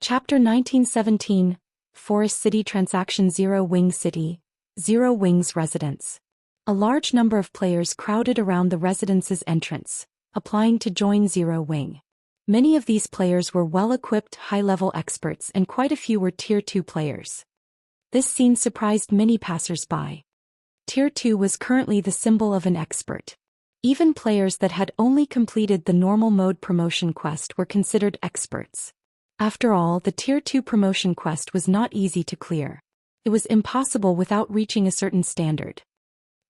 Chapter 1917, Forest City Transaction. Zero Wing City, Zero Wing's residence. A large number of players crowded around the residence's entrance, applying to join Zero Wing. Many of these players were well-equipped, high-level experts, and quite a few were Tier 2 players. This scene surprised many passers-by. Tier 2 was currently the symbol of an expert. Even players that had only completed the normal mode promotion quest were considered experts. After all, the Tier 2 promotion quest was not easy to clear. It was impossible without reaching a certain standard.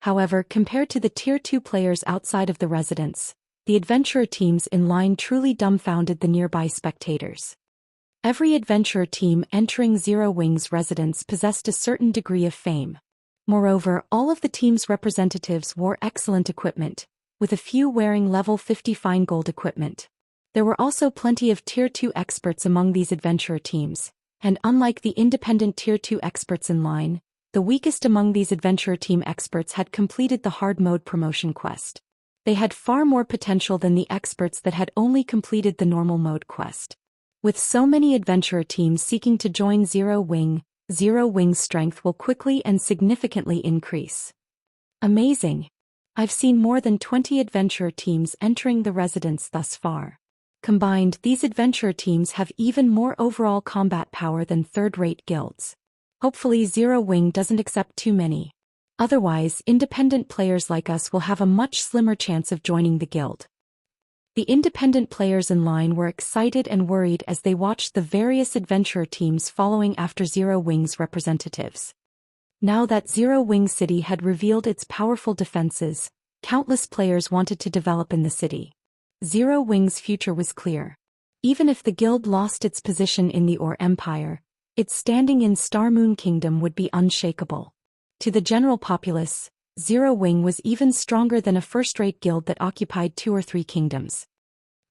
However, compared to the Tier 2 players outside of the residence, the adventurer teams in line truly dumbfounded the nearby spectators. Every adventurer team entering Zero Wing's residence possessed a certain degree of fame. Moreover, all of the team's representatives wore excellent equipment, with a few wearing level 50 fine gold equipment. There were also plenty of Tier 2 experts among these adventurer teams, and unlike the independent Tier 2 experts in line, the weakest among these adventurer team experts had completed the hard mode promotion quest. They had far more potential than the experts that had only completed the normal mode quest. With so many adventurer teams seeking to join Zero Wing, Zero Wing's strength will quickly and significantly increase. Amazing! I've seen more than 20 adventurer teams entering the residence thus far. Combined, these adventurer teams have even more overall combat power than third-rate guilds. Hopefully Zero Wing doesn't accept too many. Otherwise, independent players like us will have a much slimmer chance of joining the guild. The independent players in line were excited and worried as they watched the various adventurer teams following after Zero Wing's representatives. Now that Zero Wing City had revealed its powerful defenses, countless players wanted to develop in the city. Zero Wing's future was clear. Even if the guild lost its position in the Or Empire, its standing in Star Moon Kingdom would be unshakable. To the general populace, Zero Wing was even stronger than a first-rate guild that occupied 2 or 3 kingdoms.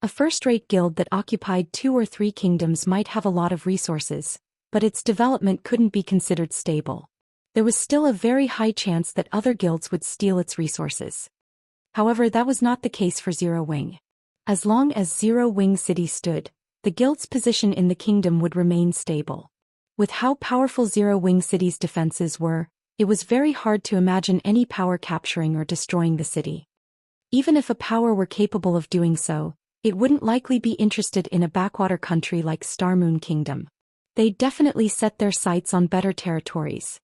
A first-rate guild that occupied 2 or 3 kingdoms might have a lot of resources, but its development couldn't be considered stable. There was still a very high chance that other guilds would steal its resources. However, that was not the case for Zero Wing. As long as Zero Wing City stood, the guild's position in the kingdom would remain stable. With how powerful Zero Wing City's defenses were, it was very hard to imagine any power capturing or destroying the city. Even if a power were capable of doing so, it wouldn't likely be interested in a backwater country like Star Moon Kingdom. They'd definitely set their sights on better territories.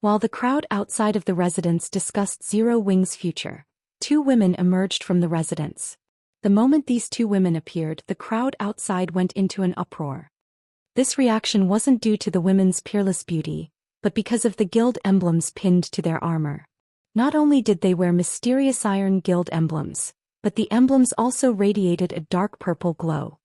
While the crowd outside of the residence discussed Zero Wing's future, 2 women emerged from the residence. The moment these 2 women appeared, the crowd outside went into an uproar. This reaction wasn't due to the women's peerless beauty, but because of the guild emblems pinned to their armor. Not only did they wear mysterious iron guild emblems, but the emblems also radiated a dark purple glow.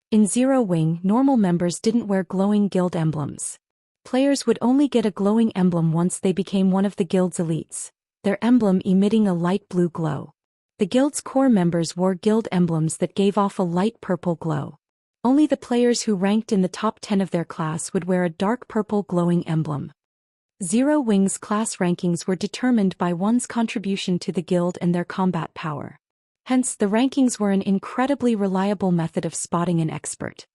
In Zero Wing, normal members didn't wear glowing guild emblems. Players would only get a glowing emblem once they became one of the guild's elites, their emblem emitting a light blue glow. The guild's core members wore guild emblems that gave off a light purple glow. Only the players who ranked in the top 10 of their class would wear a dark purple glowing emblem. Zero Wing's class rankings were determined by one's contribution to the guild and their combat power. Hence, the rankings were an incredibly reliable method of spotting an expert.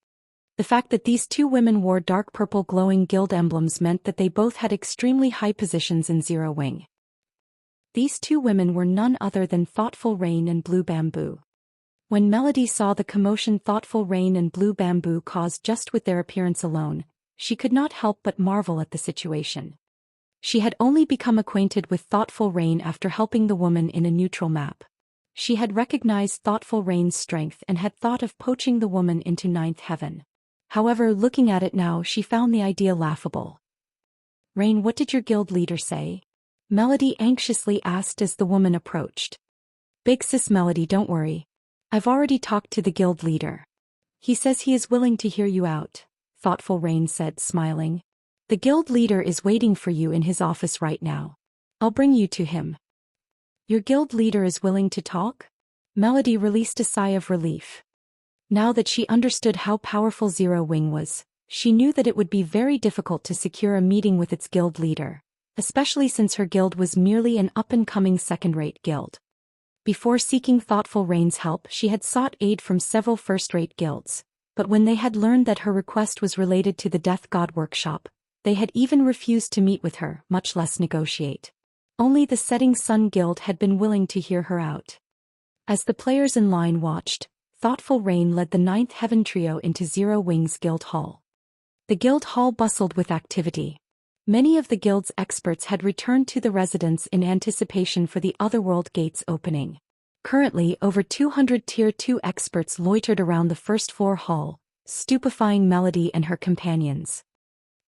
The fact that these 2 women wore dark purple glowing guild emblems meant that they both had extremely high positions in Zero Wing. These 2 women were none other than Thoughtful Rain and Blue Bamboo. When Melody saw the commotion Thoughtful Rain and Blue Bamboo caused just with their appearance alone, she could not help but marvel at the situation. She had only become acquainted with Thoughtful Rain after helping the woman in a neutral map. She had recognized Thoughtful Rain's strength and had thought of poaching the woman into 9th heaven. However, looking at it now, she found the idea laughable. "Rain, what did your guild leader say?" Melody anxiously asked as the woman approached. "Big sis Melody, don't worry. I've already talked to the guild leader. He says he is willing to hear you out," Thoughtful Rain said, smiling. "The guild leader is waiting for you in his office right now. I'll bring you to him." "Your guild leader is willing to talk?" Melody released a sigh of relief. Now that she understood how powerful Zero Wing was, she knew that it would be very difficult to secure a meeting with its guild leader, especially since her guild was merely an up-and-coming second-rate guild. Before seeking Thoughtful Rain's help, she had sought aid from several first-rate guilds, But when they had learned that her request was related to the Death God workshop, they had even refused to meet with her, much less negotiate. Only the Setting Sun Guild had been willing to hear her out. As the players in line watched, Thoughtful Rain led the Ninth Heaven trio into Zero Wings Guild Hall. The guild hall bustled with activity. Many of the guild's experts had returned to the residence in anticipation for the Otherworld Gates opening. Currently, over 200 Tier 2 experts loitered around the first-floor hall, stupefying Melody and her companions.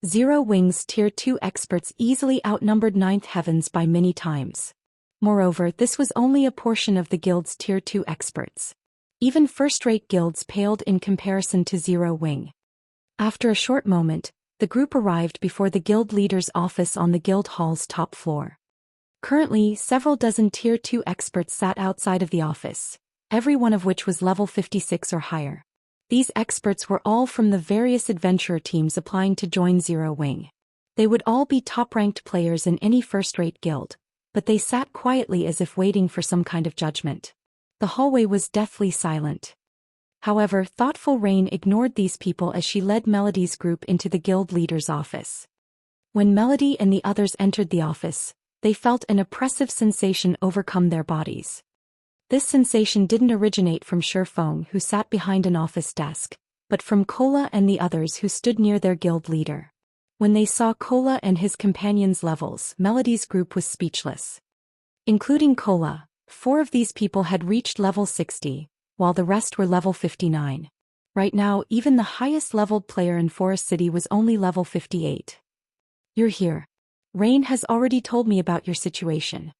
Zero Wings Tier 2 experts easily outnumbered Ninth Heavens by many times. Moreover, this was only a portion of the guild's Tier 2 experts. Even first-rate guilds paled in comparison to Zero Wing. After a short moment, the group arrived before the guild leader's office on the guild hall's top floor. Currently, several dozen Tier 2 experts sat outside of the office, every one of which was level 56 or higher. These experts were all from the various adventurer teams applying to join Zero Wing. They would all be top-ranked players in any first-rate guild, but they sat quietly as if waiting for some kind of judgment. The hallway was deathly silent. However, Thoughtful Rain ignored these people as she led Melody's group into the guild leader's office. When Melody and the others entered the office, they felt an oppressive sensation overcome their bodies. This sensation didn't originate from Shifeng, who sat behind an office desk, but from Kola and the others who stood near their guild leader. When they saw Kola and his companions' levels, Melody's group was speechless. Including Kola, 4 of these people had reached level 60, while the rest were level 59. Right now, even the highest-leveled player in Forest City was only level 58. You're here. Rain has already told me about your situation.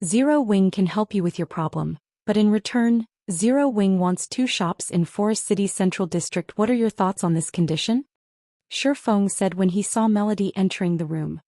Zero Wing can help you with your problem, but in return, Zero Wing wants 2 shops in Forest City's Central District. What are your thoughts on this condition? Shifeng said when he saw Melody entering the room.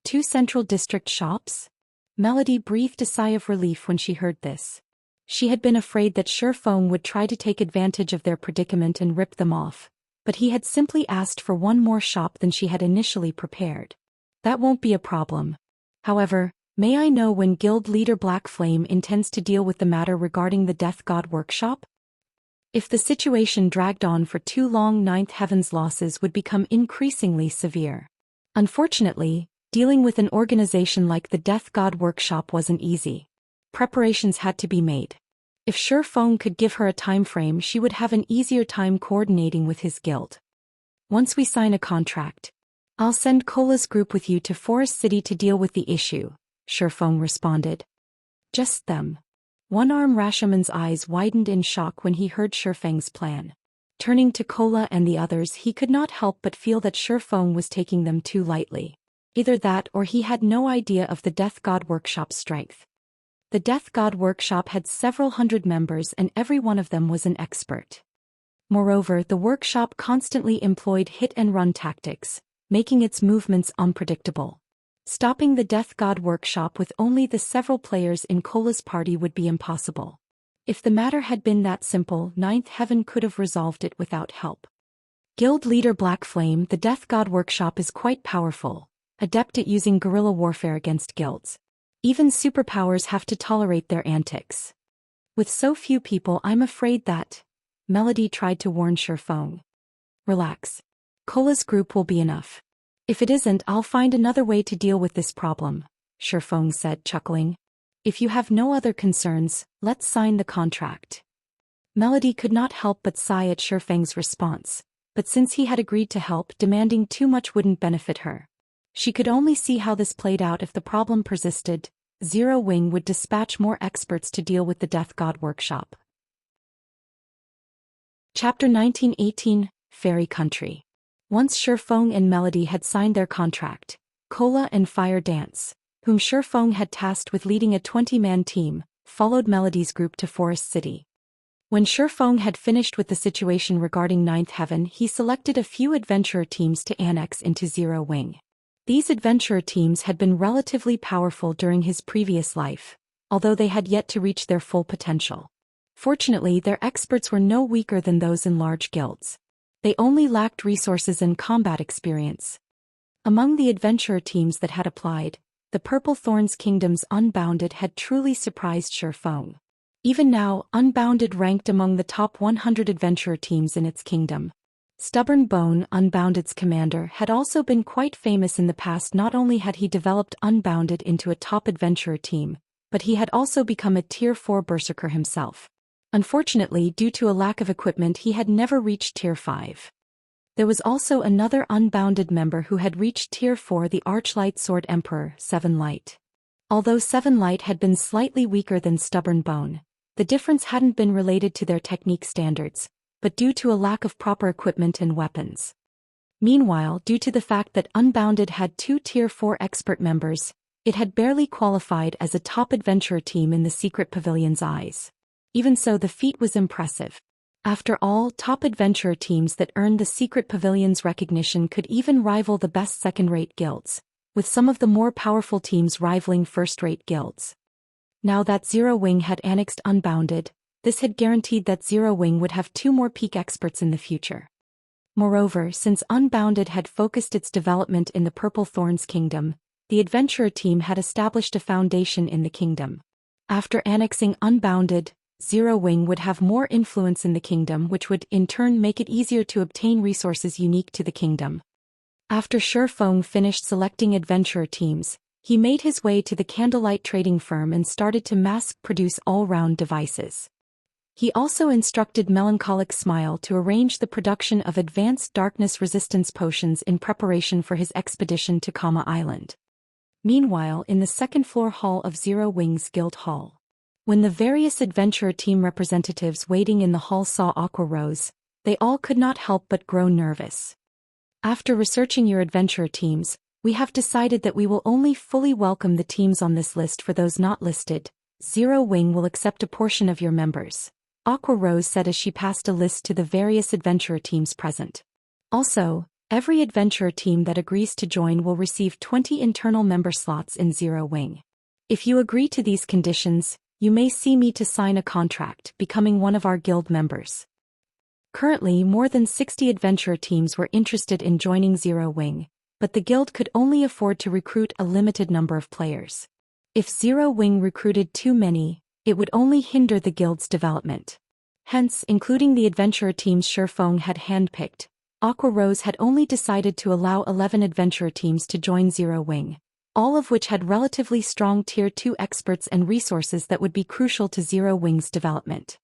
2 Central District shops? Melody breathed a sigh of relief when she heard this. She had been afraid that Shifeng would try to take advantage of their predicament and rip them off, but he had simply asked for 1 more shop than she had initially prepared. That won't be a problem. However, may I know when Guild Leader Black Flame intends to deal with the matter regarding the Death God workshop? If the situation dragged on for too long, Ninth Heaven's losses would become increasingly severe. Unfortunately, dealing with an organization like the Death God workshop wasn't easy. Preparations had to be made. If Shifeng could give her a time frame, she would have an easier time coordinating with his guild. Once we sign a contract, I'll send Kola's group with you to Forest City to deal with the issue, Shifeng responded. Just them. One-Arm Rashoman's eyes widened in shock when he heard Shifeng's plan. Turning to Kola and the others, he could not help but feel that Shifeng was taking them too lightly. Either that or he had no idea of the Death God Workshop's strength. The Death God Workshop had several hundred members and every one of them was an expert. Moreover, the workshop constantly employed hit-and-run tactics, making its movements unpredictable. Stopping the Death God workshop with only the several players in Kola's party would be impossible. If the matter had been that simple, Ninth Heaven could have resolved it without help. Guild Leader Black Flame, the Death God workshop is quite powerful, adept at using guerrilla warfare against guilds. Even superpowers have to tolerate their antics. With so few people, I'm afraid that... Melody tried to warn Shifeng. Relax. Kola's group will be enough. If it isn't, I'll find another way to deal with this problem, Shifeng said, chuckling. If you have no other concerns, let's sign the contract. Melody could not help but sigh at Shifeng's response, but since he had agreed to help, demanding too much wouldn't benefit her. She could only see how this played out. If the problem persisted, Zero Wing would dispatch more experts to deal with the Death God workshop. Chapter 1918, Fairy Country. Once Shifeng and Melody had signed their contract, Kola and Fire Dance, whom Shifeng had tasked with leading a 20-man team, followed Melody's group to Forest City. When Shifeng had finished with the situation regarding Ninth Heaven, he selected a few adventurer teams to annex into Zero Wing. These adventurer teams had been relatively powerful during his previous life, although they had yet to reach their full potential. Fortunately, their experts were no weaker than those in large guilds. They only lacked resources and combat experience. Among the adventurer teams that had applied, the Purple Thorns Kingdom's Unbounded had truly surprised Shifeng. Even now, Unbounded ranked among the top 100 adventurer teams in its kingdom. Stubborn Bone, Unbounded's commander, had also been quite famous in the past. Not only had he developed Unbounded into a top adventurer team, but he had also become a Tier 4 berserker himself. Unfortunately, due to a lack of equipment, he had never reached Tier 5. There was also another Unbounded member who had reached Tier 4, the Archlight Sword Emperor, 7 Light. Although 7 Light had been slightly weaker than Stubborn Bone, the difference hadn't been related to their technique standards, but due to a lack of proper equipment and weapons. Meanwhile, due to the fact that Unbounded had 2 Tier 4 expert members, it had barely qualified as a top adventurer team in the Secret Pavilion's eyes. Even so, the feat was impressive. After all, top adventurer teams that earned the Secret Pavilion's recognition could even rival the best second-rate guilds, with some of the more powerful teams rivaling first-rate guilds. Now that Zero Wing had annexed Unbounded, this had guaranteed that Zero Wing would have 2 more peak experts in the future. Moreover, since Unbounded had focused its development in the Purple Thorns Kingdom, the adventurer team had established a foundation in the kingdom. After annexing Unbounded, Zero Wing would have more influence in the kingdom, which would in turn make it easier to obtain resources unique to the kingdom. After Shifeng finished selecting adventurer teams, he made his way to the Candlelight trading firm and started to mass-produce all-round devices. He also instructed Melancholic Smile to arrange the production of advanced darkness resistance potions in preparation for his expedition to Kama Island. Meanwhile, in the second-floor hall of Zero Wing's Guild Hall, when the various adventurer team representatives waiting in the hall saw Aqua Rose, they all could not help but grow nervous. After researching your adventurer teams, we have decided that we will only fully welcome the teams on this list. For those not listed, Zero Wing will accept a portion of your members, Aqua Rose said as she passed a list to the various adventurer teams present. Also, every adventurer team that agrees to join will receive 20 internal member slots in Zero Wing. If you agree to these conditions, you may see me to sign a contract, becoming one of our guild members. Currently, more than 60 adventurer teams were interested in joining Zero Wing, but the guild could only afford to recruit a limited number of players. If Zero Wing recruited too many, it would only hinder the guild's development. Hence, including the adventurer teams Shifeng had handpicked, Aqua Rose had only decided to allow 11 adventurer teams to join Zero Wing, all of which had relatively strong Tier 2 experts and resources that would be crucial to Zero Wing's development.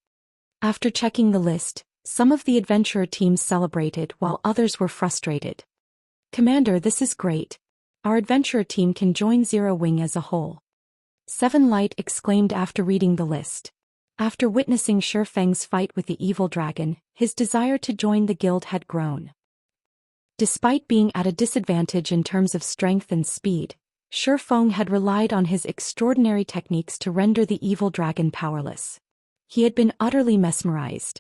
After checking the list, some of the adventurer teams celebrated while others were frustrated. Commander, this is great. Our adventurer team can join Zero Wing as a whole. 7 Light exclaimed after reading the list. After witnessing Shifeng's fight with the evil dragon, his desire to join the guild had grown. Despite being at a disadvantage in terms of strength and speed, Shifeng had relied on his extraordinary techniques to render the evil dragon powerless. He had been utterly mesmerized.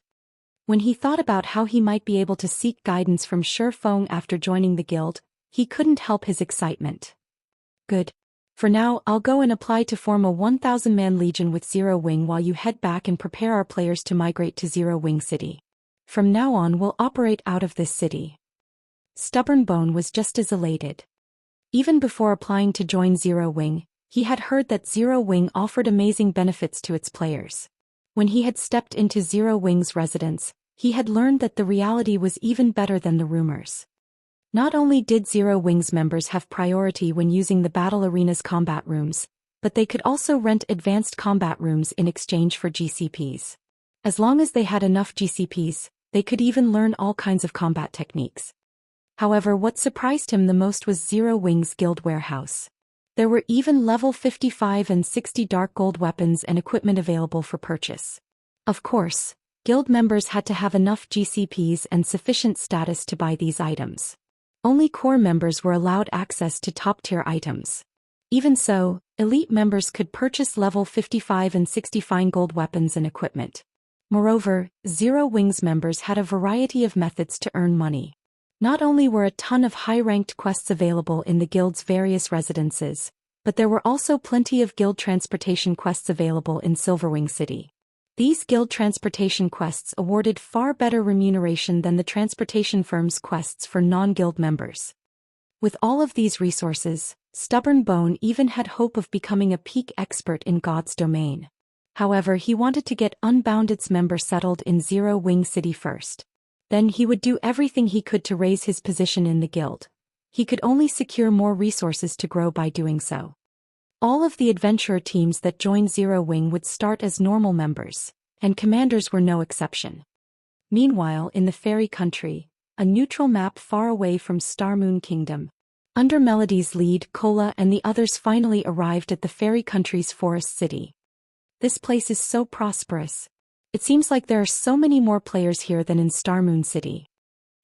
When he thought about how he might be able to seek guidance from Shifeng after joining the guild, he couldn't help his excitement. Good. For now, I'll go and apply to form a 1,000-man legion with Zero Wing while you head back and prepare our players to migrate to Zero Wing City. From now on, we'll operate out of this city. Stubborn Bone was just as elated. Even before applying to join Zero Wing, he had heard that Zero Wing offered amazing benefits to its players. When he had stepped into Zero Wing's residence, he had learned that the reality was even better than the rumors. Not only did Zero Wing's members have priority when using the battle arena's combat rooms, but they could also rent advanced combat rooms in exchange for GCPs. As long as they had enough GCPs, they could even learn all kinds of combat techniques. However, what surprised him the most was Zero Wing's guild warehouse. There were even level 55 and 60 dark gold weapons and equipment available for purchase. Of course, guild members had to have enough GCPs and sufficient status to buy these items. Only core members were allowed access to top-tier items. Even so, elite members could purchase level 55 and 60 fine gold weapons and equipment. Moreover, Zero Wing's members had a variety of methods to earn money. Not only were a ton of high-ranked quests available in the guild's various residences, but there were also plenty of guild transportation quests available in Silverwing City. These guild transportation quests awarded far better remuneration than the transportation firm's quests for non-guild members. With all of these resources, Stubborn Bone even had hope of becoming a peak expert in God's domain. However, he wanted to get Unbounded's member settled in Zero Wing City first. Then he would do everything he could to raise his position in the guild. He could only secure more resources to grow by doing so. All of the adventurer teams that joined Zero Wing would start as normal members, and commanders were no exception. Meanwhile, in the fairy country, a neutral map far away from Starmoon Kingdom, under Melody's lead, Cola and the others finally arrived at the fairy country's forest city. This place is so prosperous. It seems like there are so many more players here than in Starmoon City.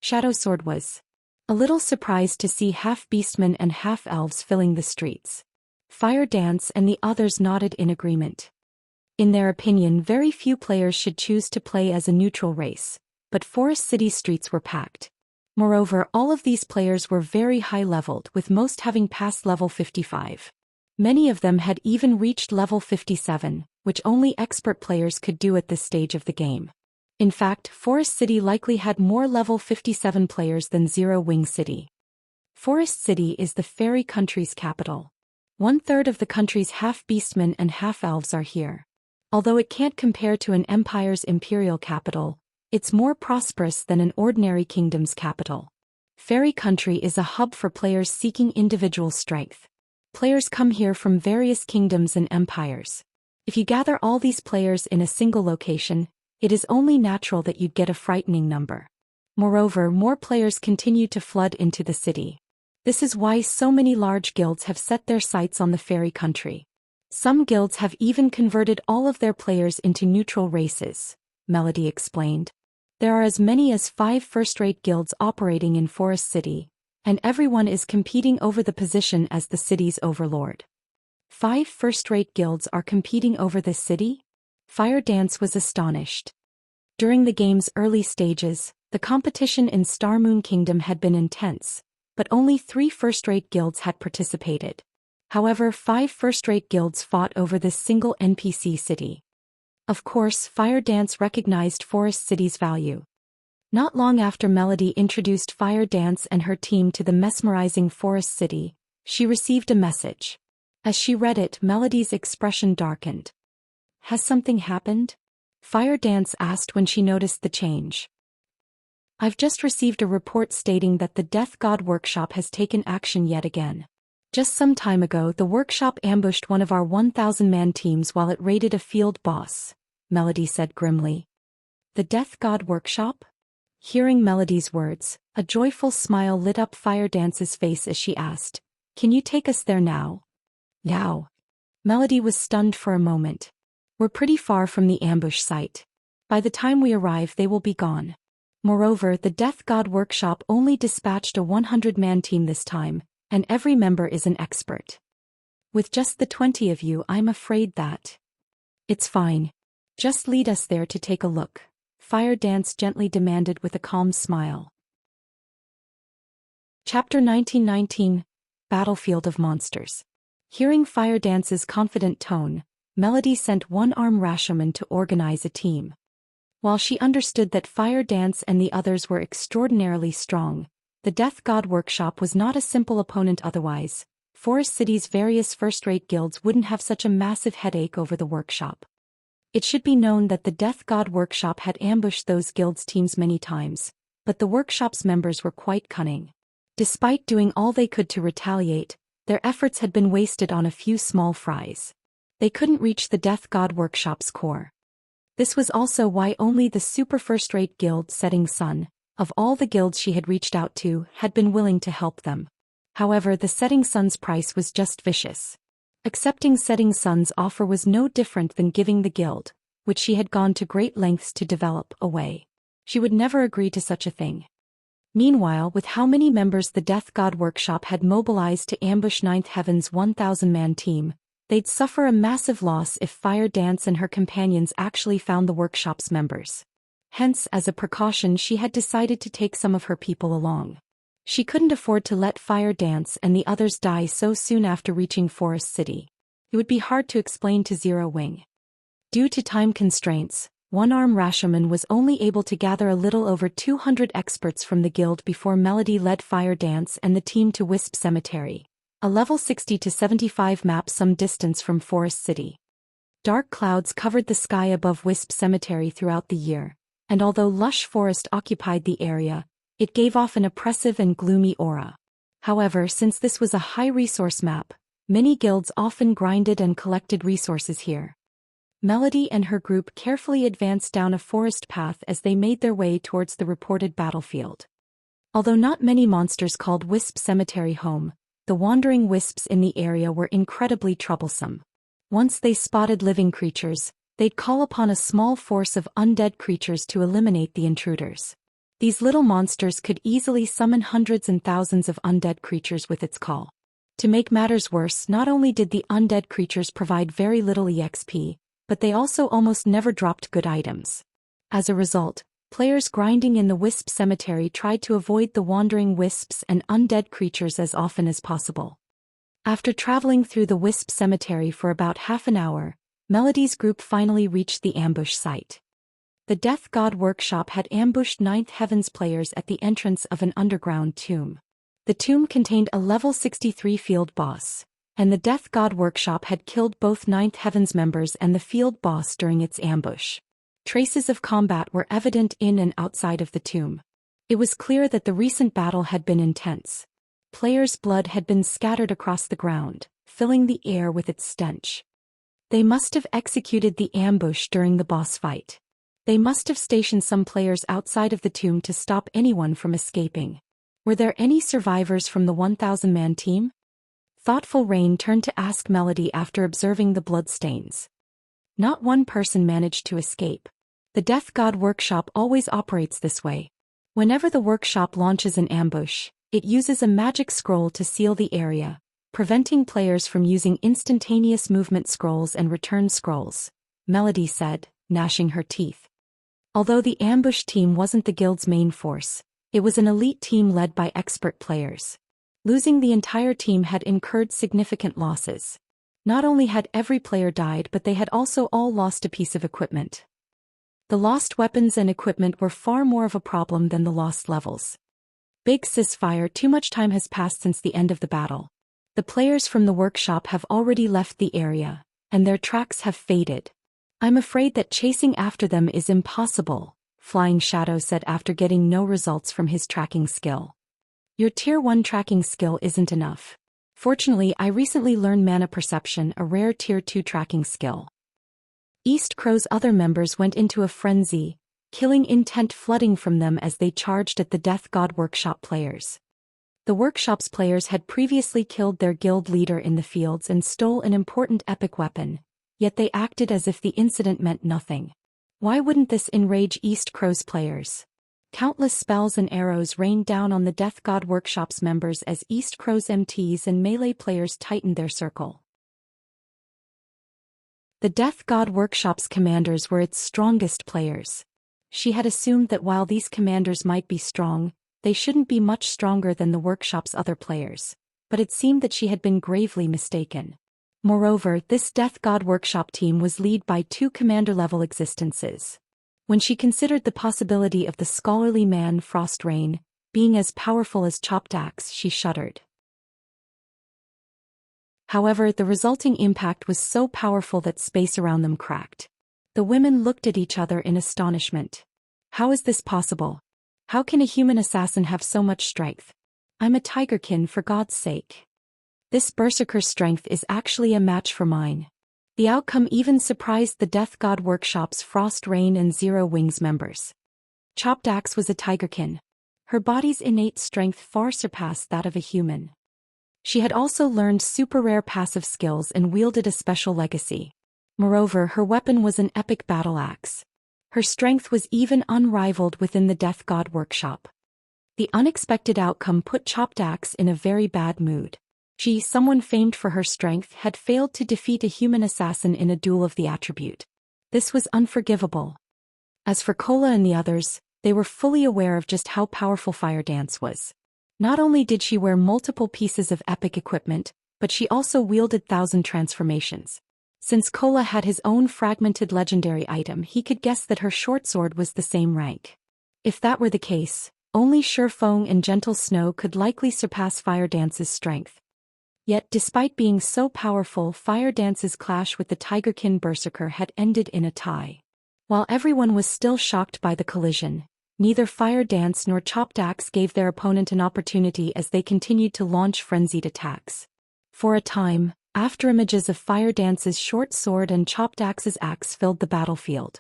Shadowsword was a little surprised to see half-beastmen and half-elves filling the streets. Fire Dance and the others nodded in agreement. In their opinion, very few players should choose to play as a neutral race, but Forest City streets were packed. Moreover, all of these players were very high-leveled, with most having passed level 55. Many of them had even reached level 57, which only expert players could do at this stage of the game. In fact, Forest City likely had more level 57 players than Zero Wing City. Forest City is the fairy country's capital. 1/3 of the country's half-beastmen and half-elves are here. Although it can't compare to an empire's imperial capital, it's more prosperous than an ordinary kingdom's capital. Fairy Country is a hub for players seeking individual strength. Players come here from various kingdoms and empires. If you gather all these players in a single location, it is only natural that you'd get a frightening number. Moreover, more players continue to flood into the city. This is why so many large guilds have set their sights on the fairy country. Some guilds have even converted all of their players into neutral races, Melody explained. There are as many as 5 first-rate guilds operating in Forest City, and everyone is competing over the position as the city's overlord. 5 first-rate guilds are competing over this city? Fire Dance was astonished. During the game's early stages, the competition in Starmoon Kingdom had been intense, but only 3 first-rate guilds had participated. However, 5 first-rate guilds fought over this single NPC city. Of course, Fire Dance recognized Forest City's value. Not long after Melody introduced Fire Dance and her team to the mesmerizing Forest City, she received a message. As she read it, Melody's expression darkened. Has something happened? Fire Dance asked when she noticed the change. I've just received a report stating that the Death God Workshop has taken action yet again. Just some time ago, the workshop ambushed one of our 1,000-man teams while it raided a field boss, Melody said grimly. The Death God Workshop? Hearing Melody's words, a joyful smile lit up Fire Dance's face as she asked, Can you take us there now? Now. Melody was stunned for a moment. We're pretty far from the ambush site. By the time we arrive, they will be gone. Moreover, the Death God Workshop only dispatched a 100-man team this time, and every member is an expert. With just the 20 of you, I'm afraid that... It's fine. Just lead us there to take a look, Fire Dance gently demanded with a calm smile. Chapter 1919, Battlefield of Monsters. Hearing Fire Dance's confident tone, Melody sent one-arm Rashomon to organize a team. While she understood that Fire Dance and the others were extraordinarily strong, the Death God Workshop was not a simple opponent otherwise. Forest City's various first-rate guilds wouldn't have such a massive headache over the workshop. It should be known that the Death God Workshop had ambushed those guilds' teams many times, but the workshop's members were quite cunning. Despite doing all they could to retaliate, their efforts had been wasted on a few small fries. They couldn't reach the Death God Workshop's core. This was also why only the super first-rate guild Setting Sun, of all the guilds she had reached out to, had been willing to help them. However, the Setting Sun's price was just vicious. Accepting Setting Sun's offer was no different than giving the guild, which she had gone to great lengths to develop, away. She would never agree to such a thing. Meanwhile, with how many members the Death God Workshop had mobilized to ambush Ninth Heaven's 1,000-man team, they'd suffer a massive loss if Fire Dance and her companions actually found the workshop's members. Hence, as a precaution, she had decided to take some of her people along. She couldn't afford to let Fire Dance and the others die so soon after reaching Forest City. It would be hard to explain to Zero Wing. Due to time constraints, one-arm Rashomon was only able to gather a little over 200 experts from the guild before Melody led Fire Dance and the team to Wisp Cemetery, a level 60 to 75 map some distance from Forest City. Dark clouds covered the sky above Wisp Cemetery throughout the year, and although lush forest occupied the area, it gave off an oppressive and gloomy aura. However, since this was a high-resource map, many guilds often grinded and collected resources here. Melody and her group carefully advanced down a forest path as they made their way towards the reported battlefield. Although not many monsters called Wisp Cemetery home, the wandering wisps in the area were incredibly troublesome. Once they spotted living creatures, they'd call upon a small force of undead creatures to eliminate the intruders. These little monsters could easily summon hundreds and thousands of undead creatures with its call. To make matters worse, not only did the undead creatures provide very little EXP, but they also almost never dropped good items. As a result, players grinding in the Wisp Cemetery tried to avoid the wandering wisps and undead creatures as often as possible. After traveling through the Wisp Cemetery for about half an hour, Melody's group finally reached the ambush site. The Death God Workshop had ambushed Ninth Heaven's players at the entrance of an underground tomb. The tomb contained a level 63 field boss, and the Death God Workshop had killed both Ninth Heaven's members and the field boss during its ambush. Traces of combat were evident in and outside of the tomb. It was clear that the recent battle had been intense. Players' blood had been scattered across the ground, filling the air with its stench. They must have executed the ambush during the boss fight. They must have stationed some players outside of the tomb to stop anyone from escaping. Were there any survivors from the 1,000-man team? Thoughtful Rain turned to ask Melody after observing the bloodstains. Not one person managed to escape. The Death God Workshop always operates this way. Whenever the workshop launches an ambush, it uses a magic scroll to seal the area, preventing players from using instantaneous movement scrolls and return scrolls, Melody said, gnashing her teeth. Although the ambush team wasn't the guild's main force, it was an elite team led by expert players. Losing the entire team had incurred significant losses. Not only had every player died, but they had also all lost a piece of equipment. The lost weapons and equipment were far more of a problem than the lost levels. Big Sis Fire, too much time has passed since the end of the battle. The players from the workshop have already left the area, and their tracks have faded. I'm afraid that chasing after them is impossible, Flying Shadow said after getting no results from his tracking skill. Your Tier 1 tracking skill isn't enough. Fortunately, I recently learned Mana Perception, a rare Tier 2 tracking skill. East Crow's other members went into a frenzy, killing intent flooding from them as they charged at the Death God Workshop players. The workshop's players had previously killed their guild leader in the fields and stole an important epic weapon, yet they acted as if the incident meant nothing. Why wouldn't this enrage East Crow's players? Countless spells and arrows rained down on the Death God Workshop's members as East Crow's MTs and melee players tightened their circle. The Death God Workshop's commanders were its strongest players. She had assumed that while these commanders might be strong, they shouldn't be much stronger than the workshop's other players, but it seemed that she had been gravely mistaken. Moreover, this Death God Workshop team was led by two commander-level existences. When she considered the possibility of the scholarly man Frost Rain being as powerful as Chopped Axe, she shuddered. However, the resulting impact was so powerful that space around them cracked. The women looked at each other in astonishment. How is this possible? How can a human assassin have so much strength? I'm a tigerkin, for God's sake. This berserker's strength is actually a match for mine. The outcome even surprised the Death God Workshop's Frost Rain and Zero Wings members. Chopped Axe was a tigerkin. Her body's innate strength far surpassed that of a human. She had also learned super rare passive skills and wielded a special legacy. Moreover, her weapon was an epic battle axe. Her strength was even unrivaled within the Death God Workshop. The unexpected outcome put Chopped Axe in a very bad mood. She, someone famed for her strength, had failed to defeat a human assassin in a duel of the attribute. This was unforgivable. As for Kola and the others, they were fully aware of just how powerful Fire Dance was. Not only did she wear multiple pieces of epic equipment, but she also wielded 1,000 transformations. Since Kola had his own fragmented legendary item, he could guess that her short sword was the same rank. If that were the case, only Sure Fong and Gentle Snow could likely surpass Fire Dance's strength. Yet despite being so powerful, Fire Dance's clash with the Tigerkin Berserker had ended in a tie. While everyone was still shocked by the collision, neither Fire Dance nor Chopped Axe gave their opponent an opportunity as they continued to launch frenzied attacks. For a time, after images of Fire Dance's short sword and Chopped Axe's axe filled the battlefield.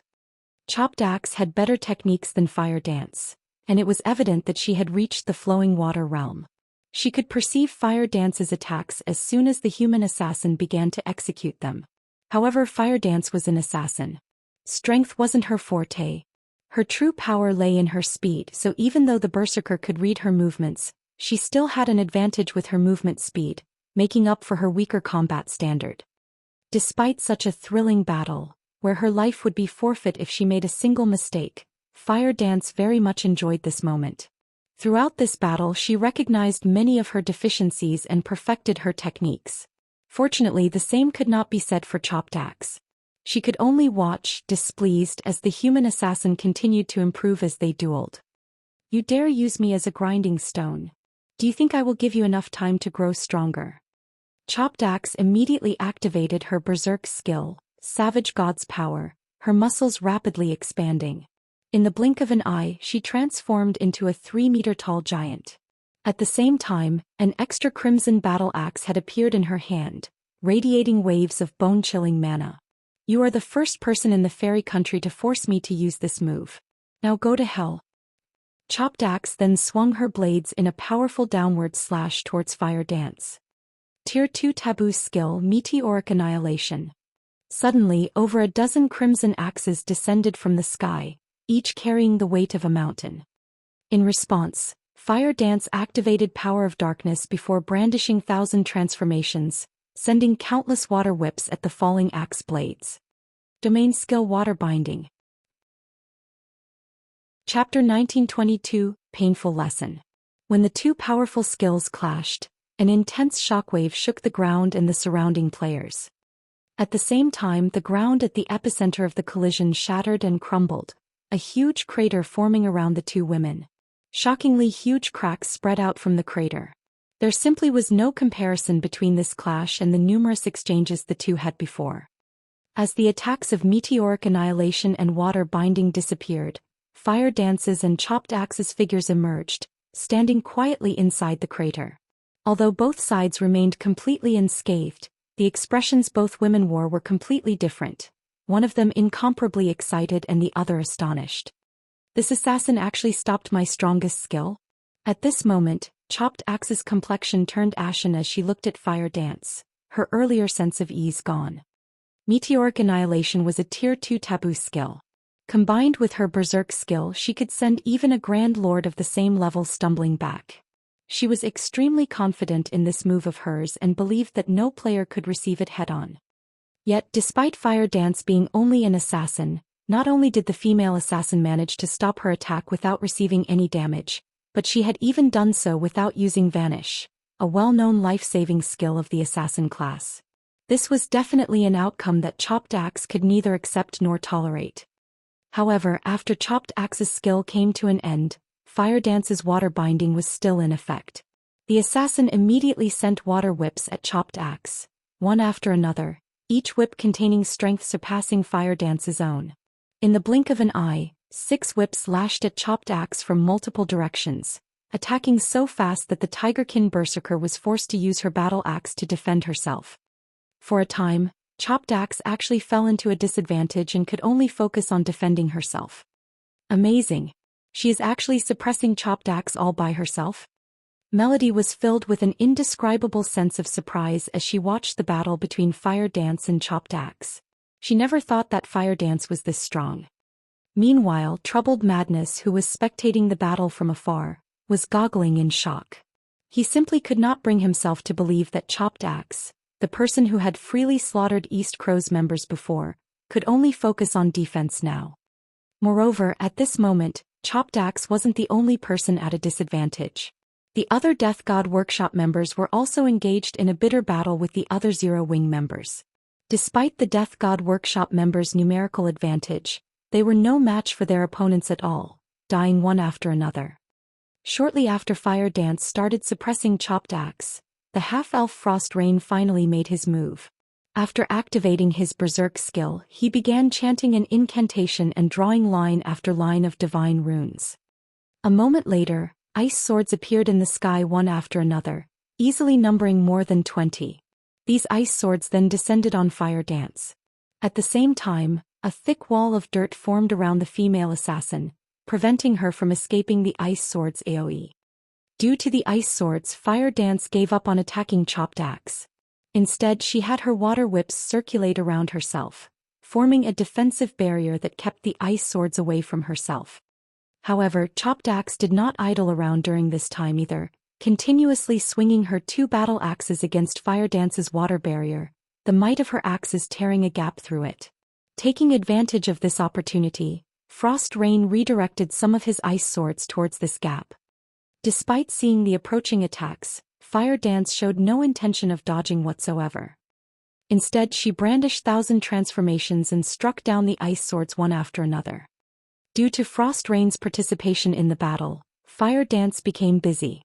Chopped Axe had better techniques than Fire Dance, and it was evident that she had reached the flowing water realm. She could perceive Fire Dance's attacks as soon as the human assassin began to execute them. However, Fire Dance was an assassin. Strength wasn't her forte. Her true power lay in her speed, so even though the Berserker could read her movements, she still had an advantage with her movement speed, making up for her weaker combat standard. Despite such a thrilling battle, where her life would be forfeit if she made a single mistake, Fire Dance very much enjoyed this moment. Throughout this battle, she recognized many of her deficiencies and perfected her techniques. Fortunately, the same could not be said for Chopped Axe. She could only watch, displeased, as the human assassin continued to improve as they dueled. "You dare use me as a grinding stone? Do you think I will give you enough time to grow stronger?" Chopped Axe immediately activated her berserk skill, Savage God's Power, her muscles rapidly expanding. In the blink of an eye, she transformed into a 3-meter-tall giant. At the same time, an extra crimson battle axe had appeared in her hand, radiating waves of bone-chilling mana. "You are the first person in the fairy country to force me to use this move. Now go to hell." Chopped Axe then swung her blades in a powerful downward slash towards Fire Dance. Tier 2 Taboo Skill, Meteoric Annihilation. Suddenly, over a dozen crimson axes descended from the sky, each carrying the weight of a mountain. In response, Fire Dance activated Power of Darkness before brandishing 1,000 transformations, sending countless water whips at the falling axe blades. Domain Skill, Water Binding. Chapter 1922, Painful Lesson. When the two powerful skills clashed, an intense shockwave shook the ground and the surrounding players. At the same time, the ground at the epicenter of the collision shattered and crumbled, a huge crater forming around the two women. Shockingly huge cracks spread out from the crater. There simply was no comparison between this clash and the numerous exchanges the two had before. As the attacks of Meteoric Annihilation and Water Binding disappeared, Fire Dance's and Chopped Axe's figures emerged, standing quietly inside the crater. Although both sides remained completely unscathed, the expressions both women wore were completely different. One of them incomparably excited and the other astonished. "This assassin actually stopped my strongest skill?" At this moment, Chopped Axe's complexion turned ashen as she looked at Fire Dance, her earlier sense of ease gone. Meteoric Annihilation was a Tier 2 taboo skill. Combined with her berserk skill, she could send even a Grand Lord of the same level stumbling back. She was extremely confident in this move of hers and believed that no player could receive it head-on. Yet, despite Fire Dance being only an assassin, not only did the female assassin manage to stop her attack without receiving any damage, but she had even done so without using Vanish, a well-known life-saving skill of the assassin class. This was definitely an outcome that Chopped Axe could neither accept nor tolerate. However, after Chopped Axe's skill came to an end, Fire Dance's water binding was still in effect. The assassin immediately sent water whips at Chopped Axe, one after another, each whip containing strength surpassing Fire Dance's own. In the blink of an eye, 6 whips lashed at Chopped Axe from multiple directions, attacking so fast that the Tigerkin Berserker was forced to use her battle axe to defend herself. For a time, Chopped Axe actually fell into a disadvantage and could only focus on defending herself. Amazing! She is actually suppressing Chopped Axe all by herself? Melody was filled with an indescribable sense of surprise as she watched the battle between Fire Dance and Chopped Axe. She never thought that Fire Dance was this strong. Meanwhile, Troubled Madness, who was spectating the battle from afar, was goggling in shock. He simply could not bring himself to believe that Chopped Axe, the person who had freely slaughtered East Crow's members before, could only focus on defense now. Moreover, at this moment, Chopped Axe wasn't the only person at a disadvantage. The other Death God Workshop members were also engaged in a bitter battle with the other Zero Wing members. Despite the Death God Workshop members' numerical advantage, they were no match for their opponents at all, dying one after another. Shortly after Fire Dance started suppressing Chopped Axe, the half-elf Frost Rain finally made his move. After activating his berserk skill, he began chanting an incantation and drawing line after line of divine runes. A moment later, ice swords appeared in the sky one after another, easily numbering more than 20. These ice swords then descended on Fire Dance. At the same time, a thick wall of dirt formed around the female assassin, preventing her from escaping the ice sword's AoE. Due to the ice swords, Fire Dance gave up on attacking Chopped Axe. Instead, she had her water whips circulate around herself, forming a defensive barrier that kept the ice swords away from herself. However, Chopped Axe did not idle around during this time either, continuously swinging her 2 battle axes against Fire Dance's water barrier, the might of her axes tearing a gap through it. Taking advantage of this opportunity, Frost Rain redirected some of his ice swords towards this gap. Despite seeing the approaching attacks, Fire Dance showed no intention of dodging whatsoever. Instead, she brandished 1,000 transformations and struck down the ice swords one after another. Due to Frost Rain's participation in the battle, Fire Dance became busy.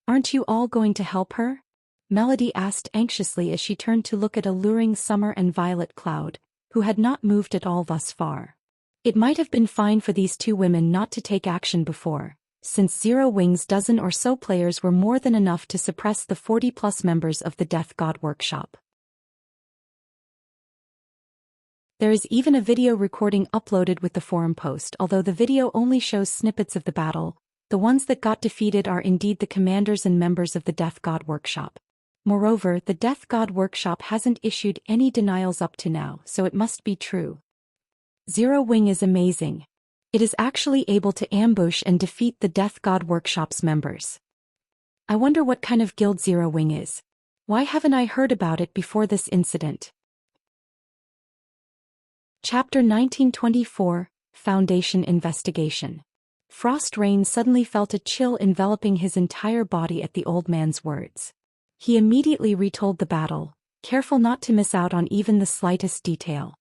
"Aren't you all going to help her?" Melody asked anxiously as she turned to look at alluring Summer and Violet Cloud, who had not moved at all thus far. It might have been fine for these 2 women not to take action before, since Zero Wing's dozen or so players were more than enough to suppress the 40-plus members of the Death God Workshop. There is even a video recording uploaded with the forum post, although the video only shows snippets of the battle. The ones that got defeated are indeed the commanders and members of the Death God Workshop. Moreover, the Death God Workshop hasn't issued any denials up to now, so it must be true. Zero Wing is amazing. It is actually able to ambush and defeat the Death God Workshop's members. I wonder what kind of guild Zero Wing is. Why haven't I heard about it before this incident? Chapter 1924, Foundation Investigation. Frost Rain suddenly felt a chill enveloping his entire body at the old man's words. He immediately retold the battle, careful not to miss out on even the slightest detail.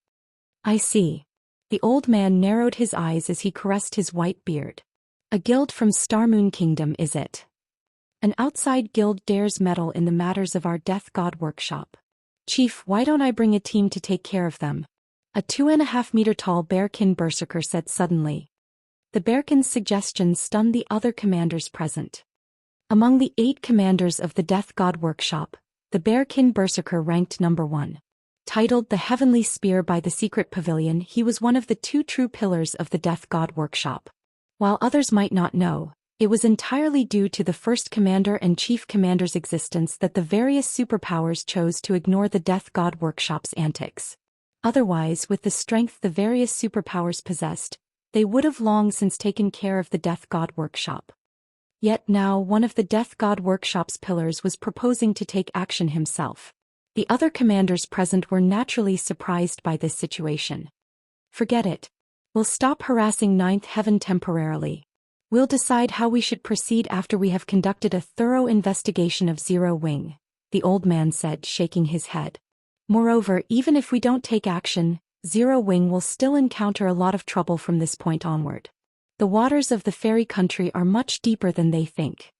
"I see." The old man narrowed his eyes as he caressed his white beard. "A guild from Starmoon Kingdom, is it? An outside guild dares meddle in the matters of our Death God Workshop. Chief, why don't I bring a team to take care of them?" A 2.5-meter-tall bearkin berserker said suddenly. The bearkin's suggestion stunned the other commanders present. Among the 8 commanders of the Death God Workshop, the bearkin berserker ranked number 1. Titled the Heavenly Spear by the Secret Pavilion, he was one of the 2 true pillars of the Death God Workshop. While others might not know, it was entirely due to the first commander and chief commander's existence that the various superpowers chose to ignore the Death God Workshop's antics. Otherwise, with the strength the various superpowers possessed, they would have long since taken care of the Death God Workshop. Yet now one of the Death God Workshop's pillars was proposing to take action himself. The other commanders present were naturally surprised by this situation. "Forget it. We'll stop harassing Ninth Heaven temporarily. We'll decide how we should proceed after we have conducted a thorough investigation of Zero Wing," the old man said, shaking his head. "Moreover, even if we don't take action, Zero Wing will still encounter a lot of trouble from this point onward. The waters of the fairy country are much deeper than they think."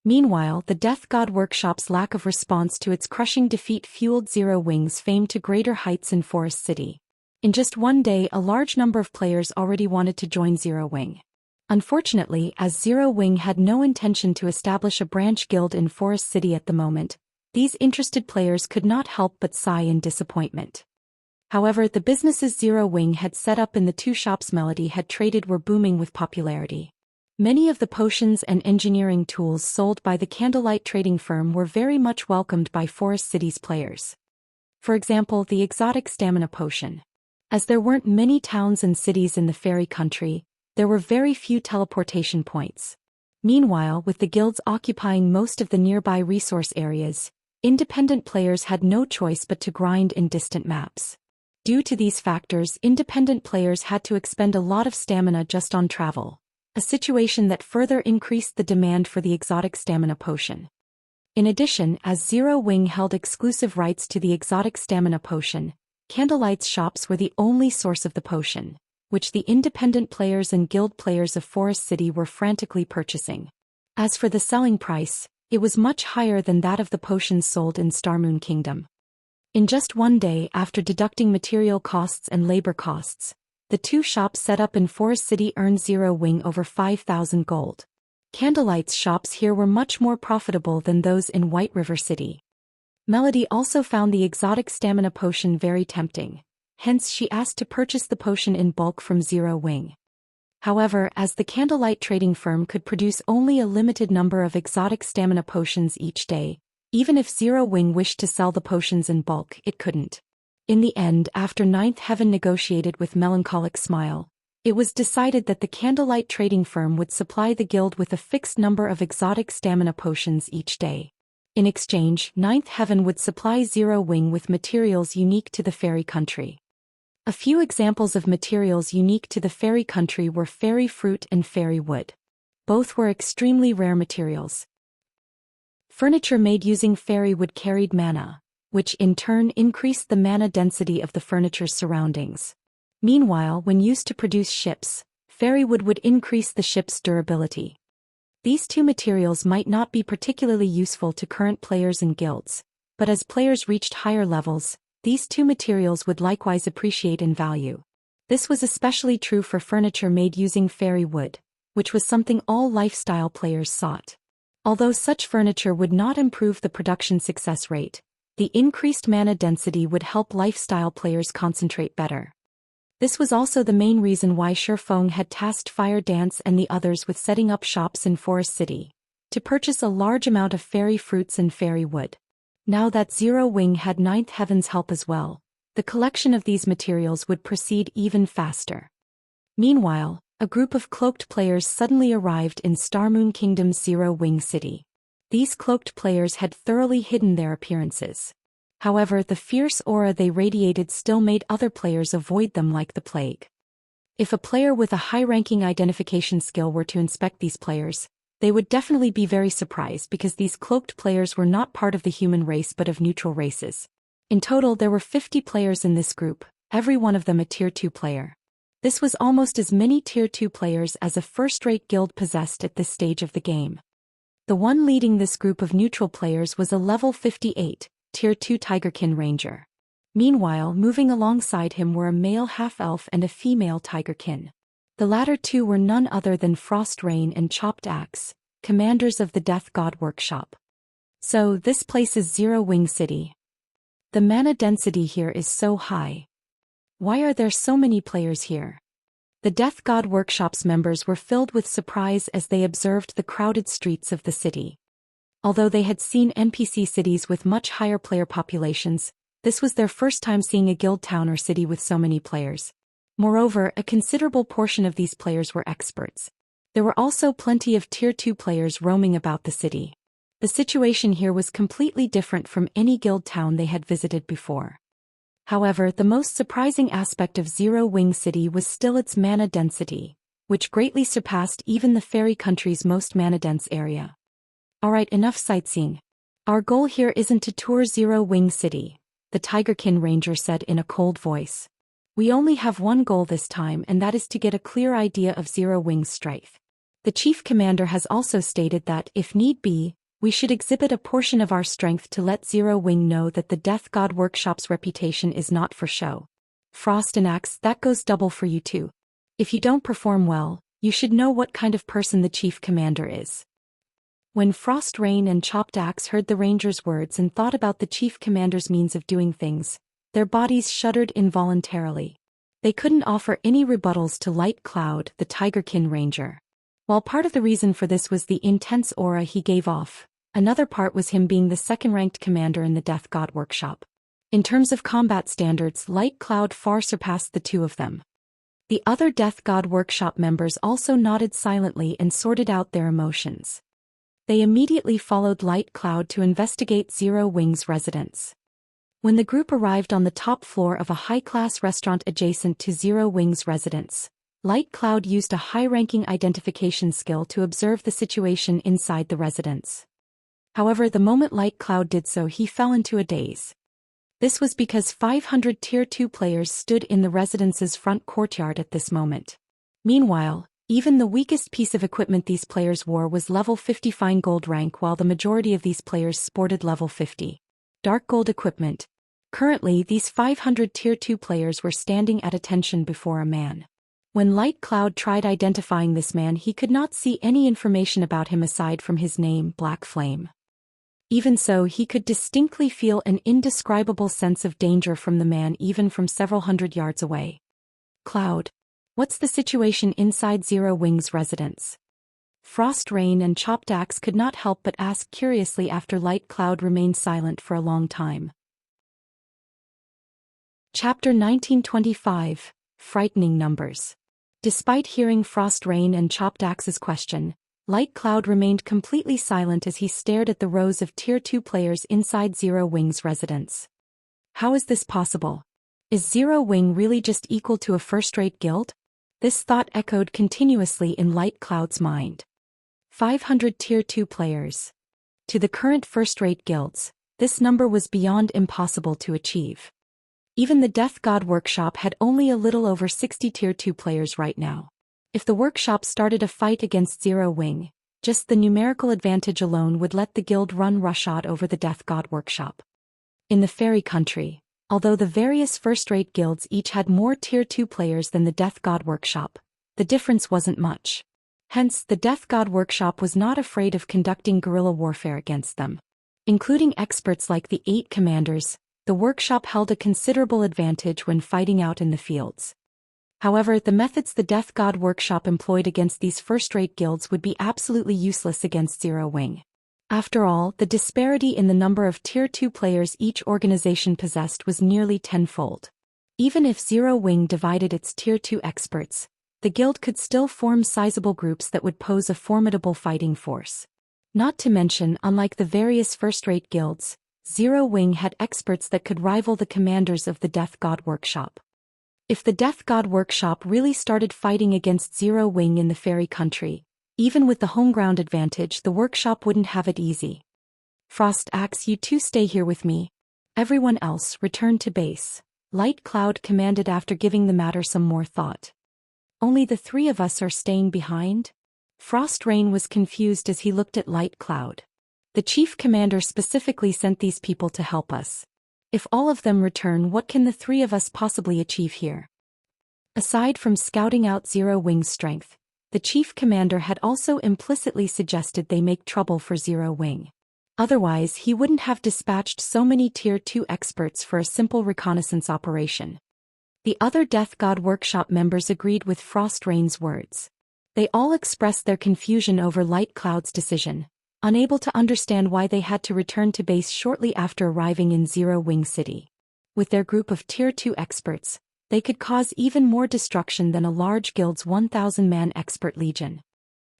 Meanwhile, the Death God Workshop's lack of response to its crushing defeat fueled Zero Wing's fame to greater heights in Forest City. In just one day, a large number of players already wanted to join Zero Wing. Unfortunately, as Zero Wing had no intention to establish a branch guild in Forest City at the moment, these interested players could not help but sigh in disappointment. However, the businesses Zero Wing had set up in the 2 shops Melody had traded were booming with popularity. Many of the potions and engineering tools sold by the Candlelight trading firm were very much welcomed by Forest City's players. For example, the exotic stamina potion. As there weren't many towns and cities in the fairy country, there were very few teleportation points. Meanwhile, with the guilds occupying most of the nearby resource areas, independent players had no choice but to grind in distant maps. Due to these factors, independent players had to expend a lot of stamina just on travel, a situation that further increased the demand for the exotic stamina potion. In addition, as Zero Wing held exclusive rights to the exotic stamina potion, Candlelight's shops were the only source of the potion, which the independent players and guild players of Forest City were frantically purchasing. As for the selling price, It was much higher than that of the potions sold in Starmoon Kingdom. In just one day, after deducting material costs and labor costs, the two shops set up in Forest City earned 0 wing over 5,000 gold. Candlelight's shops here were much more profitable than those in White River City. Melody also found the exotic stamina potion very tempting, hence she asked to purchase the potion in bulk from 0 wing. However, as the Candlelight trading firm could produce only a limited number of exotic stamina potions each day, even if 0 wing wished to sell the potions in bulk, it couldn't. In the end, after Ninth Heaven negotiated with Melancholic Smile, it was decided that the Candlelight trading firm would supply the guild with a fixed number of exotic stamina potions each day. In exchange, Ninth Heaven would supply 0 wing with materials unique to the fairy country. A few examples of materials unique to the fairy country were fairy fruit and fairy wood. Both were extremely rare materials. Furniture made using fairy wood carried mana, which in turn increased the mana density of the furniture's surroundings. Meanwhile, when used to produce ships, fairy wood would increase the ship's durability. These two materials might not be particularly useful to current players and guilds, but as players reached higher levels, these two materials would likewise appreciate in value. This was especially true for furniture made using fairy wood, which was something all lifestyle players sought. Although such furniture would not improve the production success rate, the increased mana density would help lifestyle players concentrate better. This was also the main reason why Shifeng had tasked Fire Dance and the others with setting up shops in Forest City, to purchase a large amount of fairy fruits and fairy wood. Now that 0 wing had Ninth Heaven's help as well, the collection of these materials would proceed even faster. Meanwhile, a group of cloaked players suddenly arrived in Starmoon Kingdom's 0 wing city. These cloaked players had thoroughly hidden their appearances. However, the fierce aura they radiated still made other players avoid them like the plague. If a player with a high-ranking identification skill were to inspect these players, they would definitely be very surprised because these cloaked players were not part of the human race but of neutral races. In total, there were 50 players in this group, every one of them a Tier 2 player. This was almost as many Tier 2 players as a first-rate guild possessed at this stage of the game. The one leading this group of neutral players was a level 58, Tier 2 Tigerkin Ranger. Meanwhile, moving alongside him were a male half-elf and a female Tigerkin. The latter two were none other than Frost Rain and Chopped Axe, commanders of the Death God Workshop. So, this place is 0 wing city. The mana density here is so high. Why are there so many players here? The Death God Workshop's members were filled with surprise as they observed the crowded streets of the city. Although they had seen NPC cities with much higher player populations, this was their first time seeing a guild town or city with so many players. Moreover, a considerable portion of these players were experts. There were also plenty of Tier 2 players roaming about the city. The situation here was completely different from any guild town they had visited before. However, the most surprising aspect of 0 wing city was still its mana density, which greatly surpassed even the fairy country's most mana-dense area. Alright, enough sightseeing. Our goal here isn't to tour 0 wing city, the Tigerkin Ranger said in a cold voice. We only have one goal this time, and that is to get a clear idea of 0 wing's strength. The chief commander has also stated that, if need be, we should exhibit a portion of our strength to let 0 wing know that the Death God Workshop's reputation is not for show. Frost and Axe, that goes double for you too. If you don't perform well, you should know what kind of person the chief commander is. When Frost Rain and Chopped Axe heard the ranger's words and thought about the chief commander's means of doing things, their bodies shuddered involuntarily. They couldn't offer any rebuttals to Light Cloud, the Tigerkin Ranger. While part of the reason for this was the intense aura he gave off, another part was him being the second-ranked commander in the Death God Workshop. In terms of combat standards, Light Cloud far surpassed the two of them. The other Death God Workshop members also nodded silently and sorted out their emotions. They immediately followed Light Cloud to investigate 0 wing's residence. When the group arrived on the top floor of a high-class restaurant adjacent to 0 wing's residence, Light Cloud used a high-ranking identification skill to observe the situation inside the residence. However, the moment Light Cloud did so, he fell into a daze. This was because 500 Tier 2 players stood in the residence's front courtyard at this moment. Meanwhile, Even the weakest piece of equipment these players wore was level 50 fine gold rank, while the majority of these players sported level 50 dark gold equipment. Currently, these 500 Tier 2 players were standing at attention before a man. When Light Cloud tried identifying this man, he could not see any information about him aside from his name, Black Flame. Even so, he could distinctly feel an indescribable sense of danger from the man even from several hundred yards away. Cloud. What's the situation inside Zero Wing's residence? Frost Rain and Chopped Axe could not help but ask curiously after Light Cloud remained silent for a long time. Chapter 1925. Frightening Numbers. Despite hearing Frost Rain and Chopped Axe's question, Light Cloud remained completely silent as he stared at the rows of Tier 2 players inside Zero Wing's residence. How is this possible? Is Zero Wing really just equal to a first-rate guild? This thought echoed continuously in Light Cloud's mind. 500 Tier 2 players. To the current first-rate guilds, this number was beyond impossible to achieve. Even the Death God Workshop had only a little over 60 Tier 2 players right now. If the workshop started a fight against Zero Wing, just the numerical advantage alone would let the guild run roughshod over the Death God Workshop. In the Fairy Country, although the various first-rate guilds each had more Tier 2 players than the Death God Workshop, the difference wasn't much. Hence, the Death God Workshop was not afraid of conducting guerrilla warfare against them. Including experts like the 8 commanders, the workshop held a considerable advantage when fighting out in the fields. However, the methods the Death God Workshop employed against these first-rate guilds would be absolutely useless against Zero Wing. After all, the disparity in the number of Tier 2 players each organization possessed was nearly tenfold. Even if Zero Wing divided its Tier 2 experts, the guild could still form sizable groups that would pose a formidable fighting force. Not to mention, unlike the various first-rate guilds, Zero Wing had experts that could rival the commanders of the Death God Workshop. If the Death God Workshop really started fighting against Zero Wing in the Fairy Country, even with the home ground advantage, the workshop wouldn't have it easy. Frost Axe, you two stay here with me. Everyone else, return to base, Light Cloud commanded after giving the matter some more thought. Only the 3 of us are staying behind? Frost Rain was confused as he looked at Light Cloud. The chief commander specifically sent these people to help us. If all of them return, what can the 3 of us possibly achieve here? Aside from scouting out Zero Wing's strength, the chief commander had also implicitly suggested they make trouble for Zero Wing. Otherwise, he wouldn't have dispatched so many Tier 2 experts for a simple reconnaissance operation. The other Death God Workshop members agreed with Frost Rain's words. They all expressed their confusion over Light Cloud's decision, unable to understand why they had to return to base shortly after arriving in Zero Wing City. With their group of Tier 2 experts, they could cause even more destruction than a large guild's 1,000-man expert legion.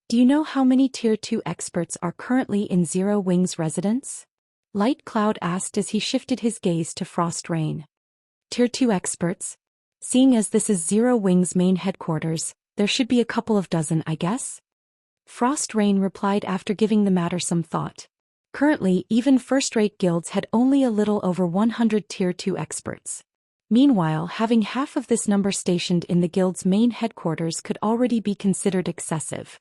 Do you know how many Tier 2 experts are currently in Zero Wing's residence? Light Cloud asked as he shifted his gaze to Frost Rain. Tier 2 experts? Seeing as this is Zero Wing's main headquarters, there should be a couple of dozen, I guess? Frost Rain replied after giving the matter some thought. Currently, even first-rate guilds had only a little over 100 Tier 2 experts. Meanwhile, having half of this number stationed in the guild's main headquarters could already be considered excessive.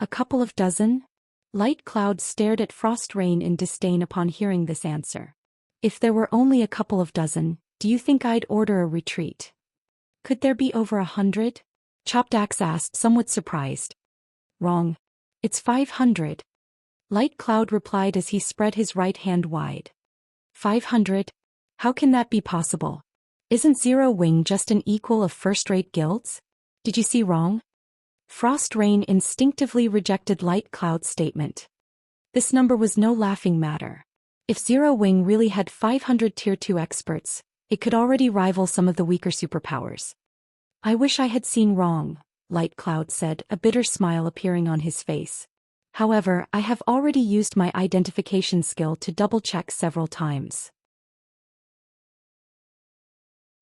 A couple of dozen? Light Cloud stared at Frost Rain in disdain upon hearing this answer. If there were only a couple of dozen, do you think I'd order a retreat? Could there be over 100? Chopped Axe asked, somewhat surprised. Wrong. It's 500. Light Cloud replied as he spread his right hand wide. 500? How can that be possible? Isn't Zero Wing just an equal of first-rate guilds? Did you see wrong? Frost Rain instinctively rejected Light Cloud's statement. This number was no laughing matter. If Zero Wing really had 500 Tier 2 experts, it could already rival some of the weaker superpowers. I wish I had seen wrong, Light Cloud said, a bitter smile appearing on his face. However, I have already used my identification skill to double-check several times.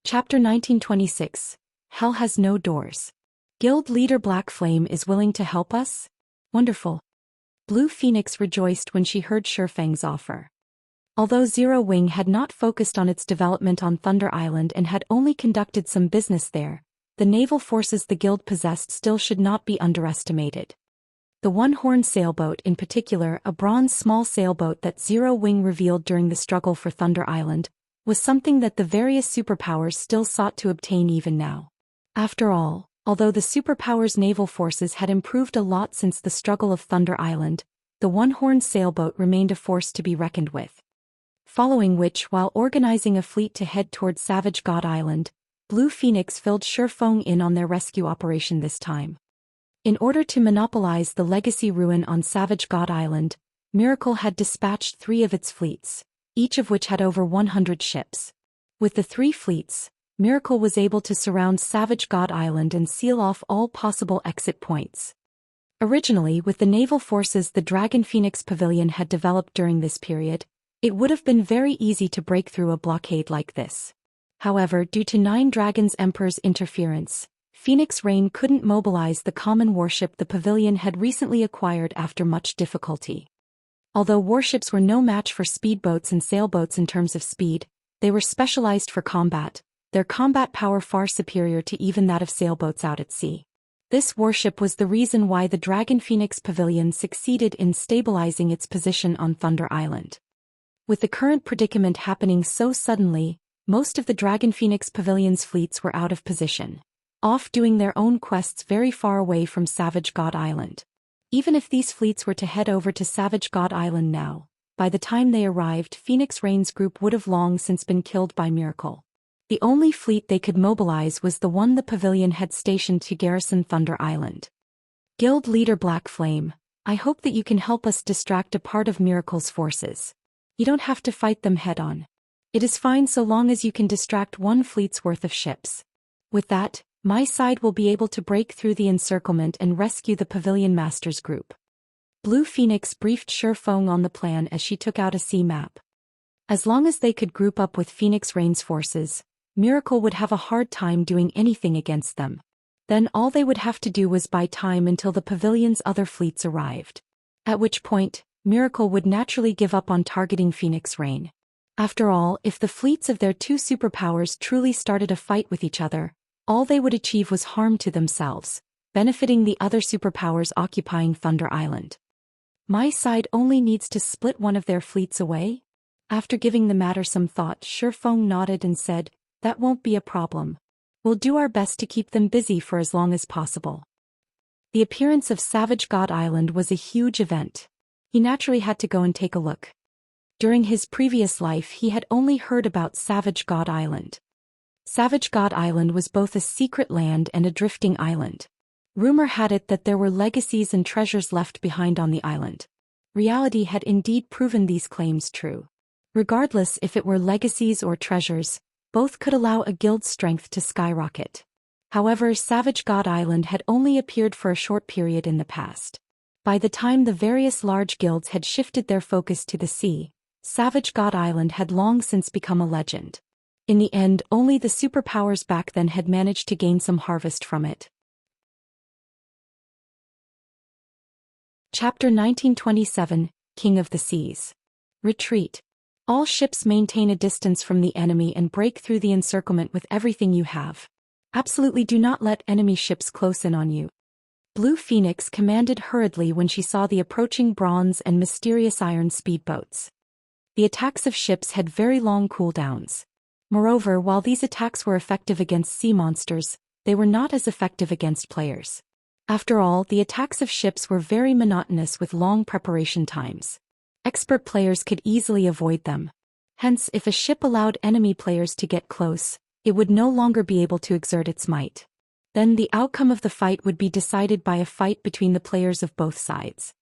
Chapter 1926. Hell Has No Doors. Guild leader Black Flame is willing to help us? Wonderful. Blue Phoenix rejoiced when she heard Shifeng's offer. Although Zero Wing had not focused on its development on Thunder Island and had only conducted some business there, the naval forces the guild possessed still should not be underestimated. The one-horned sailboat, in particular a bronze small sailboat that Zero Wing revealed during the struggle for Thunder Island, was something that the various superpowers still sought to obtain even now. After all, although the superpowers' naval forces had improved a lot since the struggle of Thunder Island, the one-horned sailboat remained a force to be reckoned with. Following which, while organizing a fleet to head towards Savage God Island, Blue Phoenix filled Shifeng in on their rescue operation this time. In order to monopolize the legacy ruin on Savage God Island, Miracle had dispatched 3 of its fleets, each of which had over 100 ships. With the 3 fleets, Miracle was able to surround Savage God Island and seal off all possible exit points. Originally, with the naval forces the Dragon Phoenix Pavilion had developed during this period, it would have been very easy to break through a blockade like this. However, due to 9 Dragons Emperor's interference, Phoenix Rain couldn't mobilize the common warship the pavilion had recently acquired after much difficulty. Although warships were no match for speedboats and sailboats in terms of speed, they were specialized for combat, their combat power far superior to even that of sailboats out at sea. This warship was the reason why the Dragon Phoenix Pavilion succeeded in stabilizing its position on Thunder Island. With the current predicament happening so suddenly, most of the Dragon Phoenix Pavilion's fleets were out of position, off doing their own quests very far away from Savage God Island. Even if these fleets were to head over to Savage God Island now, by the time they arrived Phoenix Rain's group would have long since been killed by Miracle. The only fleet they could mobilize was the one the pavilion had stationed to garrison Thunder Island. Guild leader Black Flame, I hope that you can help us distract a part of Miracle's forces. You don't have to fight them head-on. It is fine so long as you can distract 1 fleet's worth of ships. With that, my side will be able to break through the encirclement and rescue the Pavilion Masters group. Blue Phoenix briefed Shifeng on the plan as she took out a sea map. As long as they could group up with Phoenix Rain's forces, Miracle would have a hard time doing anything against them. Then all they would have to do was buy time until the pavilion's other fleets arrived. At which point, Miracle would naturally give up on targeting Phoenix Rain. After all, if the fleets of their 2 superpowers truly started a fight with each other, all they would achieve was harm to themselves, benefiting the other superpowers occupying Thunder Island. My side only needs to split one of their fleets away? After giving the matter some thought, Shifeng nodded and said, that won't be a problem. We'll do our best to keep them busy for as long as possible. The appearance of Savage God Island was a huge event. He naturally had to go and take a look. During his previous life he had only heard about Savage God Island. Savage God Island was both a secret land and a drifting island. Rumor had it that there were legacies and treasures left behind on the island. Reality had indeed proven these claims true. Regardless if it were legacies or treasures, both could allow a guild's strength to skyrocket. However, Savage God Island had only appeared for a short period in the past. By the time the various large guilds had shifted their focus to the sea, Savage God Island had long since become a legend. In the end, only the superpowers back then had managed to gain some harvest from it. Chapter 1927, King of the Seas. Retreat. All ships maintain a distance from the enemy and break through the encirclement with everything you have. Absolutely do not let enemy ships close in on you. Blue Phoenix commanded hurriedly when she saw the approaching bronze and mysterious iron speedboats. The attacks of ships had very long cooldowns. Moreover, while these attacks were effective against sea monsters, they were not as effective against players. After all, the attacks of ships were very monotonous with long preparation times. Expert players could easily avoid them. Hence, if a ship allowed enemy players to get close, it would no longer be able to exert its might. Then the outcome of the fight would be decided by a fight between the players of both sides.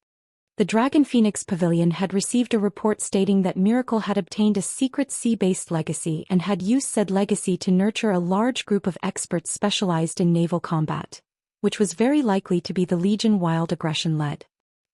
The Dragon Phoenix Pavilion had received a report stating that Miracle had obtained a secret sea-based legacy and had used said legacy to nurture a large group of experts specialized in naval combat, which was very likely to be the Legion Wild Aggression led.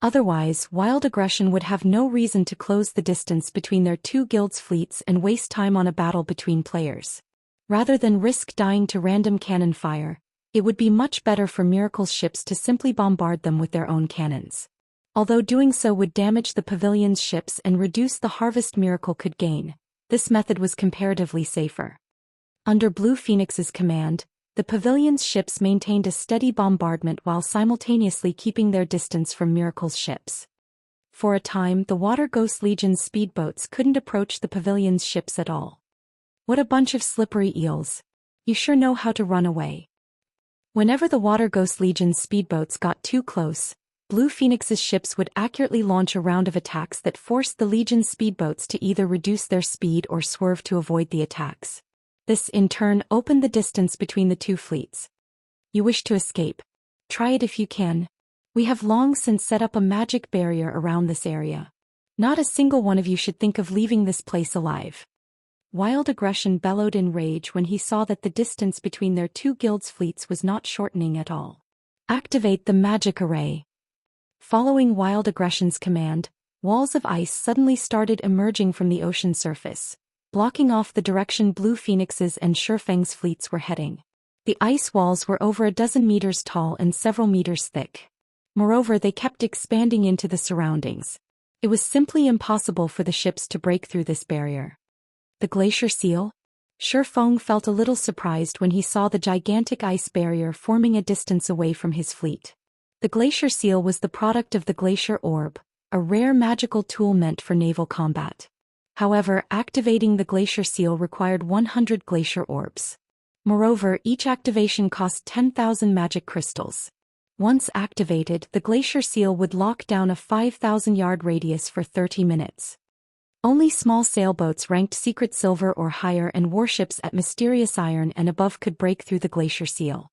Otherwise, Wild Aggression would have no reason to close the distance between their 2 guilds' fleets and waste time on a battle between players. Rather than risk dying to random cannon fire, it would be much better for Miracle's ships to simply bombard them with their own cannons. Although doing so would damage the pavilion's ships and reduce the harvest Miracle could gain, this method was comparatively safer. Under Blue Phoenix's command, The pavilion's ships maintained a steady bombardment while simultaneously keeping their distance from Miracle's ships. For a time, the Water Ghost Legion's speedboats couldn't approach the pavilion's ships at all. What a bunch of slippery eels. You sure know how to run away. Whenever the Water Ghost Legion's speedboats got too close, Blue Phoenix's ships would accurately launch a round of attacks that forced the Legion's speedboats to either reduce their speed or swerve to avoid the attacks. This, in turn, opened the distance between the two fleets. You wish to escape? Try it if you can. We have long since set up a magic barrier around this area. Not a single one of you should think of leaving this place alive. Wild Aggression bellowed in rage when he saw that the distance between their two guilds' fleets was not shortening at all. Activate the magic array. Following Wild Aggression's command, walls of ice suddenly started emerging from the ocean surface, blocking off the direction Blue Phoenix's and Shifeng's fleets were heading. The ice walls were over a dozen meters tall and several meters thick. Moreover, they kept expanding into the surroundings. It was simply impossible for the ships to break through this barrier. The glacier seal? Shifeng felt a little surprised when he saw the gigantic ice barrier forming a distance away from his fleet. The glacier seal was the product of the glacier orb, a rare magical tool meant for naval combat. However, activating the glacier seal required 100 glacier orbs. Moreover, each activation cost 10,000 magic crystals. Once activated, the glacier seal would lock down a 5,000-yard radius for 30 minutes. Only small sailboats ranked Secret Silver or higher and warships at Mysterious Iron and above could break through the glacier seal.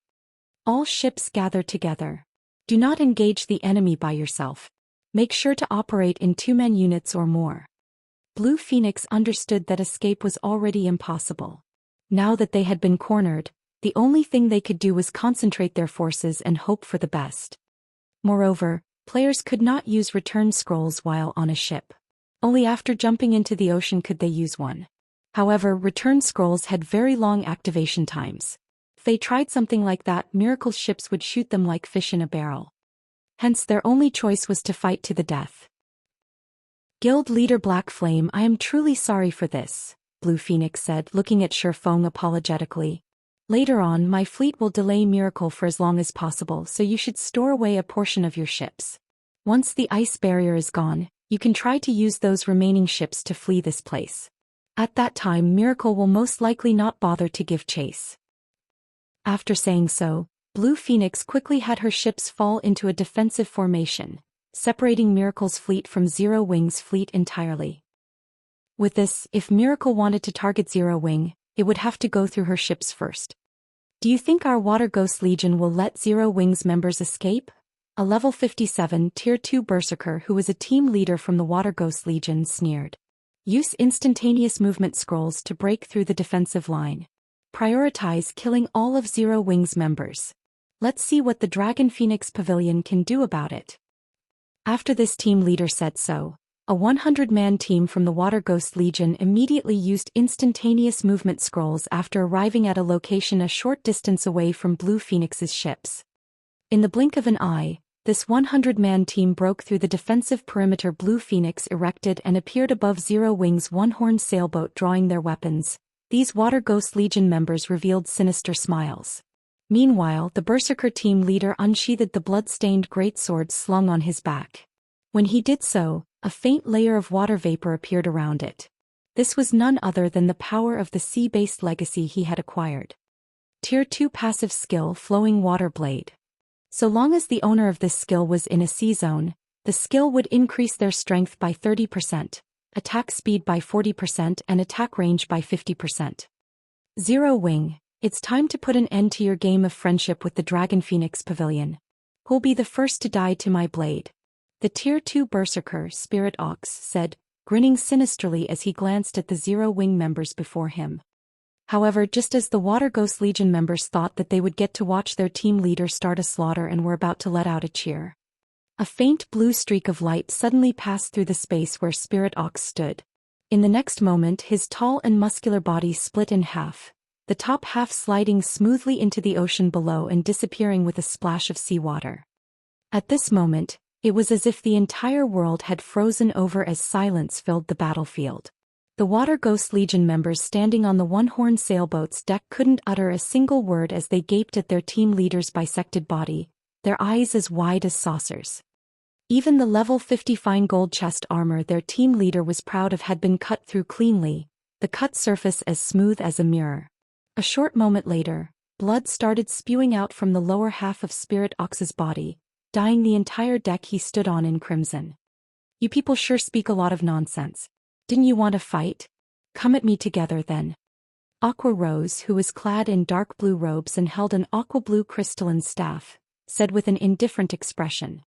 All ships gather together. Do not engage the enemy by yourself. Make sure to operate in 2-man units or more. Blue Phoenix understood that escape was already impossible. Now that they had been cornered, the only thing they could do was concentrate their forces and hope for the best. Moreover, players could not use return scrolls while on a ship. Only after jumping into the ocean could they use one. However, return scrolls had very long activation times. If they tried something like that, Miracle's ships would shoot them like fish in a barrel. Hence their only choice was to fight to the death. Guild leader Black Flame, I am truly sorry for this, Blue Phoenix said, looking at Shifeng apologetically. Later on, my fleet will delay Miracle for as long as possible, so you should store away a portion of your ships. Once the ice barrier is gone, you can try to use those remaining ships to flee this place. At that time, Miracle will most likely not bother to give chase. After saying so, Blue Phoenix quickly had her ships fall into a defensive formation, separating Miracle's fleet from Zero Wing's fleet entirely. With this, if Miracle wanted to target Zero Wing, it would have to go through her ships first. Do you think our Water Ghost Legion will let Zero Wing's members escape? A level 57 Tier 2 Berserker who was a team leader from the Water Ghost Legion sneered. Use instantaneous movement scrolls to break through the defensive line. Prioritize killing all of Zero Wing's members. Let's see what the Dragon Phoenix Pavilion can do about it. After this team leader said so, a 100-man team from the Water Ghost Legion immediately used instantaneous movement scrolls after arriving at a location a short distance away from Blue Phoenix's ships. In the blink of an eye, this 100-man team broke through the defensive perimeter Blue Phoenix erected and appeared above Zero Wing's one-horned sailboat drawing their weapons. These Water Ghost Legion members revealed sinister smiles. Meanwhile, the Berserker team leader unsheathed the blood-stained greatsword slung on his back. When he did so, a faint layer of water vapor appeared around it. This was none other than the power of the sea-based legacy he had acquired. Tier 2 passive skill Flowing Water Blade. So long as the owner of this skill was in a sea zone, the skill would increase their strength by 30%, attack speed by 40% and attack range by 50%. Zero Wing, it's time to put an end to your game of friendship with the Dragon Phoenix Pavilion. Who'll be the first to die to my blade? The Tier 2 Berserker Spirit Ox said, grinning sinisterly as he glanced at the Zero Wing members before him. However, just as the Water Ghost Legion members thought that they would get to watch their team leader start a slaughter and were about to let out a cheer, a faint blue streak of light suddenly passed through the space where Spirit Ox stood. In the next moment, his tall and muscular body split in half, the top half sliding smoothly into the ocean below and disappearing with a splash of seawater. At this moment, it was as if the entire world had frozen over as silence filled the battlefield. The Water Ghost Legion members standing on the one-horn sailboat's deck couldn't utter a single word as they gaped at their team leader's bisected body, their eyes as wide as saucers. Even the level 50 fine gold chest armor their team leader was proud of had been cut through cleanly, the cut surface as smooth as a mirror. A short moment later, blood started spewing out from the lower half of Spirit Ox's body, dyeing the entire deck he stood on in crimson. "You people sure speak a lot of nonsense. Didn't you want to fight? Come at me together then." Aqua Rose, who was clad in dark blue robes and held an aqua blue crystalline staff, said with an indifferent expression.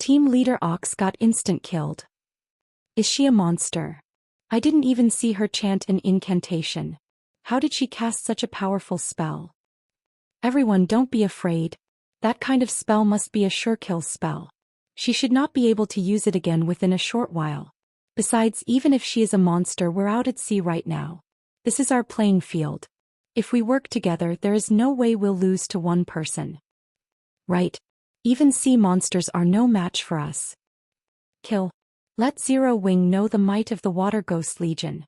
Team leader Ox got instant killed. "Is she a monster? I didn't even see her chant an incantation. How did she cast such a powerful spell?" "Everyone, don't be afraid. That kind of spell must be a sure kill spell. She should not be able to use it again within a short while. Besides, even if she is a monster, we're out at sea right now. This is our playing field. If we work together, there is no way we'll lose to one person." "Right. Even sea monsters are no match for us. Kill. Let Zero Wing know the might of the Water Ghost Legion."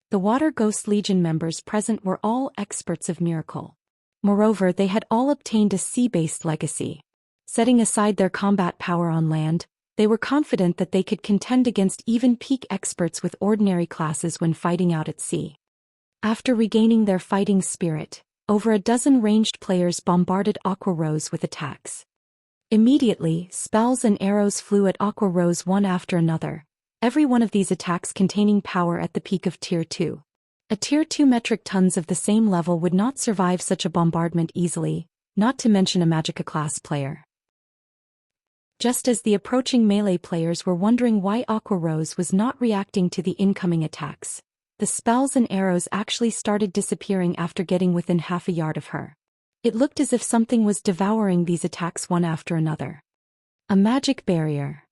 The Water Ghost Legion members present were all experts of miracle. Moreover, they had all obtained a sea-based legacy. Setting aside their combat power on land, they were confident that they could contend against even peak experts with ordinary classes when fighting out at sea. After regaining their fighting spirit, over a dozen ranged players bombarded Aqua Rose with attacks. Immediately, spells and arrows flew at Aqua Rose one after another, every one of these attacks containing power at the peak of Tier 2. A Tier 2 metric tons of the same level would not survive such a bombardment easily, not to mention a Magicka class player. Just as the approaching melee players were wondering why Aqua Rose was not reacting to the incoming attacks, the spells and arrows actually started disappearing after getting within half a yard of her. It looked as if something was devouring these attacks one after another. A magic barrier.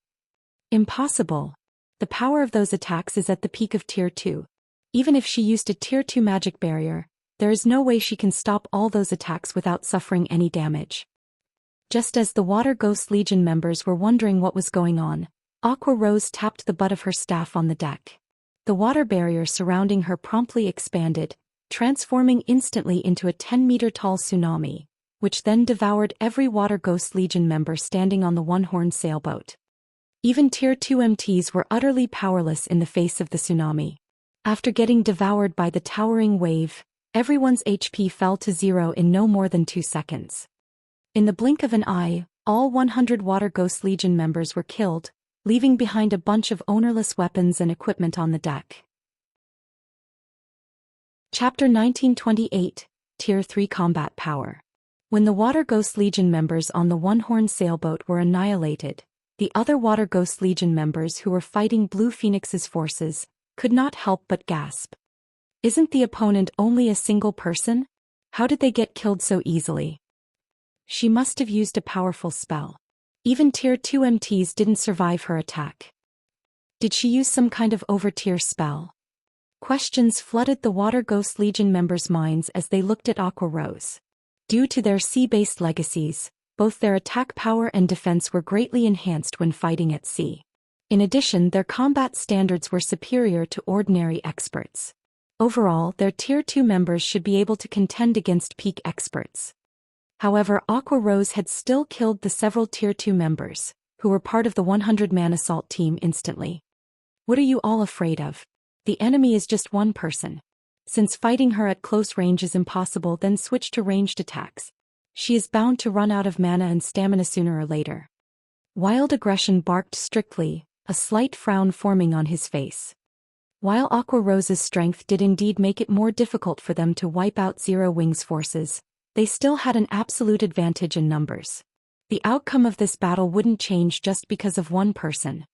Impossible. The power of those attacks is at the peak of Tier 2. Even if she used a Tier 2 magic barrier, there is no way she can stop all those attacks without suffering any damage. Just as the Water Ghost Legion members were wondering what was going on, Aqua Rose tapped the butt of her staff on the deck. The water barrier surrounding her promptly expanded, transforming instantly into a 10-meter-tall tsunami, which then devoured every Water Ghost Legion member standing on the one-horned sailboat. Even Tier 2 MTs were utterly powerless in the face of the tsunami. After getting devoured by the towering wave, everyone's HP fell to zero in no more than 2 seconds. In the blink of an eye, all 100 Water Ghost Legion members were killed, leaving behind a bunch of ownerless weapons and equipment on the deck. Chapter 1928, Tier 3 Combat Power. When the Water Ghost Legion members on the one-horned sailboat were annihilated, the other Water Ghost Legion members who were fighting Blue Phoenix's forces could not help but gasp. Isn't the opponent only a single person? How did they get killed so easily? She must have used a powerful spell. Even Tier 2 MTs didn't survive her attack. Did she use some kind of over-tier spell? Questions flooded the Water Ghost Legion members' minds as they looked at Aqua Rose. Due to their sea-based legacies, both their attack power and defense were greatly enhanced when fighting at sea. In addition, their combat standards were superior to ordinary experts. Overall, their Tier 2 members should be able to contend against peak experts. However, Aqua Rose had still killed the several Tier 2 members, who were part of the 100-man assault team instantly. What are you all afraid of? The enemy is just one person. Since fighting her at close range is impossible, then switch to ranged attacks. She is bound to run out of mana and stamina sooner or later. Wild Aggression barked strictly, a slight frown forming on his face. While Aqua Rose's strength did indeed make it more difficult for them to wipe out Zero Wing's forces, they still had an absolute advantage in numbers. The outcome of this battle wouldn't change just because of one person.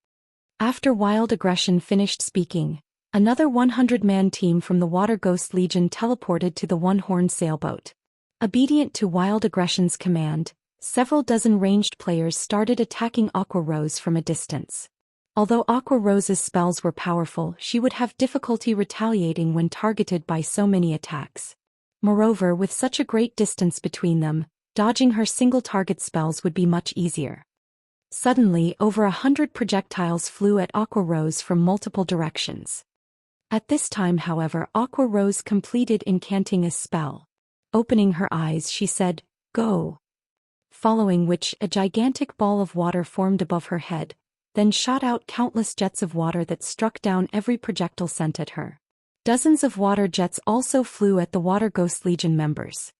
After Wild Aggression finished speaking, another 100-man team from the Water Ghost Legion teleported to the one-horned sailboat. Obedient to Wild Aggression's command, several dozen ranged players started attacking Aqua Rose from a distance. Although Aqua Rose's spells were powerful, she would have difficulty retaliating when targeted by so many attacks. Moreover, with such a great distance between them, dodging her single-target spells would be much easier. Suddenly, over 100 projectiles flew at Aqua Rose from multiple directions. At this time, however, Aqua Rose completed incanting a spell. Opening her eyes, she said, "Go." Following which, a gigantic ball of water formed above her head, then shot out countless jets of water that struck down every projectile sent at her. Dozens of water jets also flew at the Water Ghost Legion members.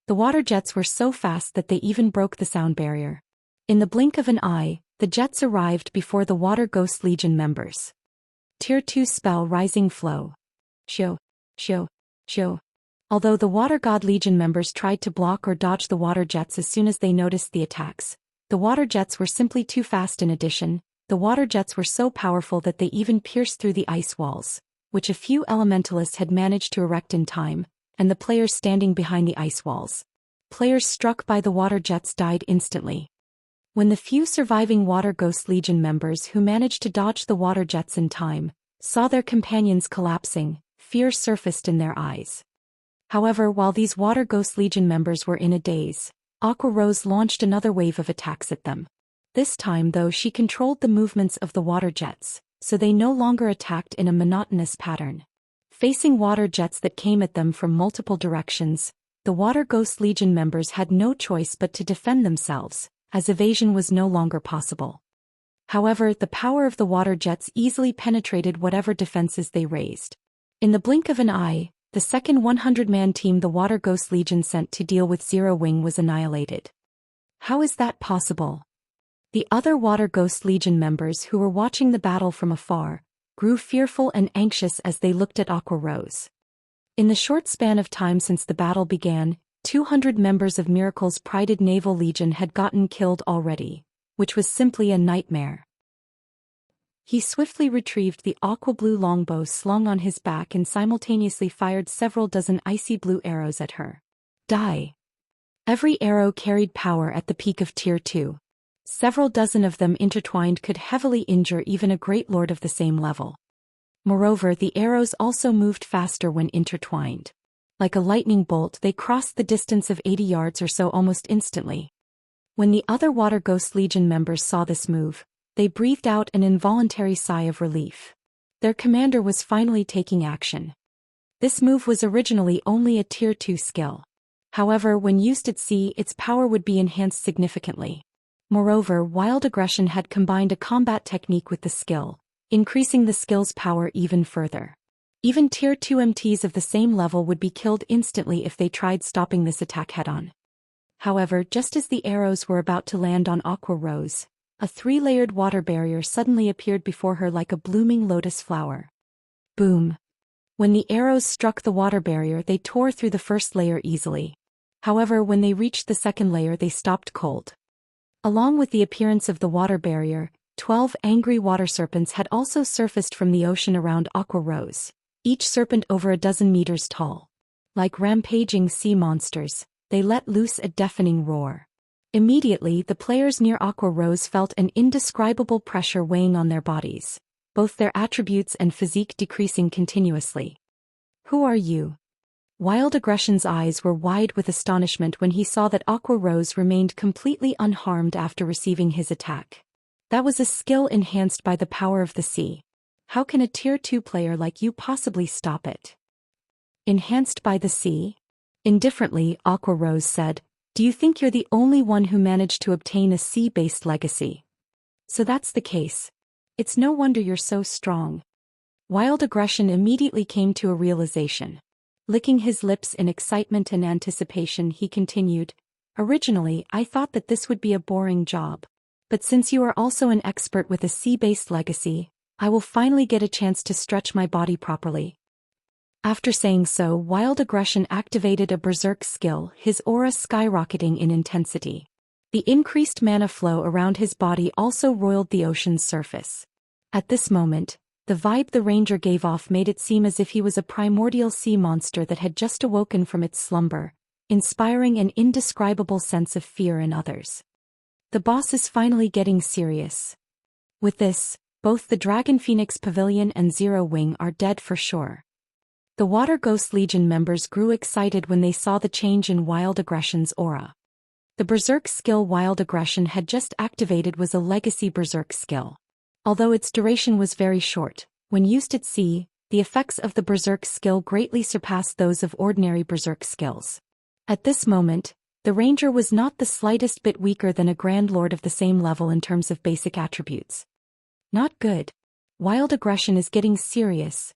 The water jets were so fast that they even broke the sound barrier. In the blink of an eye, the jets arrived before the Water Ghost Legion members. Tier 2 spell Rising Flow. Xiu, xiu, xiu. Although the Water God Legion members tried to block or dodge the water jets as soon as they noticed the attacks, the water jets were simply too fast. In addition, the water jets were so powerful that they even pierced through the ice walls, which a few elementalists had managed to erect in time, and the players standing behind the ice walls. Players struck by the water jets died instantly. When the few surviving Water Ghost Legion members who managed to dodge the water jets in time saw their companions collapsing, fear surfaced in their eyes. However, while these Water Ghost Legion members were in a daze, Aqua Rose launched another wave of attacks at them. This time, though, she controlled the movements of the water jets, so they no longer attacked in a monotonous pattern. Facing water jets that came at them from multiple directions, the Water Ghost Legion members had no choice but to defend themselves, as evasion was no longer possible. However, the power of the water jets easily penetrated whatever defenses they raised. In the blink of an eye, the second 100-man team the Water Ghost Legion sent to deal with Zero Wing was annihilated. How is that possible? The other Water Ghost Legion members who were watching the battle from afar grew fearful and anxious as they looked at Aqua Rose. In the short span of time since the battle began, 200 members of Miracle's prided Naval Legion had gotten killed already, which was simply a nightmare. He swiftly retrieved the aqua-blue longbow slung on his back and simultaneously fired several dozen icy blue arrows at her. Die! Every arrow carried power at the peak of Tier 2. Several dozen of them intertwined could heavily injure even a great lord of the same level. Moreover, the arrows also moved faster when intertwined. Like a lightning bolt, they crossed the distance of 80 yards or so almost instantly. When the other Water Ghost Legion members saw this move, they breathed out an involuntary sigh of relief. Their commander was finally taking action. This move was originally only a Tier 2 skill. However, when used at sea, its power would be enhanced significantly. Moreover, Wild Aggression had combined a combat technique with the skill, increasing the skill's power even further. Even Tier 2 MTs of the same level would be killed instantly if they tried stopping this attack head-on. However, just as the arrows were about to land on Aqua Rose, a 3-layered water barrier suddenly appeared before her like a blooming lotus flower. Boom! When the arrows struck the water barrier, they tore through the first layer easily. However, when they reached the second layer, they stopped cold. Along with the appearance of the water barrier, 12 angry water serpents had also surfaced from the ocean around Aqua Rose, each serpent over a dozen meters tall. Like rampaging sea monsters, they let loose a deafening roar. Immediately, the players near Aqua Rose felt an indescribable pressure weighing on their bodies, both their attributes and physique decreasing continuously. Who are you? Wild Aggression's eyes were wide with astonishment when he saw that Aqua Rose remained completely unharmed after receiving his attack. That was a skill enhanced by the power of the sea. How can a Tier 2 player like you possibly stop it? Enhanced by the sea? Indifferently, Aqua Rose said, "Do you think you're the only one who managed to obtain a sea-based legacy? So that's the case. It's no wonder you're so strong." Wild Aggression immediately came to a realization. Licking his lips in excitement and anticipation, he continued, "Originally, I thought that this would be a boring job. But since you are also an expert with a sea-based legacy, I will finally get a chance to stretch my body properly." After saying so, Wild Aggression activated a berserk skill, his aura skyrocketing in intensity. The increased mana flow around his body also roiled the ocean's surface. At this moment, the vibe the ranger gave off made it seem as if he was a primordial sea monster that had just awoken from its slumber, inspiring an indescribable sense of fear in others. The boss is finally getting serious. With this, both the Dragon Phoenix Pavilion and Zero Wing are dead for sure. The Water Ghost Legion members grew excited when they saw the change in Wild Aggression's aura. The Berserk skill Wild Aggression had just activated was a legacy Berserk skill. Although its duration was very short, when used at sea, the effects of the berserk skill greatly surpassed those of ordinary berserk skills. At this moment, the ranger was not the slightest bit weaker than a grand lord of the same level in terms of basic attributes. Not good. Wild aggression is getting serious.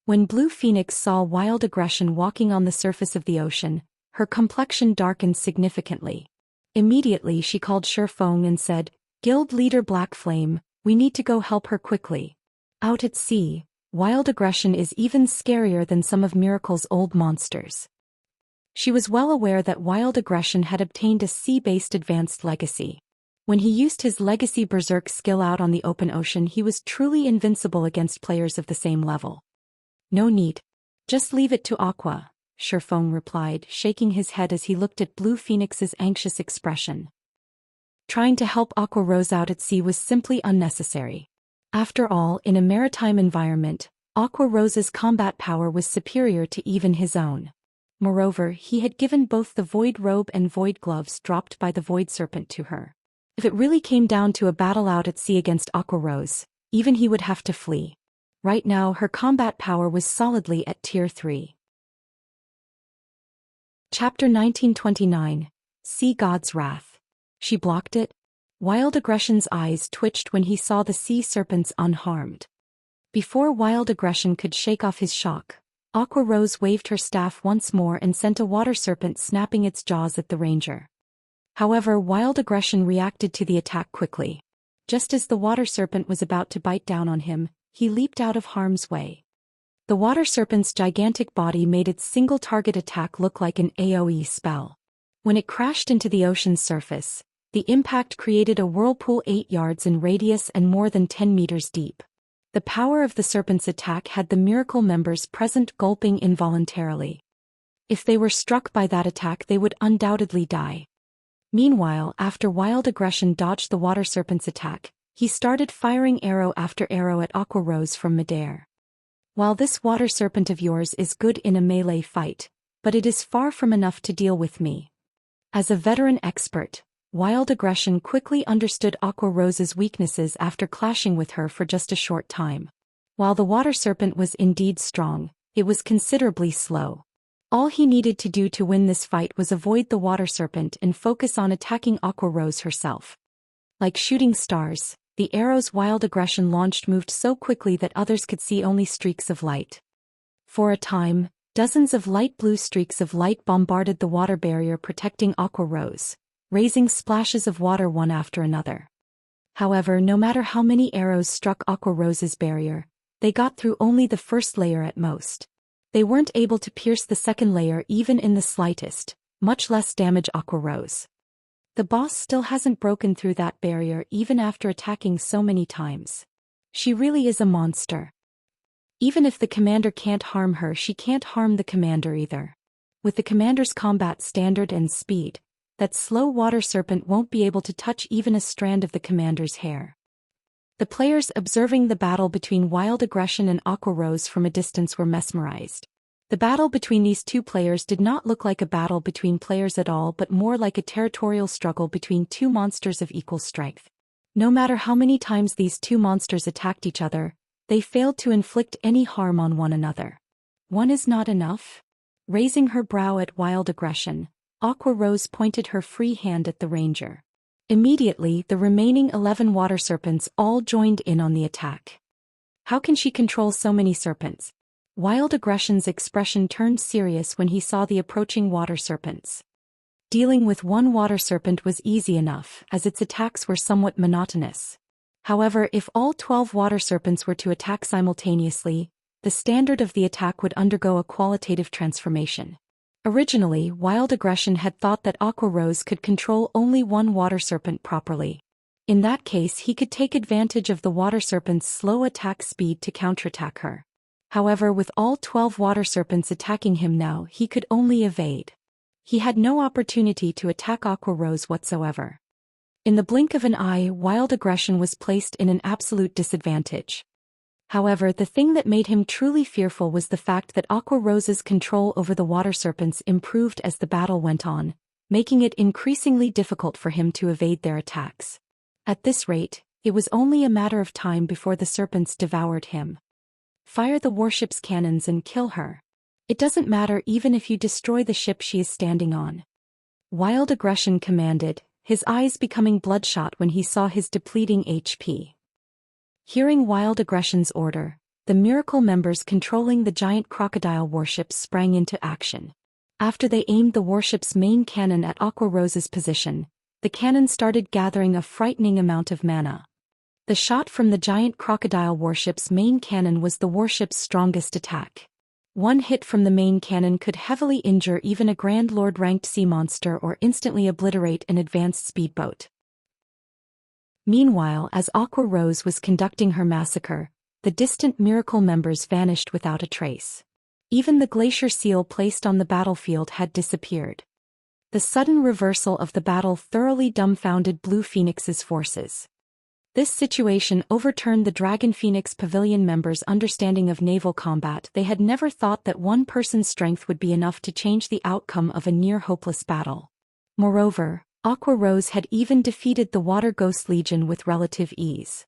When Blue Phoenix saw wild aggression walking on the surface of the ocean, her complexion darkened significantly. Immediately she called Shifeng and said, "Guild leader Black Flame, we need to go help her quickly." Out at sea, wild aggression is even scarier than some of Miracle's old monsters. She was well aware that wild aggression had obtained a sea-based advanced legacy. When he used his legacy berserk skill out on the open ocean, he was truly invincible against players of the same level. "No need. Just leave it to Aqua," Shifeng replied, shaking his head as he looked at Blue Phoenix's anxious expression. Trying to help Aqua Rose out at sea was simply unnecessary. After all, in a maritime environment, Aqua Rose's combat power was superior to even his own. Moreover, he had given both the Void Robe and Void Gloves dropped by the Void Serpent to her. If it really came down to a battle out at sea against Aqua Rose, even he would have to flee. Right now her combat power was solidly at Tier 3. Chapter 1929. Sea God's Wrath. She blocked it? Wild Aggression's eyes twitched when he saw the sea serpents unharmed. Before Wild Aggression could shake off his shock, Aqua Rose waved her staff once more and sent a water serpent snapping its jaws at the ranger. However, Wild Aggression reacted to the attack quickly. Just as the water serpent was about to bite down on him, he leaped out of harm's way. The water serpent's gigantic body made its single-target attack look like an AoE spell. When it crashed into the ocean's surface, the impact created a whirlpool 8 yards in radius and more than 10 meters deep. The power of the serpent's attack had the Miracle members present gulping involuntarily. If they were struck by that attack, they would undoubtedly die. Meanwhile, after Wild Aggression dodged the water serpent's attack, he started firing arrow after arrow at Aqua Rose from midair. "While this water serpent of yours is good in a melee fight, but it is far from enough to deal with me." As a veteran expert, Wild Aggression quickly understood Aqua Rose's weaknesses after clashing with her for just a short time. While the water serpent was indeed strong, it was considerably slow. All he needed to do to win this fight was avoid the water serpent and focus on attacking Aqua Rose herself. Like shooting stars, the arrows Wild Aggression launched moved so quickly that others could see only streaks of light. For a time, dozens of light blue streaks of light bombarded the water barrier protecting Aqua Rose, raising splashes of water one after another. However, no matter how many arrows struck Aqua Rose's barrier, they got through only the first layer at most. They weren't able to pierce the second layer even in the slightest, much less damage Aqua Rose. The boss still hasn't broken through that barrier even after attacking so many times. She really is a monster. Even if the commander can't harm her, she can't harm the commander either. With the commander's combat standard and speed, that slow water serpent won't be able to touch even a strand of the commander's hair. The players observing the battle between Wild Aggression and Aqua Rose from a distance were mesmerized. The battle between these two players did not look like a battle between players at all, but more like a territorial struggle between two monsters of equal strength. No matter how many times these two monsters attacked each other, they failed to inflict any harm on one another. One is not enough? Raising her brow at Wild Aggression, Aqua Rose pointed her free hand at the ranger. Immediately, the remaining 11 water serpents all joined in on the attack. How can she control so many serpents? Wild Aggression's expression turned serious when he saw the approaching water serpents. Dealing with one water serpent was easy enough, as its attacks were somewhat monotonous. However, if all 12 water serpents were to attack simultaneously, the standard of the attack would undergo a qualitative transformation. Originally, Wild Aggression had thought that Aqua Rose could control only one water serpent properly. In that case, he could take advantage of the water serpent's slow attack speed to counterattack her. However, with all 12 water serpents attacking him now, he could only evade. He had no opportunity to attack Aqua Rose whatsoever. In the blink of an eye, Wild Aggression was placed in an absolute disadvantage. However, the thing that made him truly fearful was the fact that Aqua Rose's control over the water serpents improved as the battle went on, making it increasingly difficult for him to evade their attacks. At this rate, it was only a matter of time before the serpents devoured him. Fire the warship's cannons and kill her. It doesn't matter even if you destroy the ship she is standing on. Wild Aggression commanded, his eyes becoming bloodshot when he saw his depleting HP. Hearing Wild Aggression's order, the Miracle members controlling the giant crocodile warships sprang into action. After they aimed the warship's main cannon at Aqua Rose's position, the cannon started gathering a frightening amount of mana. The shot from the giant crocodile warship's main cannon was the warship's strongest attack. One hit from the main cannon could heavily injure even a Grand Lord-ranked sea monster or instantly obliterate an advanced speedboat. Meanwhile, as Aqua Rose was conducting her massacre, the distant Miracle members vanished without a trace. Even the glacier seal placed on the battlefield had disappeared. The sudden reversal of the battle thoroughly dumbfounded Blue Phoenix's forces. This situation overturned the Dragon Phoenix Pavilion members' understanding of naval combat. They had never thought that one person's strength would be enough to change the outcome of a near-hopeless battle. Moreover, Aqua Rose had even defeated the Water Ghost Legion with relative ease.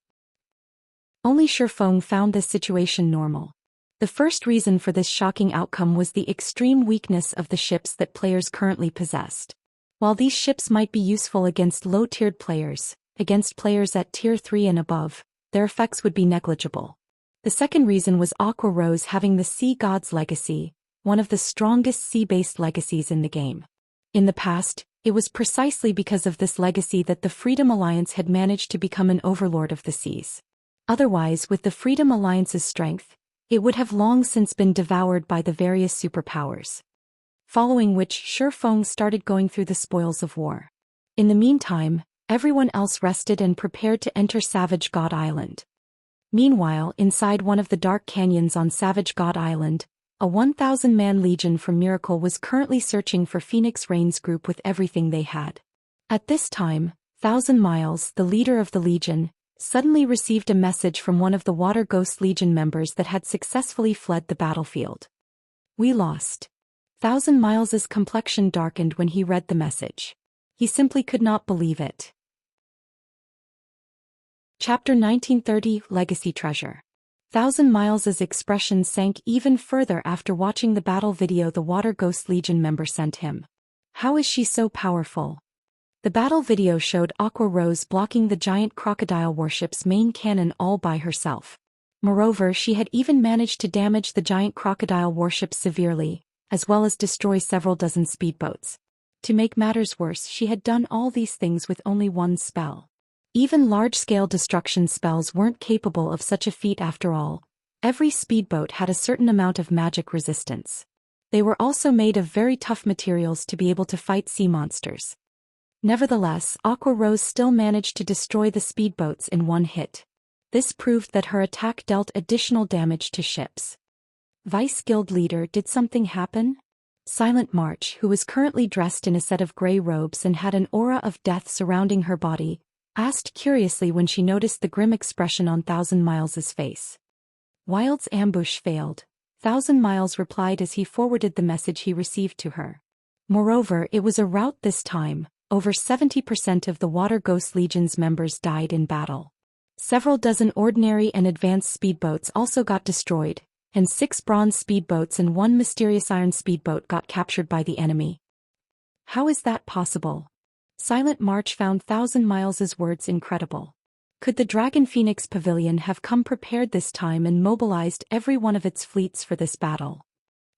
Only Shifeng found this situation normal. The first reason for this shocking outcome was the extreme weakness of the ships that players currently possessed. While these ships might be useful against low-tiered players, against players at Tier 3 and above, their effects would be negligible. The second reason was Aqua Rose having the Sea God's Legacy, one of the strongest sea-based legacies in the game. In the past, it was precisely because of this legacy that the Freedom Alliance had managed to become an overlord of the seas. Otherwise, with the Freedom Alliance's strength, it would have long since been devoured by the various superpowers. Following which, Shifeng started going through the spoils of war. In the meantime, everyone else rested and prepared to enter Savage God Island. Meanwhile, inside one of the dark canyons on Savage God Island, a 1,000-man legion from Miracle was currently searching for Phoenix Rain's group with everything they had. At this time, 1,000 Miles, the leader of the legion, suddenly received a message from one of the Water Ghost Legion members that had successfully fled the battlefield. We lost. 1,000 Miles's complexion darkened when he read the message. He simply could not believe it. Chapter 1930 Legacy Treasure. 1,000 Miles's expression sank even further after watching the battle video the Water Ghost Legion member sent him. How is she so powerful? The battle video showed Aqua Rose blocking the giant crocodile warship's main cannon all by herself. Moreover, she had even managed to damage the giant crocodile warship severely, as well as destroy several dozen speedboats. To make matters worse, she had done all these things with only one spell. Even large-scale destruction spells weren't capable of such a feat after all. Every speedboat had a certain amount of magic resistance. They were also made of very tough materials to be able to fight sea monsters. Nevertheless, Aqua Rose still managed to destroy the speedboats in one hit. This proved that her attack dealt additional damage to ships. Vice Guild Leader, did something happen? Silent March, who was currently dressed in a set of grey robes and had an aura of death surrounding her body, asked curiously when she noticed the grim expression on 1,000 Miles's face. Wild's ambush failed, 1,000 Miles replied as he forwarded the message he received to her. Moreover, it was a rout this time. Over 70% of the Water Ghost Legion's members died in battle. Several dozen ordinary and advanced speedboats also got destroyed, and 6 bronze speedboats and 1 mysterious iron speedboat got captured by the enemy. How is that possible? Silent March found 1,000 Miles's words incredible. Could the Dragon Phoenix Pavilion have come prepared this time and mobilized every one of its fleets for this battle?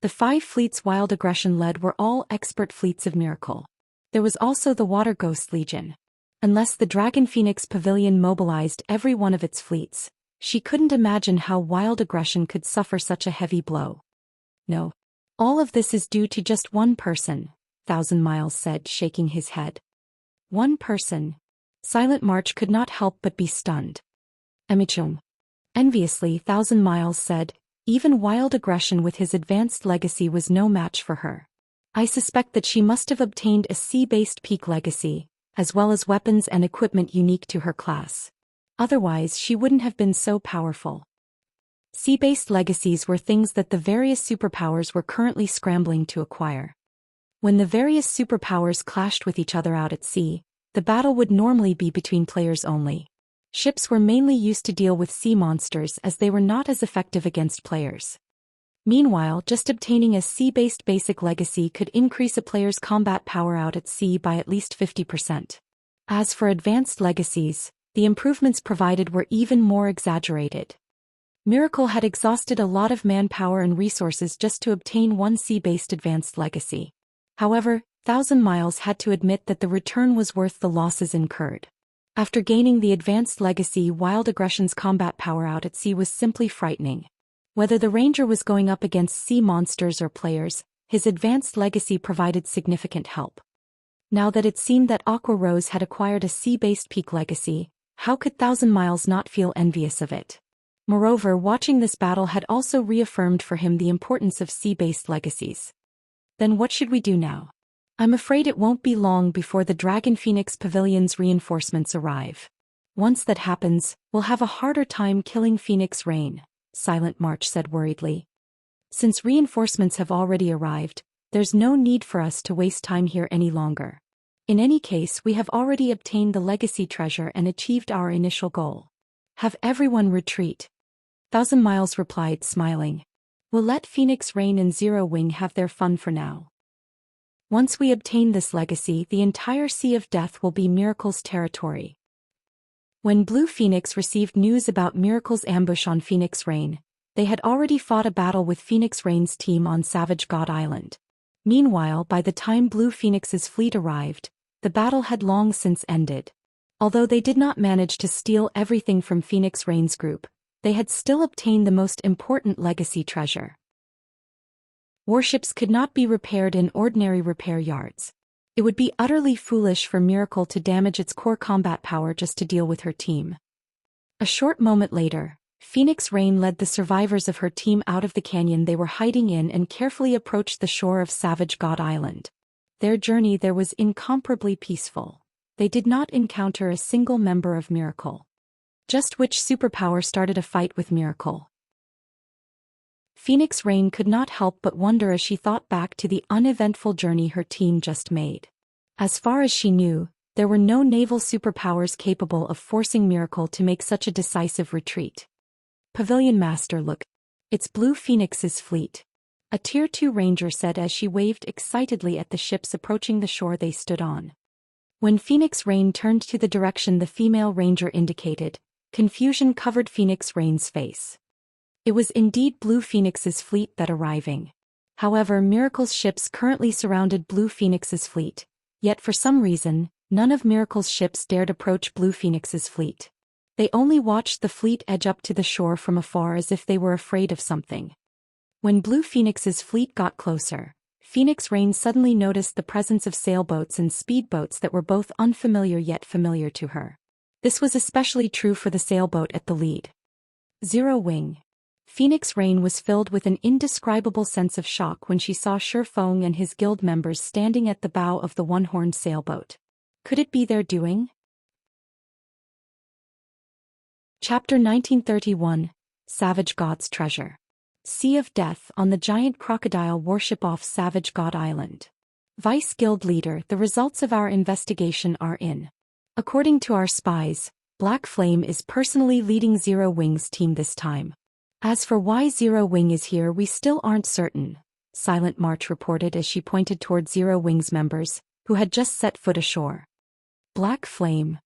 The 5 fleets Wild Aggression led were all expert fleets of Miracle. There was also the Water Ghost Legion. Unless the Dragon Phoenix Pavilion mobilized every one of its fleets, she couldn't imagine how Wild Aggression could suffer such a heavy blow. No. All of this is due to just one person, 1,000 Miles said, shaking his head. One person. Silent March could not help but be stunned. Emichung. Enviously, 1,000 Miles said, even Wild Aggression with his advanced legacy was no match for her. I suspect that she must have obtained a sea-based peak legacy, as well as weapons and equipment unique to her class. Otherwise, she wouldn't have been so powerful. Sea-based legacies were things that the various superpowers were currently scrambling to acquire. When the various superpowers clashed with each other out at sea, the battle would normally be between players only. Ships were mainly used to deal with sea monsters as they were not as effective against players. Meanwhile, just obtaining a sea-based basic legacy could increase a player's combat power out at sea by at least 50%. As for advanced legacies, the improvements provided were even more exaggerated. Miracle had exhausted a lot of manpower and resources just to obtain one sea-based advanced legacy. However, 1,000 Miles had to admit that the return was worth the losses incurred. After gaining the advanced legacy, Wild Aggression's combat power out at sea was simply frightening. Whether the ranger was going up against sea monsters or players, his advanced legacy provided significant help. Now that it seemed that Aqua Rose had acquired a sea-based peak legacy, how could 1,000 Miles not feel envious of it? Moreover, watching this battle had also reaffirmed for him the importance of sea-based legacies. Then what should we do now? I'm afraid it won't be long before the Dragon Phoenix Pavilion's reinforcements arrive. Once that happens, we'll have a harder time killing Phoenix Rain, Silent March said worriedly. Since reinforcements have already arrived, there's no need for us to waste time here any longer. In any case, we have already obtained the legacy treasure and achieved our initial goal. Have everyone retreat. 1,000 Miles replied, smiling. We'll let Phoenix Rain and Zero Wing have their fun for now. Once we obtain this legacy, the entire Sea of Death will be Miracle's territory. When Blue Phoenix received news about Miracle's ambush on Phoenix Rain, they had already fought a battle with Phoenix Rain's team on Savage God Island. Meanwhile, by the time Blue Phoenix's fleet arrived, the battle had long since ended. Although they did not manage to steal everything from Phoenix Rain's group, they had still obtained the most important legacy treasure. Warships could not be repaired in ordinary repair yards. It would be utterly foolish for Miracle to damage its core combat power just to deal with her team. A short moment later, Phoenix Rain led the survivors of her team out of the canyon they were hiding in and carefully approached the shore of Savage God Island. Their journey there was incomparably peaceful. They did not encounter a single member of Miracle. Just which superpower started a fight with Miracle? Phoenix Rain could not help but wonder as she thought back to the uneventful journey her team just made. As far as she knew, there were no naval superpowers capable of forcing Miracle to make such a decisive retreat. Pavilion Master, look. It's Blue Phoenix's fleet. A Tier 2 ranger said as she waved excitedly at the ships approaching the shore they stood on. When Phoenix Rain turned to the direction the female ranger indicated, confusion covered Phoenix Rain's face. It was indeed Blue Phoenix's fleet that arriving. However, Miracle's ships currently surrounded Blue Phoenix's fleet, yet for some reason, none of Miracle's ships dared approach Blue Phoenix's fleet. They only watched the fleet edge up to the shore from afar as if they were afraid of something. When Blue Phoenix's fleet got closer, Phoenix Rain suddenly noticed the presence of sailboats and speedboats that were both unfamiliar yet familiar to her. This was especially true for the sailboat at the lead. Zero Wing. Phoenix Rain was filled with an indescribable sense of shock when she saw Shifeng and his guild members standing at the bow of the one-horned sailboat. Could it be their doing? Chapter 1931, Savage God's Treasure. Sea of Death on the giant crocodile warship off Savage God Island. Vice Guild Leader, the results of our investigation are in. According to our spies, Black Flame is personally leading Zero Wing's team this time. As for why Zero Wing is here, we still aren't certain, Silent March reported as she pointed toward Zero Wing's members, who had just set foot ashore. Black Flame.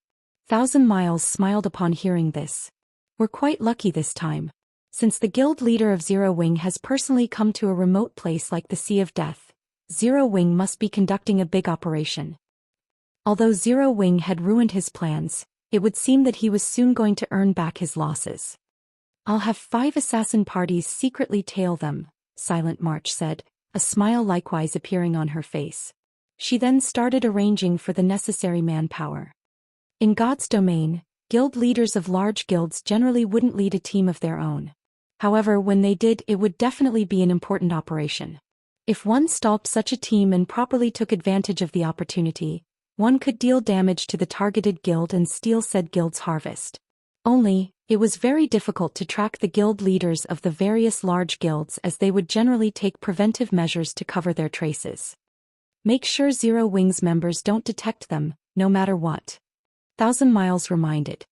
1,000 Miles smiled upon hearing this. We're quite lucky this time. Since the guild leader of Zero Wing has personally come to a remote place like the Sea of Death, Zero Wing must be conducting a big operation. Although Zero Wing had ruined his plans, it would seem that he was soon going to earn back his losses. I'll have 5 assassin parties secretly tail them, Silent March said, a smile likewise appearing on her face. She then started arranging for the necessary manpower. In God's domain, guild leaders of large guilds generally wouldn't lead a team of their own. However, when they did, it would definitely be an important operation. If one stalked such a team and properly took advantage of the opportunity, one could deal damage to the targeted guild and steal said guild's harvest. Only, it was very difficult to track the guild leaders of the various large guilds as they would generally take preventive measures to cover their traces. Make sure Zero Wing's members don't detect them, no matter what. 1,000 Miles reminded.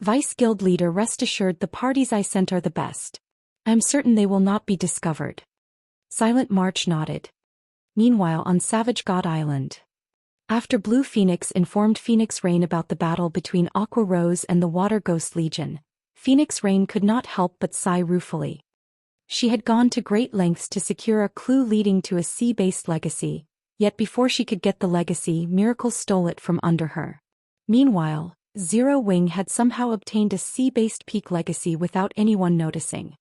Vice Guild Leader, rest assured the parties I sent are the best. I am certain they will not be discovered. Silent March nodded. Meanwhile on Savage God Island. After Blue Phoenix informed Phoenix Rain about the battle between Aqua Rose and the Water Ghost Legion, Phoenix Rain could not help but sigh ruefully. She had gone to great lengths to secure a clue leading to a sea-based legacy, yet before she could get the legacy, Miracle stole it from under her. Meanwhile, Zero Wing had somehow obtained a sea-based peak legacy without anyone noticing.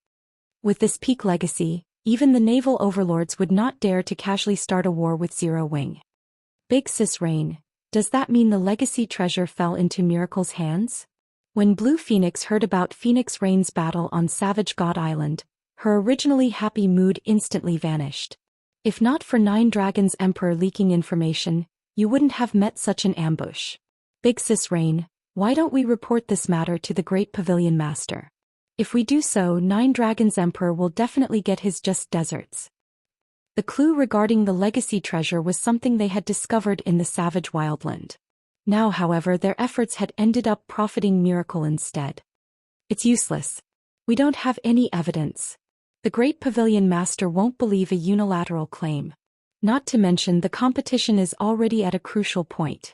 With this peak legacy, even the naval overlords would not dare to casually start a war with Zero Wing. Big Sis Rain, does that mean the legacy treasure fell into Miracle's hands? When Blue Phoenix heard about Phoenix Rain's battle on Savage God Island, her originally happy mood instantly vanished. If not for Nine Dragons Emperor leaking information, you wouldn't have met such an ambush. Big Sis Rain, why don't we report this matter to the Great Pavilion Master? If we do so, Nine Dragons Emperor will definitely get his just desserts. The clue regarding the legacy treasure was something they had discovered in the Savage Wildland. Now, however, their efforts had ended up profiting Miracle instead. It's useless. We don't have any evidence. The Great Pavilion Master won't believe a unilateral claim. Not to mention the competition is already at a crucial point.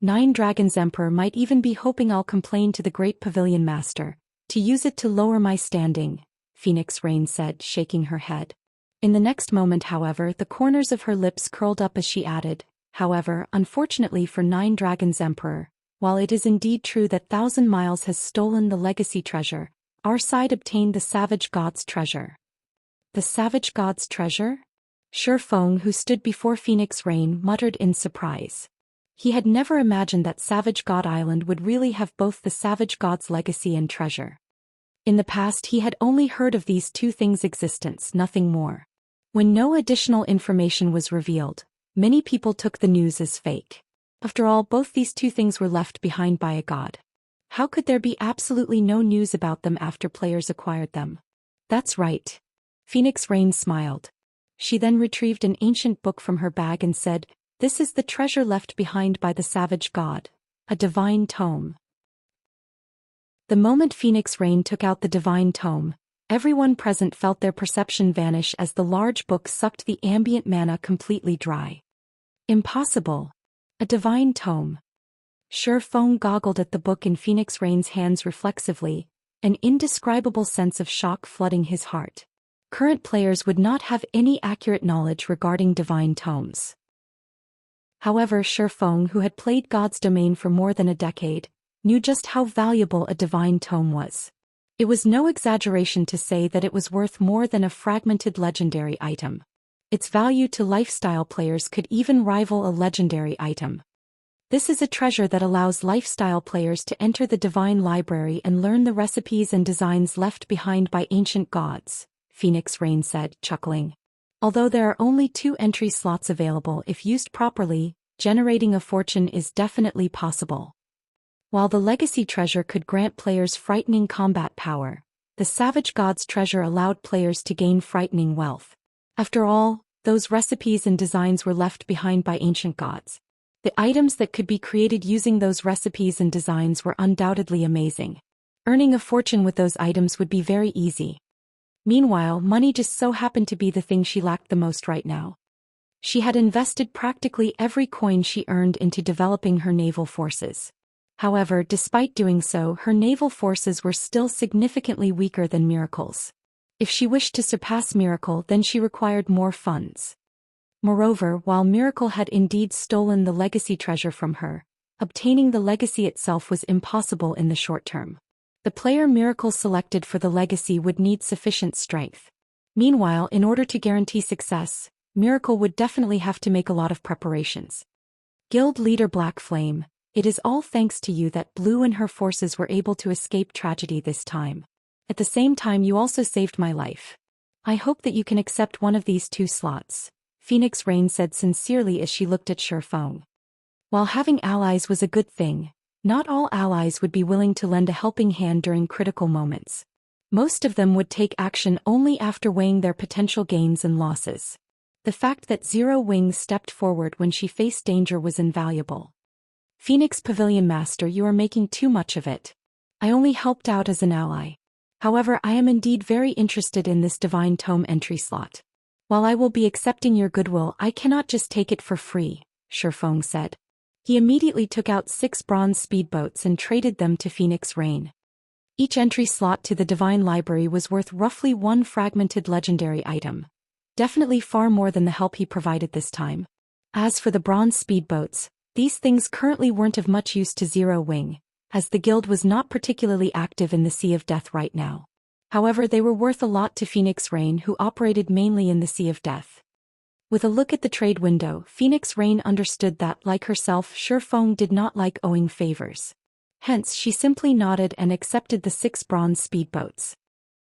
Nine Dragons Emperor might even be hoping I'll complain to the Great Pavilion Master, to use it to lower my standing, Phoenix Rain said, shaking her head. In the next moment, however, the corners of her lips curled up as she added, however, unfortunately for Nine Dragons Emperor, while it is indeed true that Thousand Miles has stolen the legacy treasure, our side obtained the Savage God's treasure. The Savage God's treasure? Shi Feng, who stood before Phoenix Rain, muttered in surprise. He had never imagined that Savage God Island would really have both the Savage God's legacy and treasure. In the past he had only heard of these two things' existence, nothing more. When no additional information was revealed, many people took the news as fake. After all, both these two things were left behind by a god. How could there be absolutely no news about them after players acquired them? That's right. Phoenix Rain smiled. She then retrieved an ancient book from her bag and said, "This is the treasure left behind by the Savage God, a divine tome." The moment Phoenix Rain took out the divine tome, everyone present felt their perception vanish as the large book sucked the ambient mana completely dry. Impossible. A divine tome. Shi Feng goggled at the book in Phoenix Rain's hands reflexively, an indescribable sense of shock flooding his heart. Current players would not have any accurate knowledge regarding divine tomes. However, Shi Feng, who had played God's Domain for more than a decade, knew just how valuable a divine tome was. It was no exaggeration to say that it was worth more than a fragmented legendary item. Its value to lifestyle players could even rival a legendary item. This is a treasure that allows lifestyle players to enter the divine library and learn the recipes and designs left behind by ancient gods, Phoenix Rain said, chuckling. Although there are only 2 entry slots available, if used properly, generating a fortune is definitely possible. While the legacy treasure could grant players frightening combat power, the Savage God's treasure allowed players to gain frightening wealth. After all, those recipes and designs were left behind by ancient gods. The items that could be created using those recipes and designs were undoubtedly amazing. Earning a fortune with those items would be very easy. Meanwhile, money just so happened to be the thing she lacked the most right now. She had invested practically every coin she earned into developing her naval forces. However, despite doing so, her naval forces were still significantly weaker than Miracle's. If she wished to surpass Miracle, then she required more funds. Moreover, while Miracle had indeed stolen the legacy treasure from her, obtaining the legacy itself was impossible in the short term. The player Miracle selected for the legacy would need sufficient strength. Meanwhile, in order to guarantee success, Miracle would definitely have to make a lot of preparations. Guild Leader Black Flame, it is all thanks to you that Blue and her forces were able to escape tragedy this time. At the same time, you also saved my life. I hope that you can accept one of these 2 slots, Phoenix Rain said sincerely as she looked at Shi Feng. While having allies was a good thing, not all allies would be willing to lend a helping hand during critical moments. Most of them would take action only after weighing their potential gains and losses. The fact that Zero Wing stepped forward when she faced danger was invaluable. Phoenix Pavilion Master, you are making too much of it. I only helped out as an ally. However, I am indeed very interested in this divine tome entry slot. While I will be accepting your goodwill, I cannot just take it for free, Shifeng said. He immediately took out 6 bronze speedboats and traded them to Phoenix Rain. Each entry slot to the Divine Library was worth roughly 1 fragmented legendary item. Definitely far more than the help he provided this time. As for the bronze speedboats, these things currently weren't of much use to Zero Wing, as the guild was not particularly active in the Sea of Death right now. However, they were worth a lot to Phoenix Rain, who operated mainly in the Sea of Death. With a look at the trade window, Phoenix Rain understood that, like herself, Shifeng did not like owing favors. Hence, she simply nodded and accepted the 6 bronze speedboats.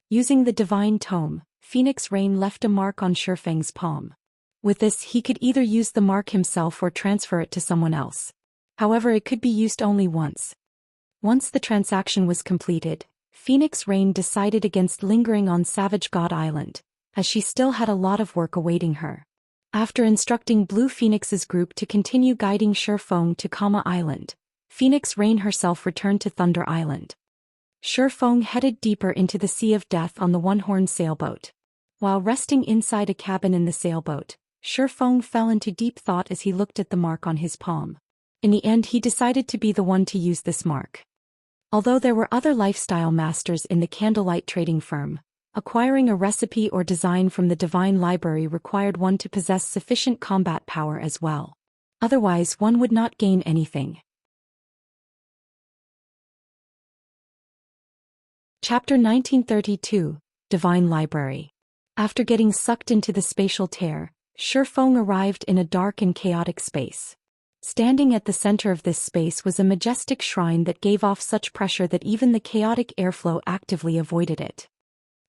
Using the Divine Tome, Phoenix Rain left a mark on Shifeng's palm. With this, he could either use the mark himself or transfer it to someone else. However, it could be used only once. Once the transaction was completed, Phoenix Rain decided against lingering on Savage God Island, as she still had a lot of work awaiting her. After instructing Blue Phoenix's group to continue guiding Shifeng to Kama Island, Phoenix Rain herself returned to Thunder Island. Shifeng headed deeper into the Sea of Death on the one-horned sailboat. While resting inside a cabin in the sailboat, Shifeng fell into deep thought as he looked at the mark on his palm. In the end, he decided to be the one to use this mark. Although there were other lifestyle masters in the candlelight trading firm, acquiring a recipe or design from the Divine Library required one to possess sufficient combat power as well. Otherwise, one would not gain anything. Chapter 1932, Divine Library. After getting sucked into the spatial tear, Shifeng arrived in a dark and chaotic space. Standing at the center of this space was a majestic shrine that gave off such pressure that even the chaotic airflow actively avoided it.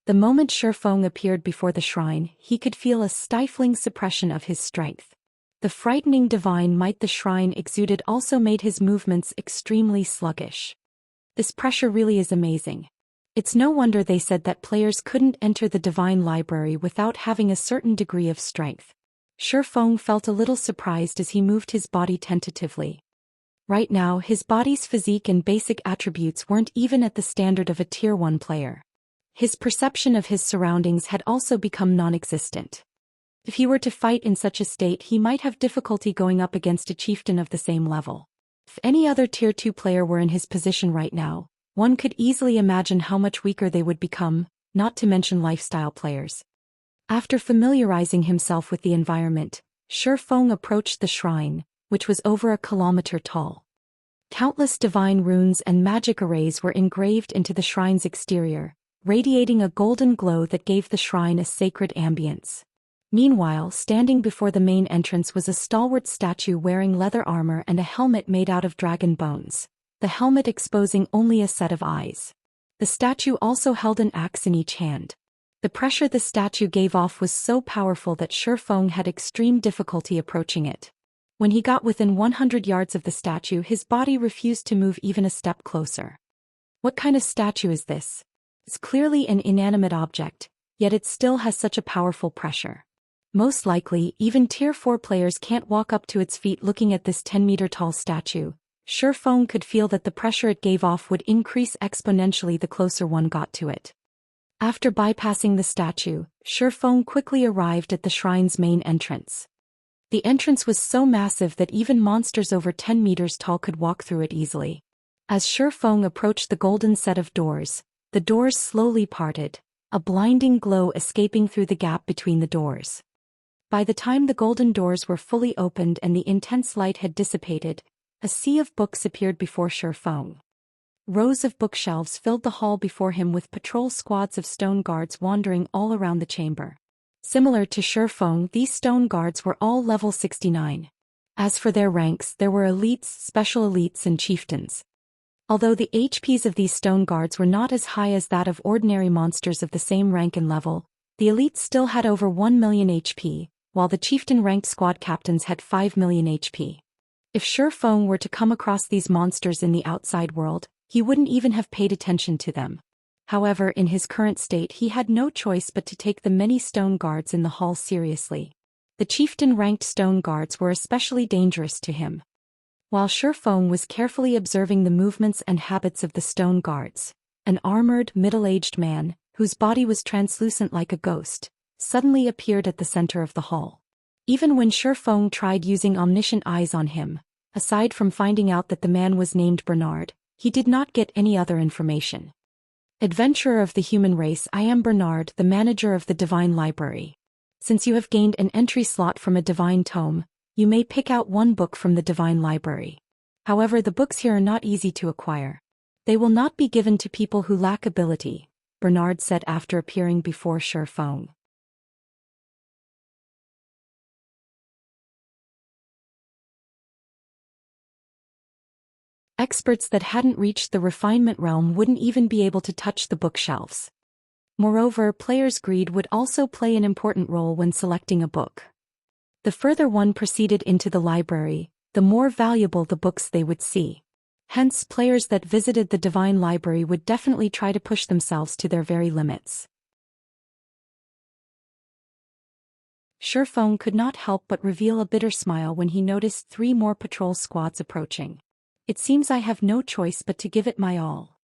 The moment Shifeng appeared before the shrine, he could feel a stifling suppression of his strength. The frightening divine might the shrine exuded also made his movements extremely sluggish. This pressure really is amazing. It's no wonder they said that players couldn't enter the Divine Library without having a certain degree of strength. Shifeng felt a little surprised as he moved his body tentatively. Right now, his body's physique and basic attributes weren't even at the standard of a Tier 1 player. His perception of his surroundings had also become non-existent. If he were to fight in such a state, he might have difficulty going up against a chieftain of the same level. If any other Tier 2 player were in his position right now, one could easily imagine how much weaker they would become, not to mention lifestyle players. After familiarizing himself with the environment, Shifeng approached the shrine, which was over a kilometer tall. Countless divine runes and magic arrays were engraved into the shrine's exterior, radiating a golden glow that gave the shrine a sacred ambience. Meanwhile, standing before the main entrance was a stalwart statue wearing leather armor and a helmet made out of dragon bones, the helmet exposing only a set of eyes. The statue also held an axe in each hand. The pressure the statue gave off was so powerful that Shifeng had extreme difficulty approaching it. When he got within 100 yards of the statue, his body refused to move even a step closer. What kind of statue is this? It's clearly an inanimate object, yet it still has such a powerful pressure. Most likely, even Tier 4 players can't walk up to its feet. Looking at this 10-meter-tall statue, Shifeng could feel that the pressure it gave off would increase exponentially the closer one got to it. After bypassing the statue, Shifeng quickly arrived at the shrine's main entrance. The entrance was so massive that even monsters over 10 meters tall could walk through it easily. As Shifeng approached the golden set of doors, the doors slowly parted, a blinding glow escaping through the gap between the doors. By the time the golden doors were fully opened and the intense light had dissipated, a sea of books appeared before Shifeng. Rows of bookshelves filled the hall before him, with patrol squads of stone guards wandering all around the chamber. Similar to Shifeng, these stone guards were all level 69. As for their ranks, there were elites, special elites and chieftains. Although the HPs of these stone guards were not as high as that of ordinary monsters of the same rank and level, the elites still had over 1 million HP, while the chieftain-ranked squad captains had 5 million HP. If Shifeng were to come across these monsters in the outside world, he wouldn't even have paid attention to them. However, in his current state, he had no choice but to take the many stone guards in the hall seriously. The chieftain-ranked stone guards were especially dangerous to him. While Shifeng was carefully observing the movements and habits of the stone guards, an armored, middle-aged man, whose body was translucent like a ghost, suddenly appeared at the center of the hall. Even when Shifeng tried using omniscient eyes on him, aside from finding out that the man was named Bernard, he did not get any other information. Adventurer of the human race, I am Bernard, the manager of the Divine Library. Since you have gained an entry slot from a divine tome, you may pick out one book from the Divine Library. However, the books here are not easy to acquire. They will not be given to people who lack ability, Bernard said after appearing before Shifeng. Experts that hadn't reached the refinement realm wouldn't even be able to touch the bookshelves. Moreover, players' greed would also play an important role when selecting a book. The further one proceeded into the library, the more valuable the books they would see. Hence, players that visited the Divine Library would definitely try to push themselves to their very limits. Shifeng could not help but reveal a bitter smile when he noticed 3 more patrol squads approaching. It seems I have no choice but to give it my all.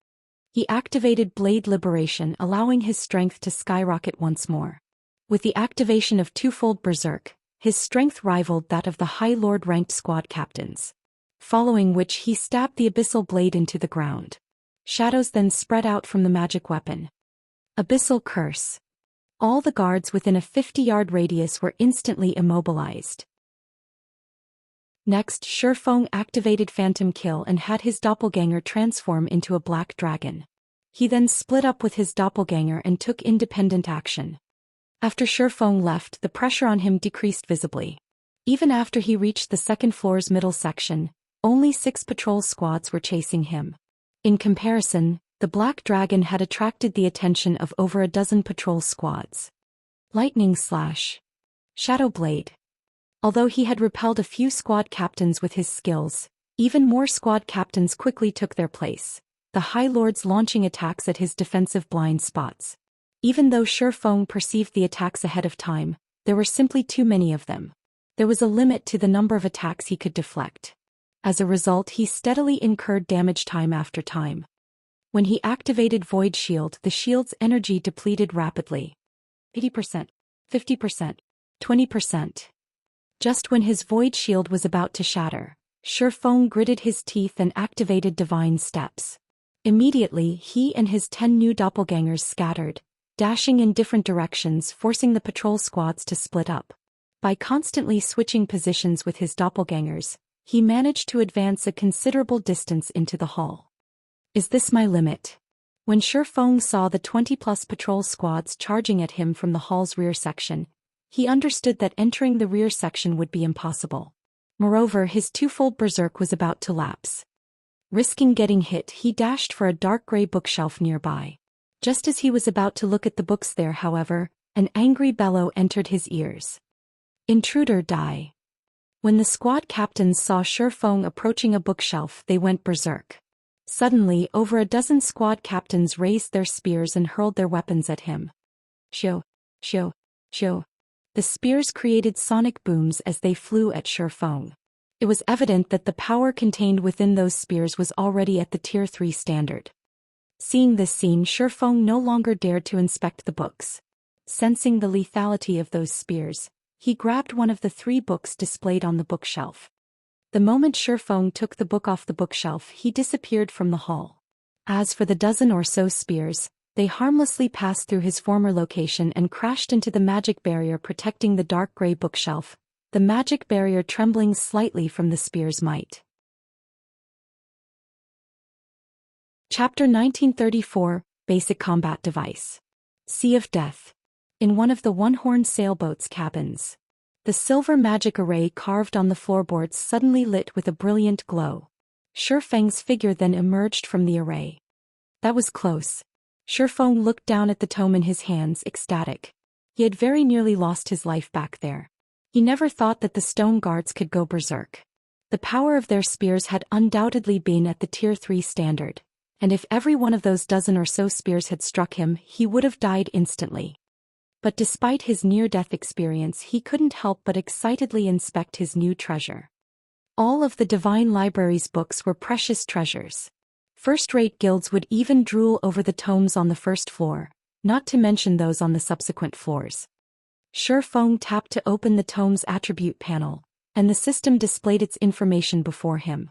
He activated Blade Liberation, allowing his strength to skyrocket once more. With the activation of twofold Berserk, his strength rivaled that of the High Lord-ranked squad captains. Following which he stabbed the abyssal blade into the ground. Shadows then spread out from the magic weapon. Abyssal Curse. All the guards within a 50-yard radius were instantly immobilized. Next, Shifeng activated Phantom Kill and had his doppelganger transform into a black dragon. He then split up with his doppelganger and took independent action. After Shifeng left, the pressure on him decreased visibly. Even after he reached the second floor's middle section, only 6 patrol squads were chasing him. In comparison, the black dragon had attracted the attention of over a dozen patrol squads. Lightning Slash. Shadow Blade. Although he had repelled a few squad captains with his skills, even more squad captains quickly took their place, the High Lords launching attacks at his defensive blind spots. Even though Shifeng perceived the attacks ahead of time, there were simply too many of them. There was a limit to the number of attacks he could deflect. As a result, he steadily incurred damage time after time. When he activated Void Shield, the shield's energy depleted rapidly. 80%, 50%, 20%. Just when his Void Shield was about to shatter, Shifeng gritted his teeth and activated Divine Steps. Immediately, he and his 10 new doppelgangers scattered, dashing in different directions, forcing the patrol squads to split up. By constantly switching positions with his doppelgangers, he managed to advance a considerable distance into the hall. Is this my limit? When Shifeng saw the 20-plus patrol squads charging at him from the hall's rear section, he understood that entering the rear section would be impossible. Moreover, his twofold berserk was about to lapse. Risking getting hit, he dashed for a dark gray bookshelf nearby. Just as he was about to look at the books there, however, an angry bellow entered his ears. Intruder, die. When the squad captains saw Shifeng approaching a bookshelf, they went berserk. Suddenly, over a dozen squad captains raised their spears and hurled their weapons at him. Shio, shio, shio. The spears created sonic booms as they flew at Shifeng. It was evident that the power contained within those spears was already at the Tier 3 standard. Seeing this scene, Shifeng no longer dared to inspect the books. Sensing the lethality of those spears, he grabbed one of the 3 books displayed on the bookshelf. The moment Shifeng took the book off the bookshelf, he disappeared from the hall. As for the dozen or so spears, they harmlessly passed through his former location and crashed into the magic barrier protecting the dark gray bookshelf, the magic barrier trembling slightly from the spear's might. Chapter 1934, Basic Combat Device. Sea of Death. In one of the one-horned sailboat's cabins, the silver magic array carved on the floorboards suddenly lit with a brilliant glow. Shifeng's figure then emerged from the array. That was close. Shifeng looked down at the tome in his hands, ecstatic. He had very nearly lost his life back there. He never thought that the stone guards could go berserk. The power of their spears had undoubtedly been at the Tier 3 standard, and if every one of those dozen or so spears had struck him, he would have died instantly. But despite his near-death experience, he couldn't help but excitedly inspect his new treasure. All of the Divine Library's books were precious treasures. First-rate guilds would even drool over the tomes on the first floor, not to mention those on the subsequent floors. Shi Feng tapped to open the tome's attribute panel, and the system displayed its information before him.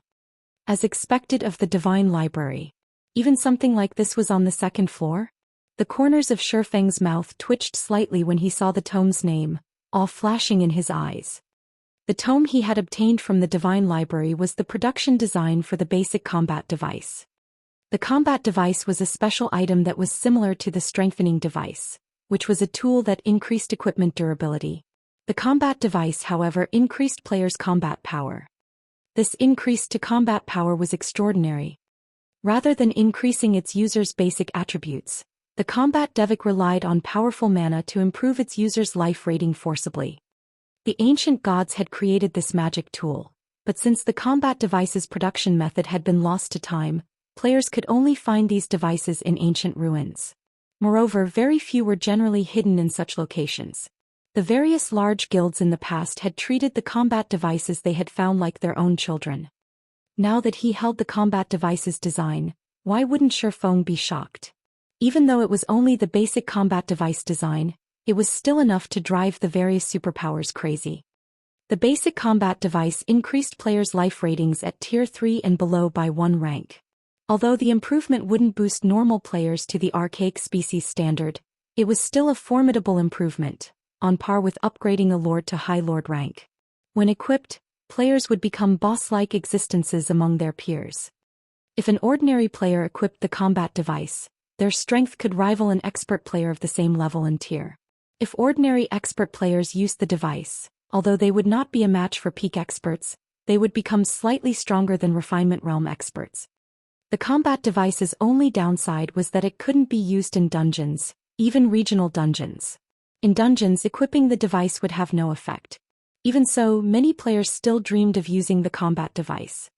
As expected of the Divine Library, even something like this was on the second floor? The corners of Shi Feng's mouth twitched slightly when he saw the tome's name, awe flashing in his eyes. The tome he had obtained from the Divine Library was the production design for the basic combat device. The combat device was a special item that was similar to the strengthening device, which was a tool that increased equipment durability. The combat device, however, increased players' combat power. This increase to combat power was extraordinary. Rather than increasing its user's basic attributes, the combat device relied on powerful mana to improve its user's life rating forcibly. The ancient gods had created this magic tool, but since the combat device's production method had been lost to time, players could only find these devices in ancient ruins. Moreover, very few were generally hidden in such locations. The various large guilds in the past had treated the combat devices they had found like their own children. Now that he held the combat device's design, why wouldn't Shi Feng be shocked? Even though it was only the basic combat device design, it was still enough to drive the various superpowers crazy. The basic combat device increased players' life ratings at Tier 3 and below by 1 rank. Although the improvement wouldn't boost normal players to the archaic species standard, it was still a formidable improvement, on par with upgrading a lord to High Lord rank. When equipped, players would become boss-like existences among their peers. If an ordinary player equipped the combat device, their strength could rival an expert player of the same level and tier. If ordinary expert players used the device, although they would not be a match for peak experts, they would become slightly stronger than refinement realm experts. The combat device's only downside was that it couldn't be used in dungeons, even regional dungeons. In dungeons, equipping the device would have no effect. Even so, many players still dreamed of using the combat device.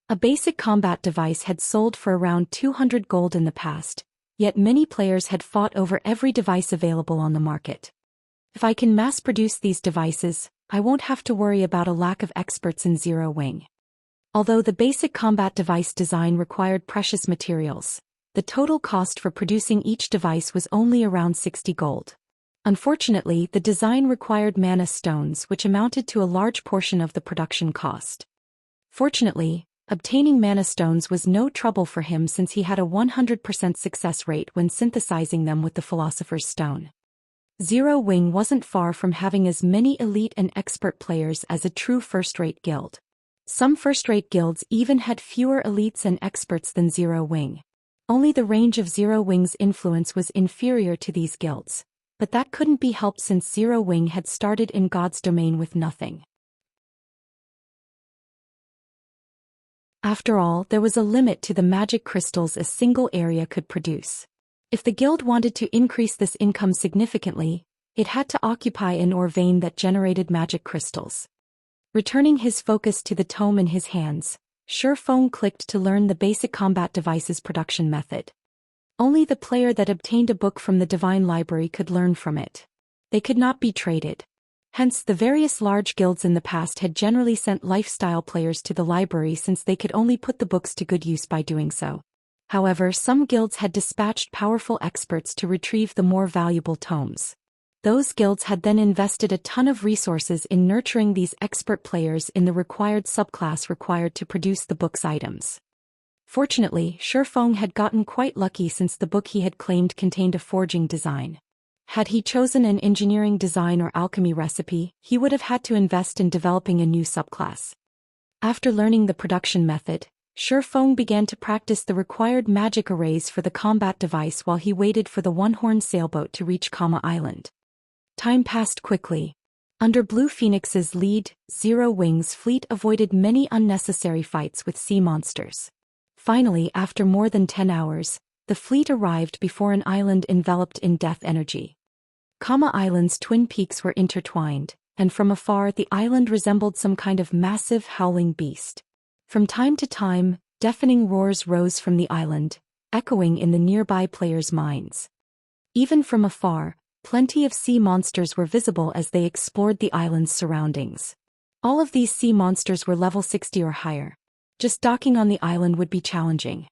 A basic combat device had sold for around 200 gold in the past, yet many players had fought over every device available on the market. If I can mass-produce these devices, I won't have to worry about a lack of experts in Zero Wing. Although the basic combat device design required precious materials, the total cost for producing each device was only around 60 gold. Unfortunately, the design required mana stones, which amounted to a large portion of the production cost. Fortunately, obtaining mana stones was no trouble for him since he had a 100% success rate when synthesizing them with the Philosopher's Stone. Zero Wing wasn't far from having as many elite and expert players as a true first-rate guild. Some first-rate guilds even had fewer elites and experts than Zero Wing. Only the range of Zero Wing's influence was inferior to these guilds, but that couldn't be helped since Zero Wing had started in God's domain with nothing. After all, there was a limit to the magic crystals a single area could produce. If the guild wanted to increase this income significantly, it had to occupy an ore vein that generated magic crystals. Returning his focus to the tome in his hands, Shi Feng clicked to learn the basic combat device's production method. Only the player that obtained a book from the Divine Library could learn from it. They could not be traded. Hence, the various large guilds in the past had generally sent lifestyle players to the library since they could only put the books to good use by doing so. However, some guilds had dispatched powerful experts to retrieve the more valuable tomes. Those guilds had then invested a ton of resources in nurturing these expert players in the required subclass required to produce the book's items. Fortunately, Shi Feng had gotten quite lucky since the book he had claimed contained a forging design. Had he chosen an engineering design or alchemy recipe, he would have had to invest in developing a new subclass. After learning the production method, Shi Feng began to practice the required magic arrays for the combat device while he waited for the one-horn sailboat to reach Kama Island. Time passed quickly. Under Blue Phoenix's lead, Zero Wing's fleet avoided many unnecessary fights with sea monsters. Finally, after more than 10 hours, the fleet arrived before an island enveloped in death energy. Kama Island's twin peaks were intertwined, and from afar the island resembled some kind of massive howling beast. From time to time, deafening roars rose from the island, echoing in the nearby players' minds. Even from afar, plenty of sea monsters were visible as they explored the island's surroundings. All of these sea monsters were level 60 or higher. Just docking on the island would be challenging.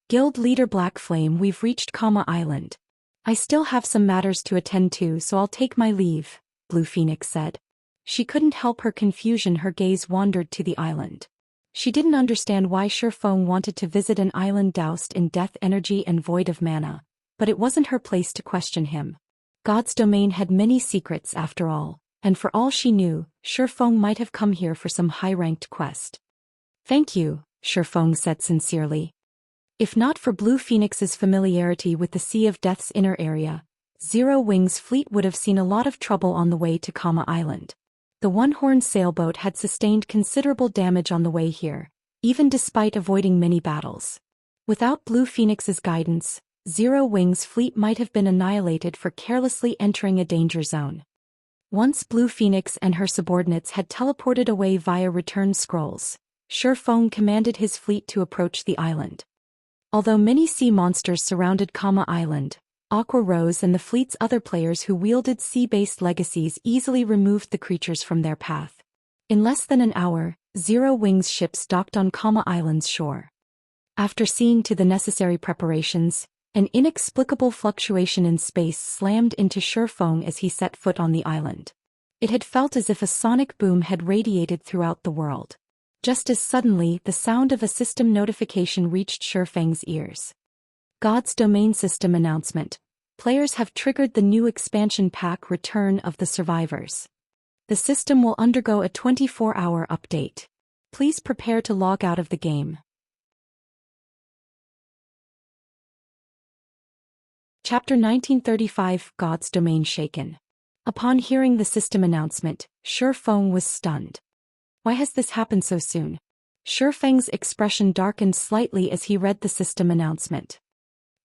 Guild leader Black Flame, we've reached Kama Island. I still have some matters to attend to, so I'll take my leave, Blue Phoenix said. She couldn't help her confusion. Her gaze wandered to the island. She didn't understand why Shifeng wanted to visit an island doused in death energy and void of mana, but it wasn't her place to question him. God's domain had many secrets after all, and for all she knew, Shifeng might have come here for some high-ranked quest. Thank you, Shifeng said sincerely. If not for Blue Phoenix's familiarity with the Sea of Death's inner area, Zero Wing's fleet would have seen a lot of trouble on the way to Kama Island. The one-horned sailboat had sustained considerable damage on the way here, even despite avoiding many battles. Without Blue Phoenix's guidance, Zero Wing's fleet might have been annihilated for carelessly entering a danger zone. Once Blue Phoenix and her subordinates had teleported away via return scrolls, Shifeng commanded his fleet to approach the island. Although many sea monsters surrounded Kama Island, Aqua Rose and the fleet's other players who wielded sea-based legacies easily removed the creatures from their path. In less than an hour, Zero Wing's ships docked on Kama Island's shore. After seeing to the necessary preparations, an inexplicable fluctuation in space slammed into Shifeng as he set foot on the island. It had felt as if a sonic boom had radiated throughout the world. Just as suddenly, the sound of a system notification reached Shifeng's ears. God's Domain System announcement. Players have triggered the new expansion pack Return of the Survivors. The system will undergo a 24-hour update. Please prepare to log out of the game. Chapter 1935 God's Domain Shaken. Upon hearing the system announcement, Shifeng was stunned. Why has this happened so soon? Shifeng's expression darkened slightly as he read the system announcement.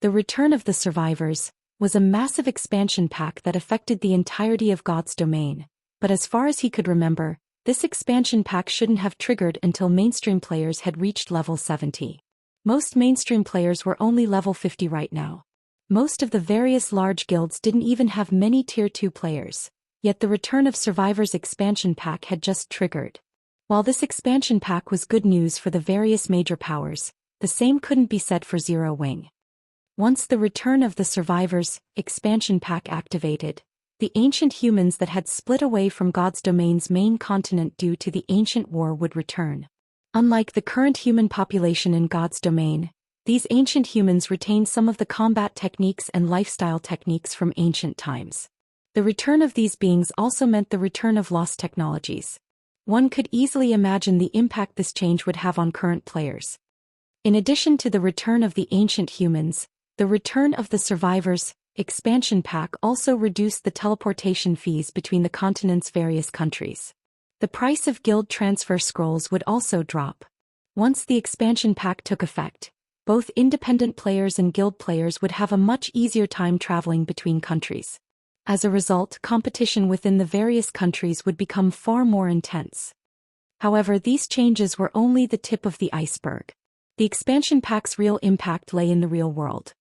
The Return of the Survivors was a massive expansion pack that affected the entirety of God's domain, but as far as he could remember, this expansion pack shouldn't have triggered until mainstream players had reached level 70. Most mainstream players were only level 50 right now. Most of the various large guilds didn't even have many tier 2 players, yet the Return of Survivors expansion pack had just triggered. While this expansion pack was good news for the various major powers, the same couldn't be said for Zero Wing. Once the Return of the Survivors expansion pack activated, the ancient humans that had split away from God's domain's main continent due to the ancient war would return. Unlike the current human population in God's domain, these ancient humans retained some of the combat techniques and lifestyle techniques from ancient times. The return of these beings also meant the return of lost technologies. One could easily imagine the impact this change would have on current players. In addition to the return of the ancient humans, the Return of the Survivors expansion pack also reduced the teleportation fees between the continent's various countries. The price of guild transfer scrolls would also drop. Once the expansion pack took effect, both independent players and guild players would have a much easier time traveling between countries. As a result, competition within the various countries would become far more intense. However, these changes were only the tip of the iceberg. The expansion pack's real impact lay in the real world.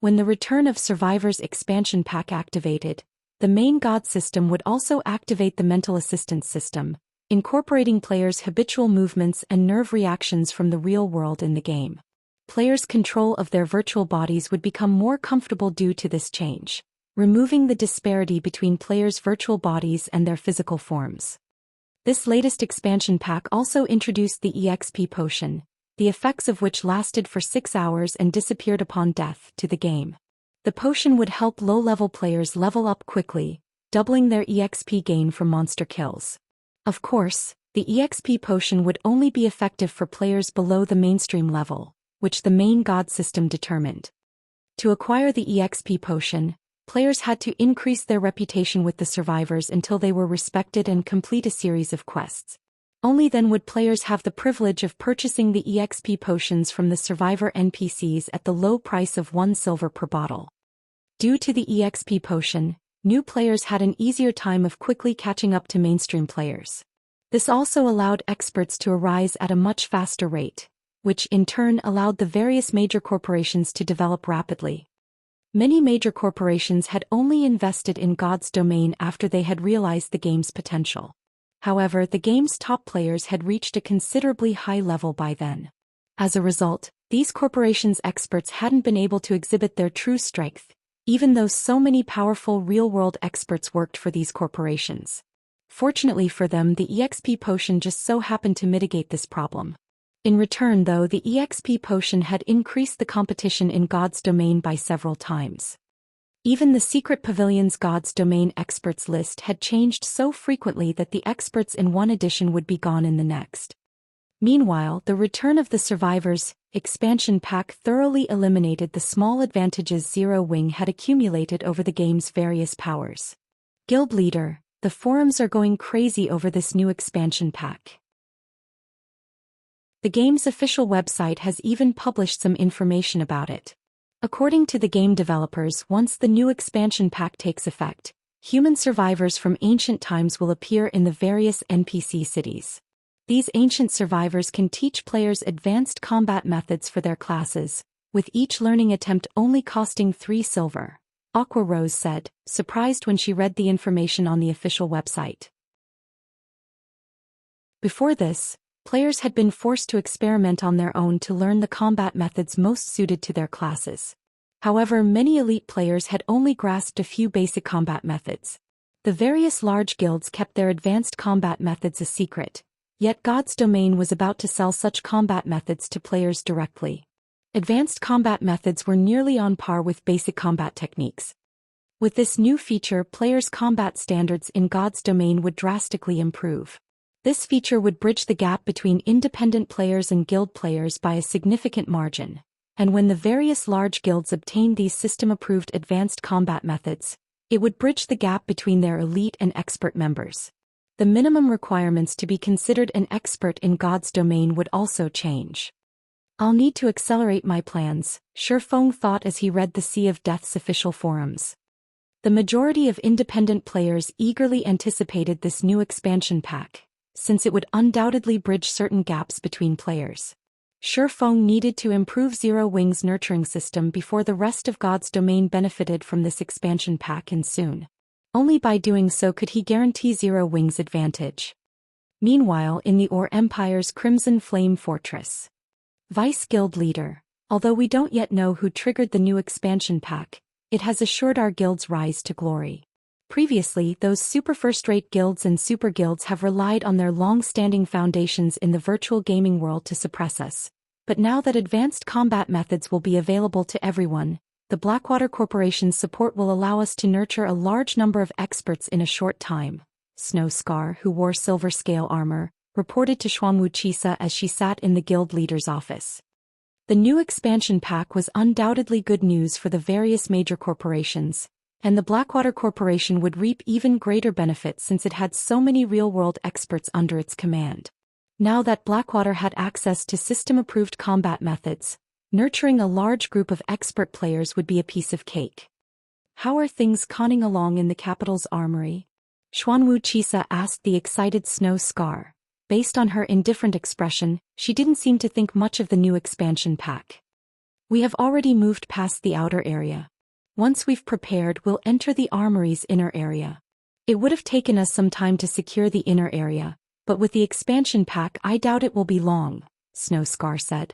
When the Return of Survivors expansion pack activated, the main god system would also activate the mental assistance system, incorporating players' habitual movements and nerve reactions from the real world in the game. Players' control of their virtual bodies would become more comfortable due to this change, removing the disparity between players' virtual bodies and their physical forms. This latest expansion pack also introduced the EXP potion, the effects of which lasted for 6 hours and disappeared upon death to the game. The potion would help low-level players level up quickly, doubling their EXP gain from monster kills. Of course, the EXP potion would only be effective for players below the mainstream level, which the main god system determined. To acquire the EXP potion, players had to increase their reputation with the survivors until they were respected and complete a series of quests. Only then would players have the privilege of purchasing the EXP potions from the survivor NPCs at the low price of 1 silver per bottle. Due to the EXP potion, new players had an easier time of quickly catching up to mainstream players. This also allowed experts to arise at a much faster rate, which in turn allowed the various major corporations to develop rapidly. Many major corporations had only invested in God's domain after they had realized the game's potential. However, the game's top players had reached a considerably high level by then. As a result, these corporations' experts hadn't been able to exhibit their true strength, even though so many powerful real-world experts worked for these corporations. Fortunately for them, the EXP potion just so happened to mitigate this problem. In return, though, the EXP potion had increased the competition in God's domain by several times. Even the secret pavilion's God's domain experts list had changed so frequently that the experts in one edition would be gone in the next. Meanwhile, the return of the Survivors expansion pack thoroughly eliminated the small advantages Zero Wing had accumulated over the game's various powers. Guild Leader, the forums are going crazy over this new expansion pack. The game's official website has even published some information about it. According to the game developers, once the new expansion pack takes effect, human survivors from ancient times will appear in the various NPC cities. These ancient survivors can teach players advanced combat methods for their classes, with each learning attempt only costing 3 silver. Aqua Rose said, surprised when she read the information on the official website. Before this, players had been forced to experiment on their own to learn the combat methods most suited to their classes. However, many elite players had only grasped a few basic combat methods. The various large guilds kept their advanced combat methods a secret, yet God's Domain was about to sell such combat methods to players directly. Advanced combat methods were nearly on par with basic combat techniques. With this new feature, players' combat standards in God's Domain would drastically improve. This feature would bridge the gap between independent players and guild players by a significant margin, and when the various large guilds obtained these system-approved advanced combat methods, it would bridge the gap between their elite and expert members. The minimum requirements to be considered an expert in God's Domain would also change. I'll need to accelerate my plans, Shifeng thought as he read the Sea of Death's official forums. The majority of independent players eagerly anticipated this new expansion pack, since it would undoubtedly bridge certain gaps between players. Shifeng needed to improve Zero Wing's nurturing system before the rest of God's Domain benefited from this expansion pack, and soon. Only by doing so could he guarantee Zero Wing's advantage. Meanwhile, in the Or Empire's Crimson Flame Fortress. Vice Guild Leader, although we don't yet know who triggered the new expansion pack, it has assured our guild's rise to glory. Previously, those super first-rate guilds and super guilds have relied on their long-standing foundations in the virtual gaming world to suppress us. But now that advanced combat methods will be available to everyone, the Blackwater Corporation's support will allow us to nurture a large number of experts in a short time. Snow Scar, who wore silver scale armor, reported to Wuxia as she sat in the guild leader's office. The new expansion pack was undoubtedly good news for the various major corporations, and the Blackwater Corporation would reap even greater benefits since it had so many real-world experts under its command. Now that Blackwater had access to system-approved combat methods, nurturing a large group of expert players would be a piece of cake. How are things conning along in the capital's armory? Wuxia asked the excited Snow Scar. Based on her indifferent expression, she didn't seem to think much of the new expansion pack. We have already moved past the outer area. Once we've prepared, we'll enter the armory's inner area. It would have taken us some time to secure the inner area, but with the expansion pack I doubt it will be long, Snow Scar said.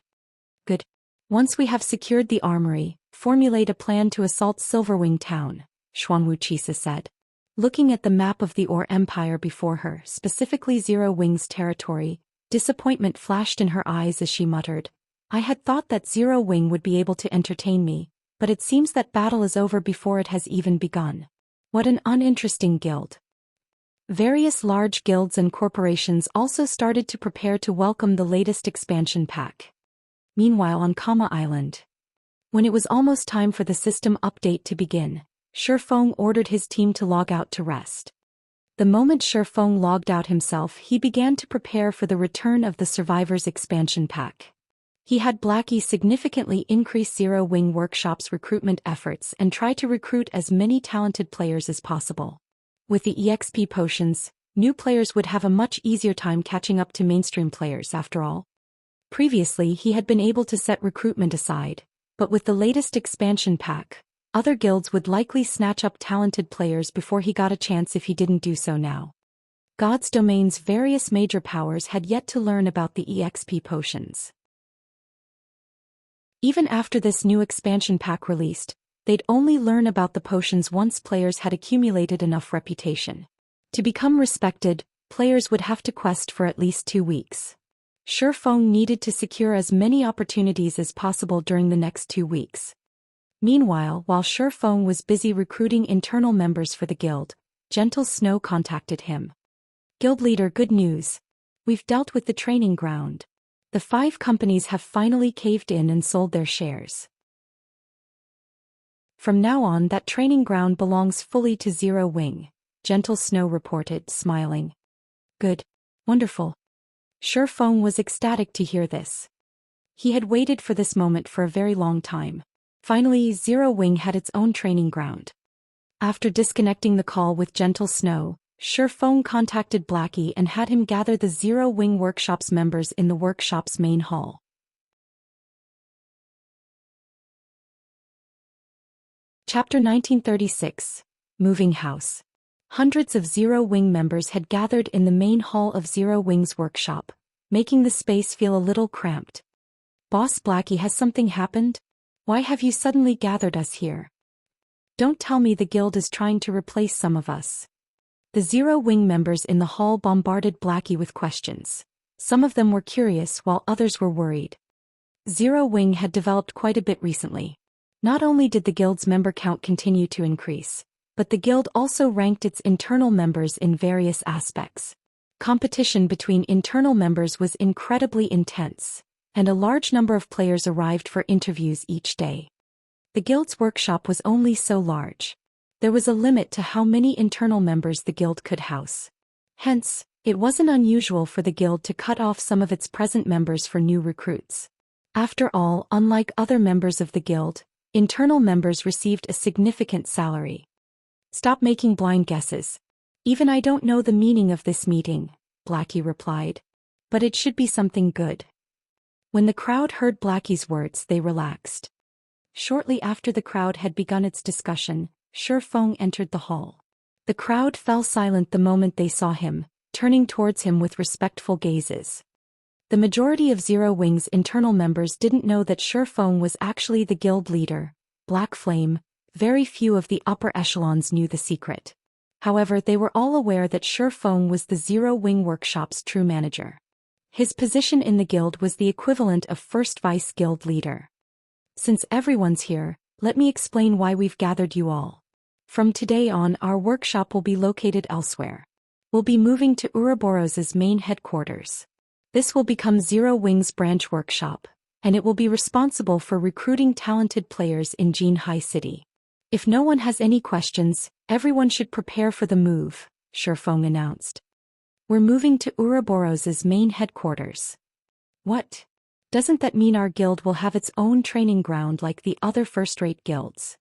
Good. Once we have secured the armory, formulate a plan to assault Silverwing Town, Wuxia said. Looking at the map of the Or Empire before her, specifically Zero Wing's territory, disappointment flashed in her eyes as she muttered, I had thought that Zero Wing would be able to entertain me, but it seems that battle is over before it has even begun. What an uninteresting guild. Various large guilds and corporations also started to prepare to welcome the latest expansion pack. Meanwhile, on Kama Island, when it was almost time for the system update to begin, Shifeng ordered his team to log out to rest. The moment Shifeng logged out himself, he began to prepare for the return of the Survivors expansion pack. He had Blackie significantly increase Zero Wing Workshop's recruitment efforts and try to recruit as many talented players as possible. With the EXP potions, new players would have a much easier time catching up to mainstream players after all. Previously, he had been able to set recruitment aside, but with the latest expansion pack, other guilds would likely snatch up talented players before he got a chance if he didn't do so now. God's domain's various major powers had yet to learn about the EXP potions. Even after this new expansion pack released, they'd only learn about the potions once players had accumulated enough reputation. To become respected, players would have to quest for at least 2 weeks. Shifeng needed to secure as many opportunities as possible during the next 2 weeks. Meanwhile, while Shifeng was busy recruiting internal members for the guild, Gentle Snow contacted him. Guild leader, good news. We've dealt with the training ground. The 5 companies have finally caved in and sold their shares. From now on, that training ground belongs fully to Zero Wing, Gentle Snow reported, smiling. Good. Wonderful. Shifeng was ecstatic to hear this. He had waited for this moment for a very long time. Finally, Zero Wing had its own training ground. After disconnecting the call with Gentle Snow, Shifeng contacted Blackie and had him gather the Zero Wing Workshop's members in the workshop's main hall. Chapter 1936. Moving House. Hundreds of Zero Wing members had gathered in the main hall of Zero Wing's workshop, making the space feel a little cramped. Boss Blackie, has something happened? Why have you suddenly gathered us here? Don't tell me the guild is trying to replace some of us. The Zero Wing members in the hall bombarded Blackie with questions. Some of them were curious while others were worried. Zero Wing had developed quite a bit recently. Not only did the guild's member count continue to increase, but the guild also ranked its internal members in various aspects. Competition between internal members was incredibly intense, and a large number of players arrived for interviews each day. The guild's workshop was only so large. There was a limit to how many internal members the guild could house. Hence, it wasn't unusual for the guild to cut off some of its present members for new recruits. After all, unlike other members of the guild, internal members received a significant salary. Stop making blind guesses. Even I don't know the meaning of this meeting, Blackie replied. But it should be something good. When the crowd heard Blackie's words, they relaxed. Shortly after the crowd had begun its discussion, Shifeng entered the hall. The crowd fell silent the moment they saw him, turning towards him with respectful gazes. The majority of Zero Wing's internal members didn't know that Shifeng was actually the guild leader, Black Flame. Very few of the upper echelons knew the secret. However, they were all aware that Shifeng was the Zero Wing Workshop's true manager. His position in the guild was the equivalent of first vice guild leader. Since everyone's here, let me explain why we've gathered you all. From today on, our workshop will be located elsewhere. We'll be moving to Ouroboros's main headquarters. This will become Zero Wing's branch workshop, and it will be responsible for recruiting talented players in Jinhai City. If no one has any questions, everyone should prepare for the move, Shifeng announced. We're moving to Ouroboros's main headquarters. What? Doesn't that mean our guild will have its own training ground like the other first-rate guilds?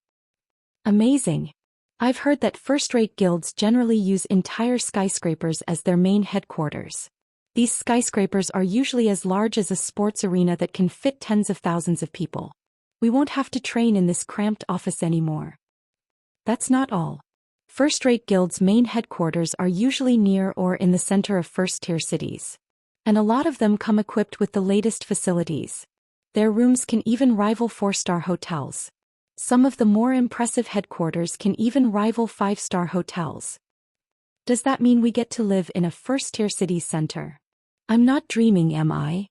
Amazing. I've heard that first-rate guilds generally use entire skyscrapers as their main headquarters. These skyscrapers are usually as large as a sports arena that can fit tens of thousands of people. We won't have to train in this cramped office anymore. That's not all. First-rate guilds' main headquarters are usually near or in the center of first-tier cities. And a lot of them come equipped with the latest facilities. Their rooms can even rival 4-star hotels. Some of the more impressive headquarters can even rival 5-star hotels. Does that mean we get to live in a first-tier city center? I'm not dreaming, am I?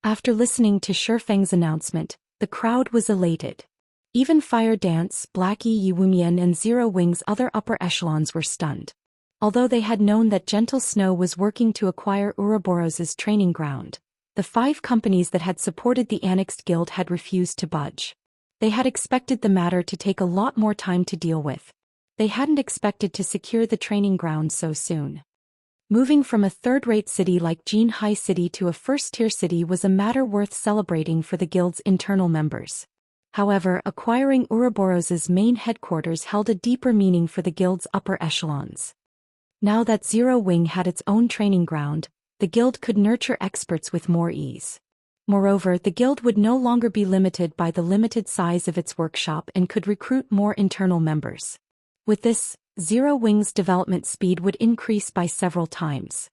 After listening to Shifeng's announcement, the crowd was elated. Even Fire Dance, Blackie, Yiwumian and Zero Wing's other upper echelons were stunned. Although they had known that Gentle Snow was working to acquire Ouroboros's training ground, the 5 companies that had supported the annexed guild had refused to budge. They had expected the matter to take a lot more time to deal with. They hadn't expected to secure the training ground so soon. Moving from a third-rate city like Jinhai City to a first-tier city was a matter worth celebrating for the guild's internal members. However, acquiring Ouroboros's main headquarters held a deeper meaning for the guild's upper echelons. Now that Zero Wing had its own training ground, the guild could nurture experts with more ease. Moreover, the guild would no longer be limited by the limited size of its workshop and could recruit more internal members. With this, Zero Wing's development speed would increase by several times.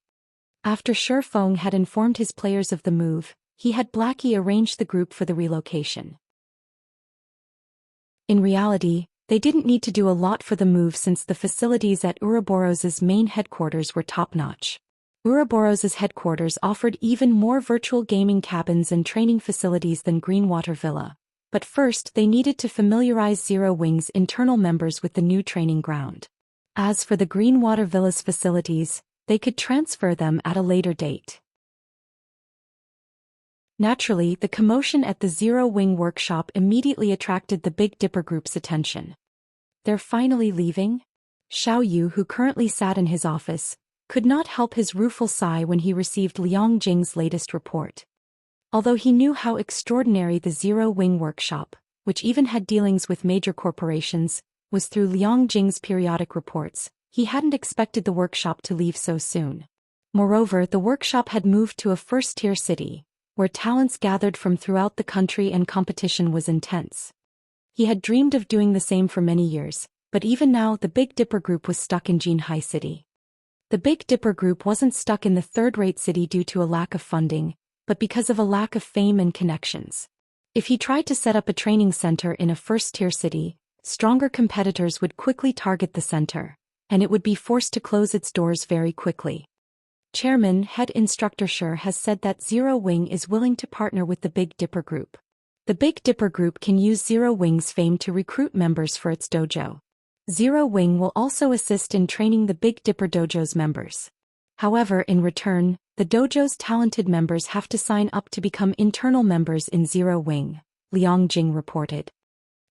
After Shi Feng had informed his players of the move, he had Blackie arrange the group for the relocation. In reality, they didn't need to do a lot for the move since the facilities at Ouroboros's main headquarters were top-notch. Ouroboros's headquarters offered even more virtual gaming cabins and training facilities than Greenwater Villa, but first they needed to familiarize Zero Wing's internal members with the new training ground. As for the Greenwater Villa's facilities, they could transfer them at a later date. Naturally, the commotion at the Zero Wing workshop immediately attracted the Big Dipper group's attention. They're finally leaving? Xiao Yu, who currently sat in his office, could not help his rueful sigh when he received Liang Jing's latest report. Although he knew how extraordinary the Zero Wing workshop, which even had dealings with major corporations, was through Liang Jing's periodic reports, he hadn't expected the workshop to leave so soon. Moreover, the workshop had moved to a first-tier city, where talents gathered from throughout the country and competition was intense. He had dreamed of doing the same for many years, but even now the Big Dipper group was stuck in Jinhai City. The Big Dipper group wasn't stuck in the third-rate city due to a lack of funding, but because of a lack of fame and connections. If he tried to set up a training center in a first-tier city, stronger competitors would quickly target the center, and it would be forced to close its doors very quickly. Chairman Head Instructor Shi has said that Zero Wing is willing to partner with the Big Dipper Group. The Big Dipper Group can use Zero Wing's fame to recruit members for its dojo. Zero Wing will also assist in training the Big Dipper Dojo's members. However, in return, the dojo's talented members have to sign up to become internal members in Zero Wing, Liang Jing reported.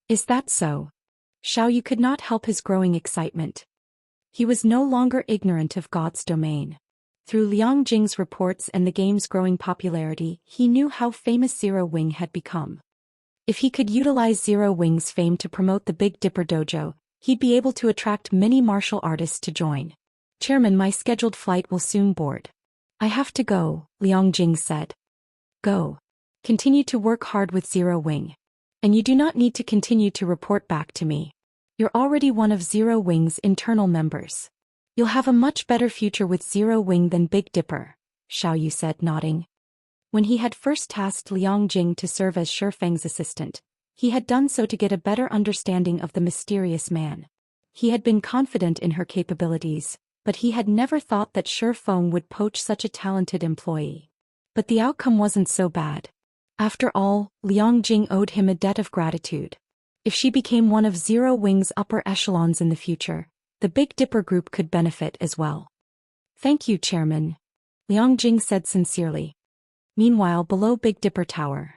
Is that so? Xiao Yu could not help his growing excitement. He was no longer ignorant of God's domain. Through Liang Jing's reports and the game's growing popularity, he knew how famous Zero Wing had become. If he could utilize Zero Wing's fame to promote the Big Dipper Dojo, he'd be able to attract many martial artists to join. Chairman, my scheduled flight will soon board. I have to go, Liang Jing said. Go. Continue to work hard with Zero Wing. And you do not need to continue to report back to me. You're already one of Zero Wing's internal members. You'll have a much better future with Zero Wing than Big Dipper, Xiao Yu said, nodding. When he had first tasked Liang Jing to serve as Shi Feng's assistant, he had done so to get a better understanding of the mysterious man. He had been confident in her capabilities, but he had never thought that Shi Feng would poach such a talented employee. But the outcome wasn't so bad. After all, Liang Jing owed him a debt of gratitude. If she became one of Zero Wing's upper echelons in the future, the Big Dipper Group could benefit as well. Thank you, Chairman, Liang Jing said sincerely. Meanwhile, below Big Dipper Tower,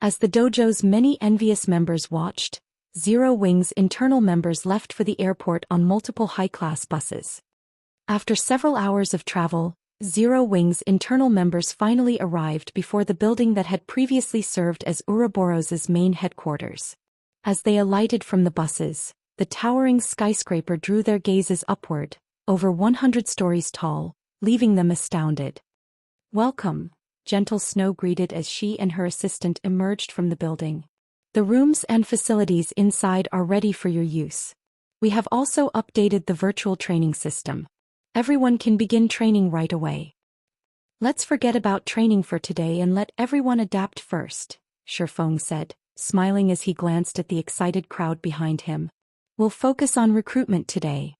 as the dojo's many envious members watched, Zero Wing's internal members left for the airport on multiple high-class buses. After several hours of travel, Zero Wing's internal members finally arrived before the building that had previously served as Ouroboros's main headquarters. As they alighted from the buses, the towering skyscraper drew their gazes upward, over 100 stories tall, leaving them astounded. Welcome, Gentle Snow greeted as she and her assistant emerged from the building. The rooms and facilities inside are ready for your use. We have also updated the virtual training system. Everyone can begin training right away. Let's forget about training for today and let everyone adapt first, Shi Feng said, smiling as he glanced at the excited crowd behind him. We'll focus on recruitment today.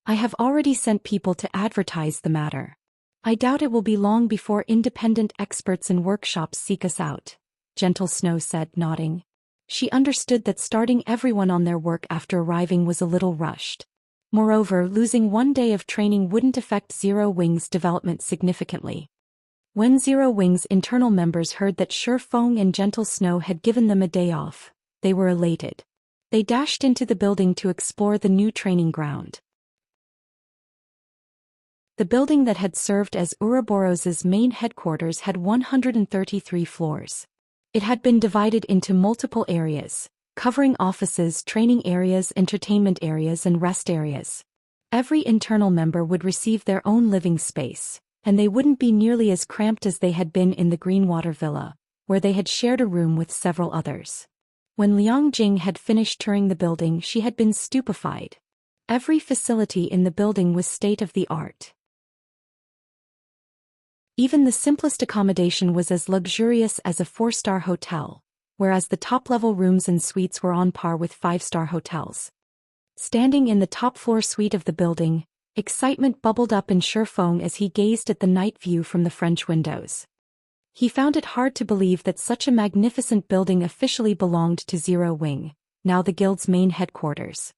I have already sent people to advertise the matter. I doubt it will be long before independent experts and workshops seek us out, Gentle Snow said, nodding. She understood that starting everyone on their work after arriving was a little rushed. Moreover, losing one day of training wouldn't affect Zero Wing's development significantly. When Zero Wing's internal members heard that Shi Feng and Gentle Snow had given them a day off, they were elated. They dashed into the building to explore the new training ground. The building that had served as Ouroboros's main headquarters had 133 floors. It had been divided into multiple areas, covering offices, training areas, entertainment areas, and rest areas. Every internal member would receive their own living space, and they wouldn't be nearly as cramped as they had been in the Greenwater Villa, where they had shared a room with several others. When Liang Jing had finished touring the building, she had been stupefied. Every facility in the building was state-of-the-art. Even the simplest accommodation was as luxurious as a 4-star hotel, whereas the top-level rooms and suites were on par with 5-star hotels. Standing in the top-floor suite of the building, excitement bubbled up in Shifeng as he gazed at the night view from the French windows. He found it hard to believe that such a magnificent building officially belonged to Zero Wing, now the guild's main headquarters.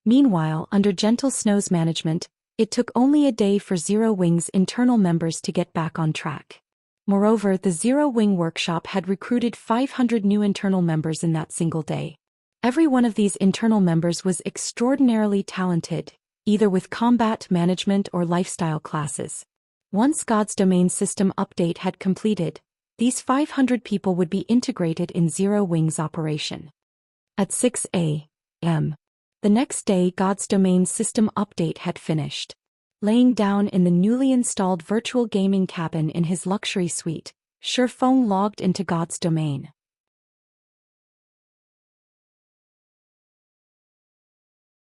Meanwhile, under Gentle Snow's management, it took only a day for Zero Wing's internal members to get back on track. Moreover, the Zero Wing workshop had recruited 500 new internal members in that single day. Every one of these internal members was extraordinarily talented, either with combat management or lifestyle classes. Once God's domain system update had completed, these 500 people would be integrated in Zero Wing's operation. At 6 a.m. the next day, God's domain system update had finished. Laying down in the newly installed virtual gaming cabin in his luxury suite, Shifeng logged into God's domain.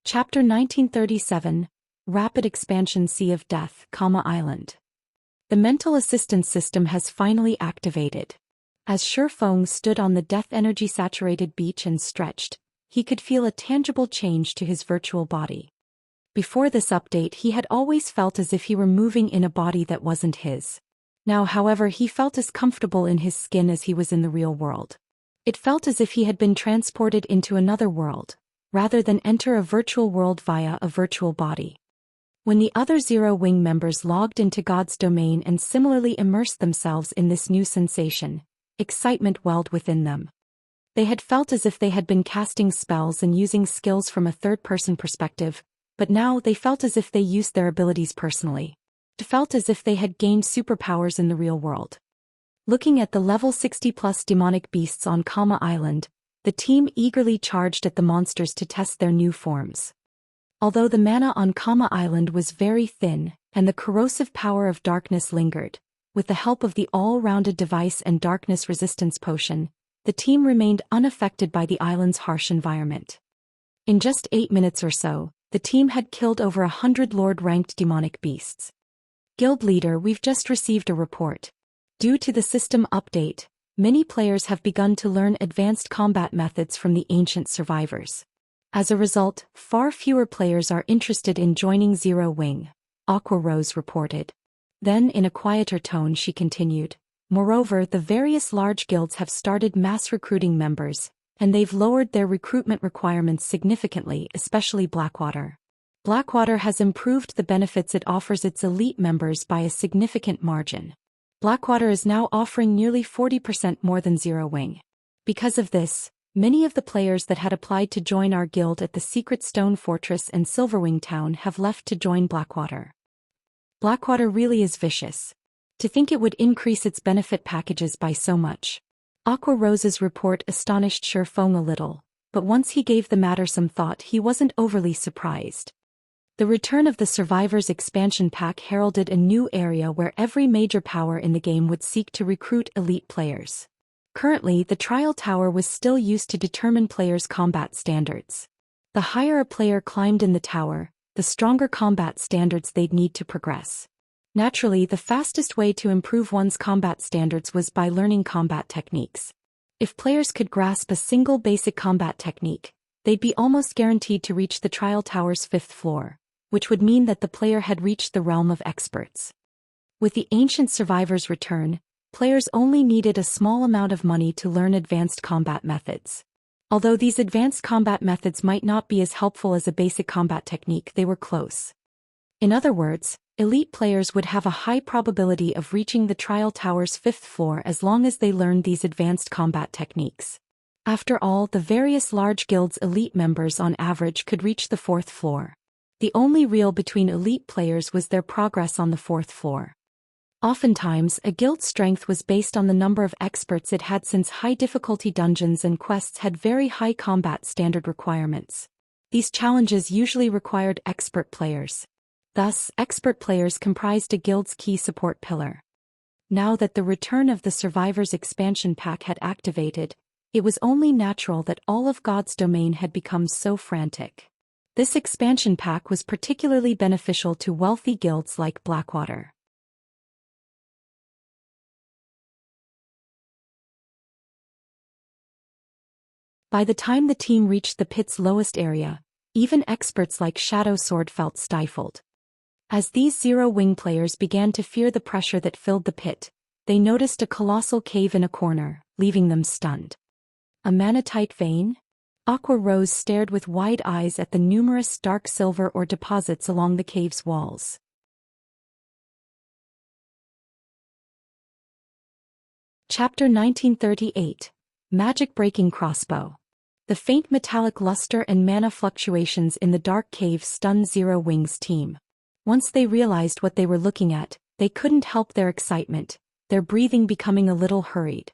Chapter 1937, Rapid Expansion Sea of Death, Island. The mental assistance system has finally activated. As Shifeng stood on the death energy-saturated beach and stretched, he could feel a tangible change to his virtual body. Before this update, he had always felt as if he were moving in a body that wasn't his. Now, however, he felt as comfortable in his skin as he was in the real world. It felt as if he had been transported into another world, rather than enter a virtual world via a virtual body. When the other Zero Wing members logged into God's domain and similarly immersed themselves in this new sensation, excitement welled within them. They had felt as if they had been casting spells and using skills from a third-person perspective, but now they felt as if they used their abilities personally. It felt as if they had gained superpowers in the real world. Looking at the level 60+ demonic beasts on Island, the team eagerly charged at the monsters to test their new forms. Although the mana on Island was very thin, and the corrosive power of darkness lingered, with the help of the all-rounded device and darkness resistance potion, the team remained unaffected by the island's harsh environment. In just 8 minutes or so, the team had killed over 100 Lord-ranked demonic beasts. Guild leader, we've just received a report. Due to the system update, many players have begun to learn advanced combat methods from the ancient survivors. As a result, far fewer players are interested in joining Zero Wing, Aqua Rose reported. Then in a quieter tone she continued, moreover, the various large guilds have started mass recruiting members, and they've lowered their recruitment requirements significantly, especially Blackwater. Blackwater has improved the benefits it offers its elite members by a significant margin. Blackwater is now offering nearly 40% more than Zero Wing. Because of this, many of the players that had applied to join our guild at the Secret Stone Fortress and Silverwing Town have left to join Blackwater. Blackwater really is vicious. To think it would increase its benefit packages by so much. Aqua Rose's report astonished Shifeng a little, but once he gave the matter some thought he wasn't overly surprised. The return of the Survivors expansion pack heralded a new area where every major power in the game would seek to recruit elite players. Currently, the Trial Tower was still used to determine players' combat standards. The higher a player climbed in the tower, the stronger combat standards they'd need to progress. Naturally, the fastest way to improve one's combat standards was by learning combat techniques. If players could grasp a single basic combat technique, they'd be almost guaranteed to reach the Trial Tower's 5th floor, which would mean that the player had reached the realm of experts. With the ancient survivors' return, players only needed a small amount of money to learn advanced combat methods. Although these advanced combat methods might not be as helpful as a basic combat technique, they were close. In other words, elite players would have a high probability of reaching the Trial Tower's 5th floor as long as they learned these advanced combat techniques. After all, the various large guilds' elite members on average could reach the 4th floor. The only real between elite players was their progress on the 4th floor. Oftentimes, a guild's strength was based on the number of experts it had, since high-difficulty dungeons and quests had very high combat standard requirements. These challenges usually required expert players. Thus, expert players comprised a guild's key support pillar. Now that the return of the Survivors expansion pack had activated, it was only natural that all of God's domain had become so frantic. This expansion pack was particularly beneficial to wealthy guilds like Blackwater. By the time the team reached the pit's lowest area, even experts like Shadow Sword felt stifled. As these zero-wing players began to fear the pressure that filled the pit, they noticed a colossal cave in a corner, leaving them stunned. A manatite vein? Aqua Rose stared with wide eyes at the numerous dark silver ore deposits along the cave's walls. Chapter 1938. Magic-breaking crossbow. The faint metallic luster and mana fluctuations in the dark cave stunned Zero Wing's team. Once they realized what they were looking at, they couldn't help their excitement, their breathing becoming a little hurried.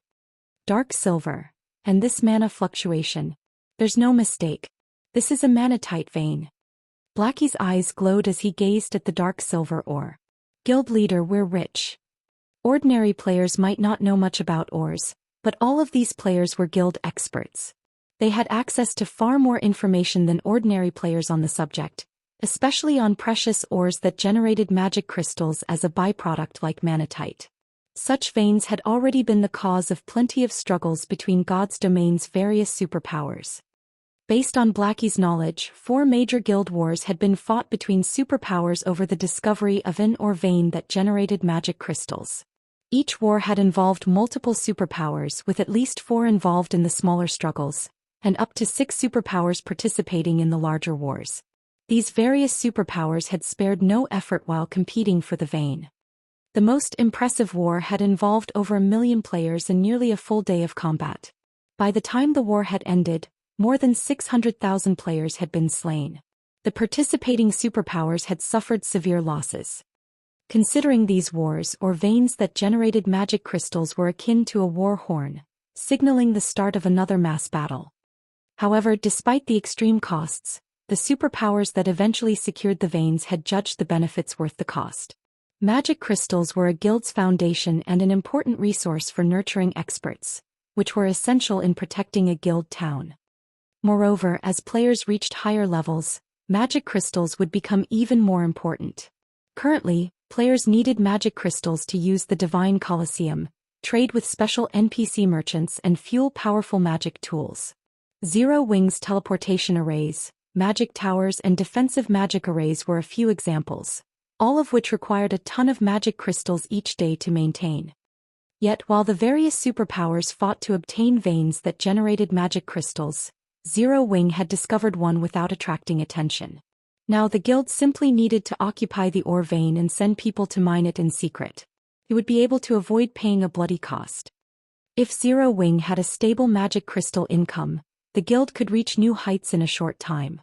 Dark silver. And this mana fluctuation. There's no mistake. This is a manatite vein. Blackie's eyes glowed as he gazed at the dark silver ore. Guild leader, we're rich. Ordinary players might not know much about ores, but all of these players were guild experts. They had access to far more information than ordinary players on the subject, especially on precious ores that generated magic crystals as a byproduct like manatite. Such veins had already been the cause of plenty of struggles between God's domain's various superpowers. Based on Blackie's knowledge, 4 major guild wars had been fought between superpowers over the discovery of an ore vein that generated magic crystals. Each war had involved multiple superpowers, with at least 4 involved in the smaller struggles, and up to 6 superpowers participating in the larger wars. These various superpowers had spared no effort while competing for the vein. The most impressive war had involved over 1 million players and nearly a full day of combat. By the time the war had ended, more than 600,000 players had been slain. The participating superpowers had suffered severe losses. Considering these wars or veins that generated magic crystals were akin to a war horn, signaling the start of another mass battle. However, despite the extreme costs, the superpowers that eventually secured the veins had judged the benefits worth the cost. Magic crystals were a guild's foundation and an important resource for nurturing experts, which were essential in protecting a guild town. Moreover, as players reached higher levels, magic crystals would become even more important. Currently, players needed magic crystals to use the Divine Colosseum, trade with special NPC merchants and fuel powerful magic tools. Zero Wing's teleportation arrays, magic towers and defensive magic arrays were a few examples, all of which required a ton of magic crystals each day to maintain. Yet while the various superpowers fought to obtain veins that generated magic crystals, Zero Wing had discovered one without attracting attention. Now the guild simply needed to occupy the ore vein and send people to mine it in secret. It would be able to avoid paying a bloody cost. If Zero Wing had a stable magic crystal income, the guild could reach new heights in a short time.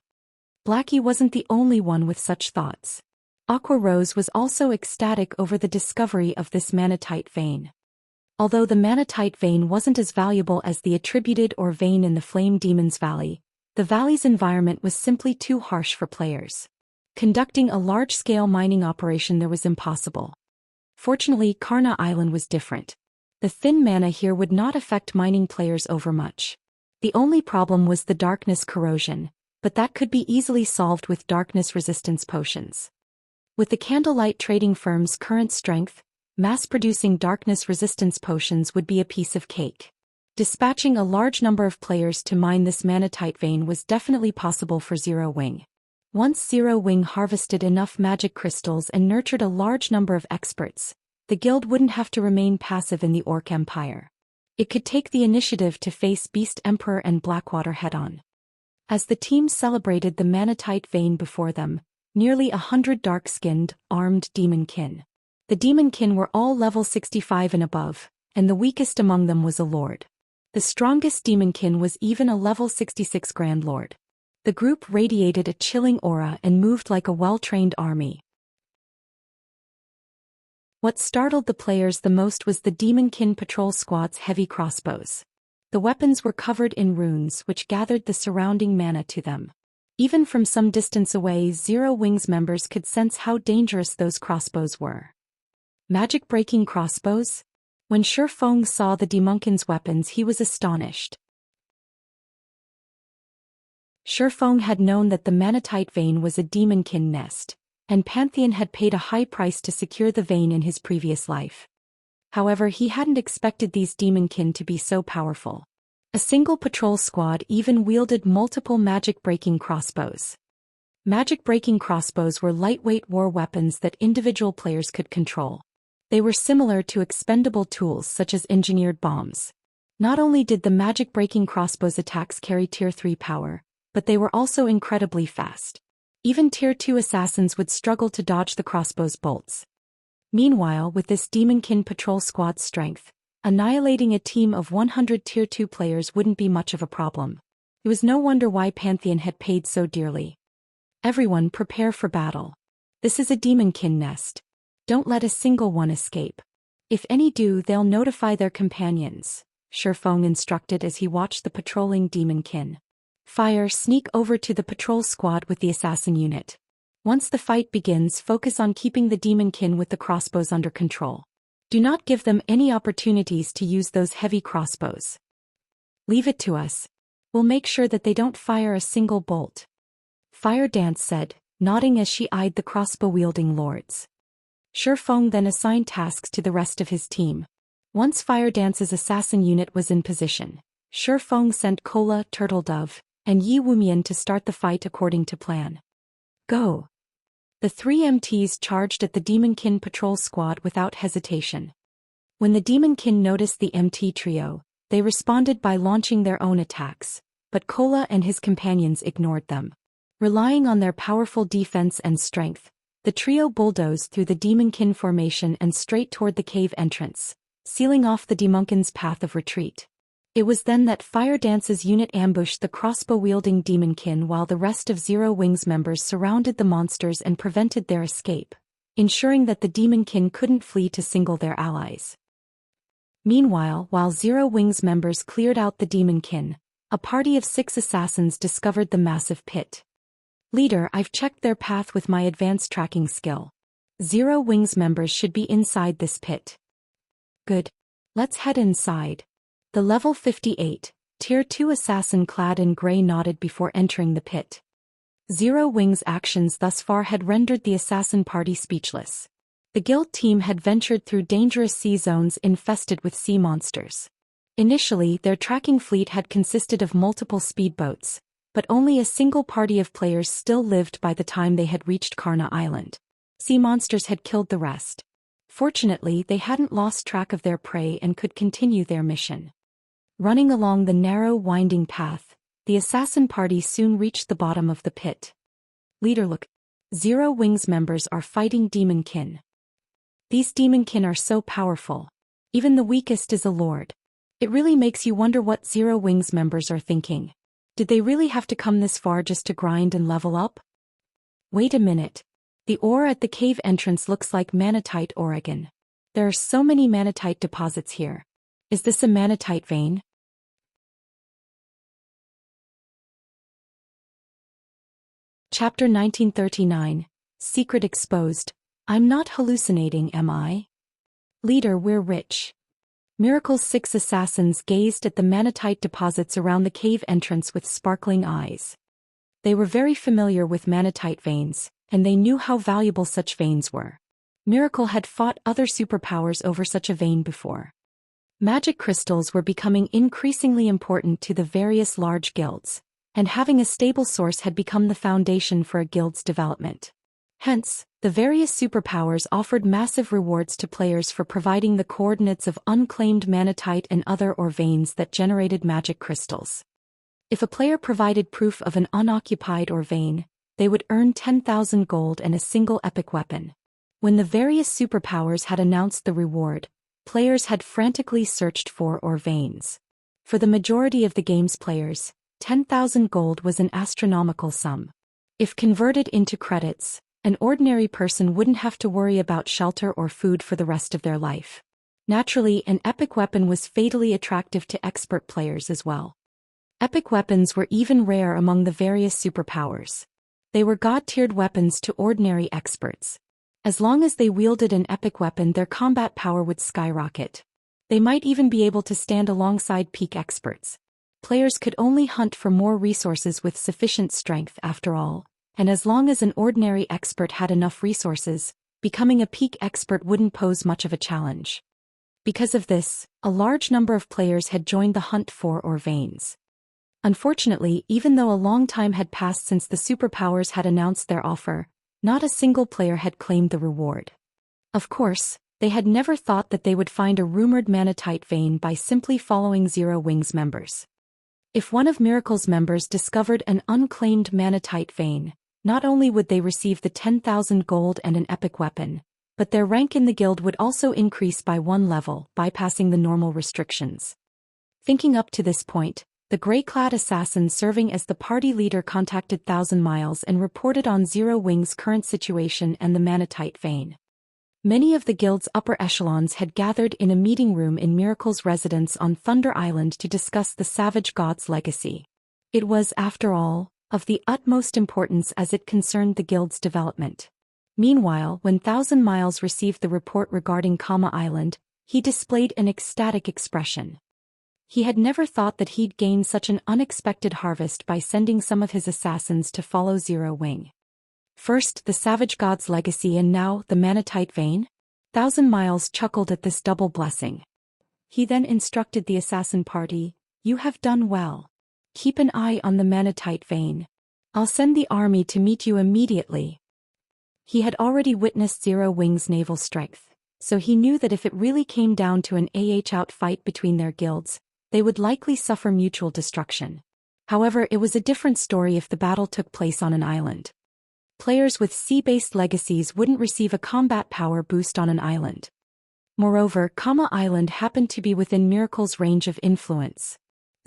Blackie wasn't the only one with such thoughts. Aqua Rose was also ecstatic over the discovery of this manatite vein. Although the manatite vein wasn't as valuable as the attributed ore vein in the Flame Demon's Valley, the valley's environment was simply too harsh for players. Conducting a large-scale mining operation there was impossible. Fortunately, Karna Island was different. The thin mana here would not affect mining players overmuch. The only problem was the darkness corrosion, but that could be easily solved with darkness resistance potions. With the candlelight trading firm's current strength, mass-producing darkness resistance potions would be a piece of cake. Dispatching a large number of players to mine this manatite vein was definitely possible for Zero Wing. Once Zero Wing harvested enough magic crystals and nurtured a large number of experts, the guild wouldn't have to remain passive in the Orc Empire. It could take the initiative to face Beast Emperor and Blackwater head-on. As the team celebrated the manatite vein before them, nearly 100 dark-skinned, armed demonkin. The demonkin were all level 65 and above, and the weakest among them was a lord. The strongest demonkin was even a level 66 Grand Lord. The group radiated a chilling aura and moved like a well-trained army. What startled the players the most was the Demonkin Patrol Squad's heavy crossbows. The weapons were covered in runes which gathered the surrounding mana to them. Even from some distance away, Zero Wing's members could sense how dangerous those crossbows were. Magic-breaking crossbows? When Shifeng saw the Demonkin's weapons he was astonished. Shifeng had known that the manatite vein was a demonkin nest, and Pantheon had paid a high price to secure the vein in his previous life. However, he hadn't expected these demonkin to be so powerful. A single patrol squad even wielded multiple magic-breaking crossbows. Magic-breaking crossbows were lightweight war weapons that individual players could control. They were similar to expendable tools such as engineered bombs. Not only did the magic-breaking crossbows attacks carry Tier 3 power, but they were also incredibly fast. Even Tier 2 assassins would struggle to dodge the crossbow's bolts. Meanwhile, with this demonkin patrol squad's strength, annihilating a team of 100 Tier 2 players wouldn't be much of a problem. It was no wonder why Pantheon had paid so dearly. Everyone prepare for battle. This is a demonkin nest. Don't let a single one escape. If any do, they'll notify their companions, Shifeng instructed as he watched the patrolling demonkin. Fire, sneak over to the patrol squad with the assassin unit. Once the fight begins, focus on keeping the demonkin with the crossbows under control. Do not give them any opportunities to use those heavy crossbows. Leave it to us. We'll make sure that they don't fire a single bolt. Fire Dance said, nodding as she eyed the crossbow-wielding lords. Shifeng then assigned tasks to the rest of his team. Once Fire Dance's assassin unit was in position, Shifeng sent Kola, Turtledove, and Yi Wumian to start the fight according to plan. Go! The three MTs charged at the demonkin patrol squad without hesitation. When the demonkin noticed the MT trio, they responded by launching their own attacks, but Kola and his companions ignored them. Relying on their powerful defense and strength, the trio bulldozed through the demonkin formation and straight toward the cave entrance, sealing off the demonkin's path of retreat. It was then that Fire Dance's unit ambushed the crossbow-wielding demonkin while the rest of Zero Wings members surrounded the monsters and prevented their escape, ensuring that the demonkin couldn't flee to single their allies. Meanwhile, while Zero Wings members cleared out the demonkin, a party of 6 assassins discovered the massive pit. Leader, I've checked their path with my advanced tracking skill. Zero Wings members should be inside this pit. Good. Let's head inside. The level 58, Tier 2 assassin clad in grey nodded before entering the pit. Zero Wings' actions thus far had rendered the assassin party speechless. The guild team had ventured through dangerous sea zones infested with sea monsters. Initially, their tracking fleet had consisted of multiple speedboats, but only a single party of players still lived by the time they had reached Karna Island. Sea monsters had killed the rest. Fortunately, they hadn't lost track of their prey and could continue their mission. Running along the narrow, winding path, the assassin party soon reached the bottom of the pit. Leader, look. Zero Wings members are fighting demonkin. These demonkin are so powerful. Even the weakest is a lord. It really makes you wonder what Zero Wings members are thinking. Did they really have to come this far just to grind and level up? Wait a minute. The ore at the cave entrance looks like manatite ore again. There are so many manatite deposits here. Is this a manatite vein? Chapter 1939, Secret Exposed. I'm not hallucinating, am I? Leader, we're rich. Miracle's 6 assassins gazed at the manatite deposits around the cave entrance with sparkling eyes. They were very familiar with manatite veins, and they knew how valuable such veins were. Miracle had fought other superpowers over such a vein before. Magic crystals were becoming increasingly important to the various large guilds, and having a stable source had become the foundation for a guild's development. Hence, the various superpowers offered massive rewards to players for providing the coordinates of unclaimed manatite and other ore veins that generated magic crystals. If a player provided proof of an unoccupied ore vein, they would earn 10,000 gold and a single epic weapon. When the various superpowers had announced the reward, players had frantically searched for ore veins. For the majority of the game's players, 10,000 gold was an astronomical sum. If converted into credits, an ordinary person wouldn't have to worry about shelter or food for the rest of their life. Naturally, an epic weapon was fatally attractive to expert players as well. Epic weapons were even rare among the various superpowers. They were god-tiered weapons to ordinary experts. As long as they wielded an epic weapon, their combat power would skyrocket. They might even be able to stand alongside peak experts. Players could only hunt for more resources with sufficient strength after all, and as long as an ordinary expert had enough resources, becoming a peak expert wouldn't pose much of a challenge. Because of this, a large number of players had joined the hunt for or veins. Unfortunately, even though a long time had passed since the superpowers had announced their offer, not a single player had claimed the reward. Of course, they had never thought that they would find a rumored manatite vein by simply following Zero Wings members. If one of Miracle's members discovered an unclaimed manatite vein, not only would they receive the 10,000 gold and an epic weapon, but their rank in the guild would also increase by 1 level, bypassing the normal restrictions. Thinking up to this point, the gray-clad assassin serving as the party leader contacted Thousand Miles and reported on Zero Wing's current situation and the manatite vein. Many of the guild's upper echelons had gathered in a meeting room in Miracle's residence on Thunder Island to discuss the Savage God's legacy. It was, after all, of the utmost importance as it concerned the guild's development. Meanwhile, when Thousand Miles received the report regarding Kama Island, he displayed an ecstatic expression. He had never thought that he'd gain such an unexpected harvest by sending some of his assassins to follow Zero Wing. First the Savage God's legacy and now the manatite vein? Thousand Miles chuckled at this double blessing. He then instructed the assassin party, "You have done well. Keep an eye on the manatite vein. I'll send the army to meet you immediately." He had already witnessed Zero Wing's naval strength, so he knew that if it really came down to an out fight between their guilds, they would likely suffer mutual destruction. However, it was a different story if the battle took place on an island. Players with sea-based legacies wouldn't receive a combat power boost on an island. Moreover, Kama Island happened to be within Miracle's range of influence.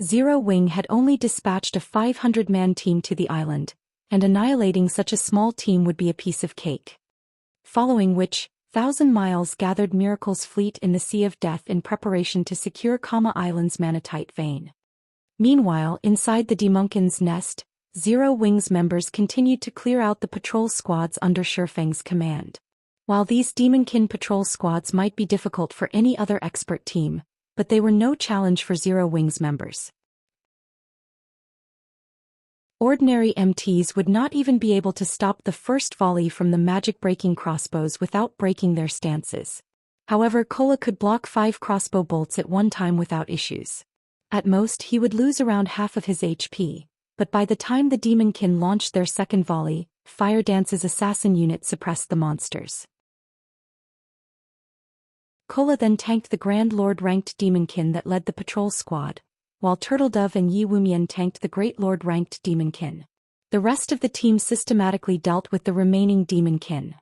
Zero Wing had only dispatched a 500-man team to the island, and annihilating such a small team would be a piece of cake. Following which, Thousand Miles gathered Miracle's fleet in the Sea of Death in preparation to secure Kama Island's manatite vein. Meanwhile, inside the Demonkin's nest, Zero Wing's members continued to clear out the patrol squads under Shifeng's command. While these Demonkin patrol squads might be difficult for any other expert team, but they were no challenge for Zero Wing's members. Ordinary MTs would not even be able to stop the first volley from the magic-breaking crossbows without breaking their stances. However, Kola could block 5 crossbow bolts at one time without issues. At most he would lose around half of his HP, but by the time the Demonkin launched their second volley, Fire Dance's assassin unit suppressed the monsters. Kola then tanked the Grand Lord-ranked Demonkin that led the patrol squad, while Turtledove and Yi Wumian tanked the Great Lord-ranked Demonkin. The rest of the team systematically dealt with the remaining Demonkin.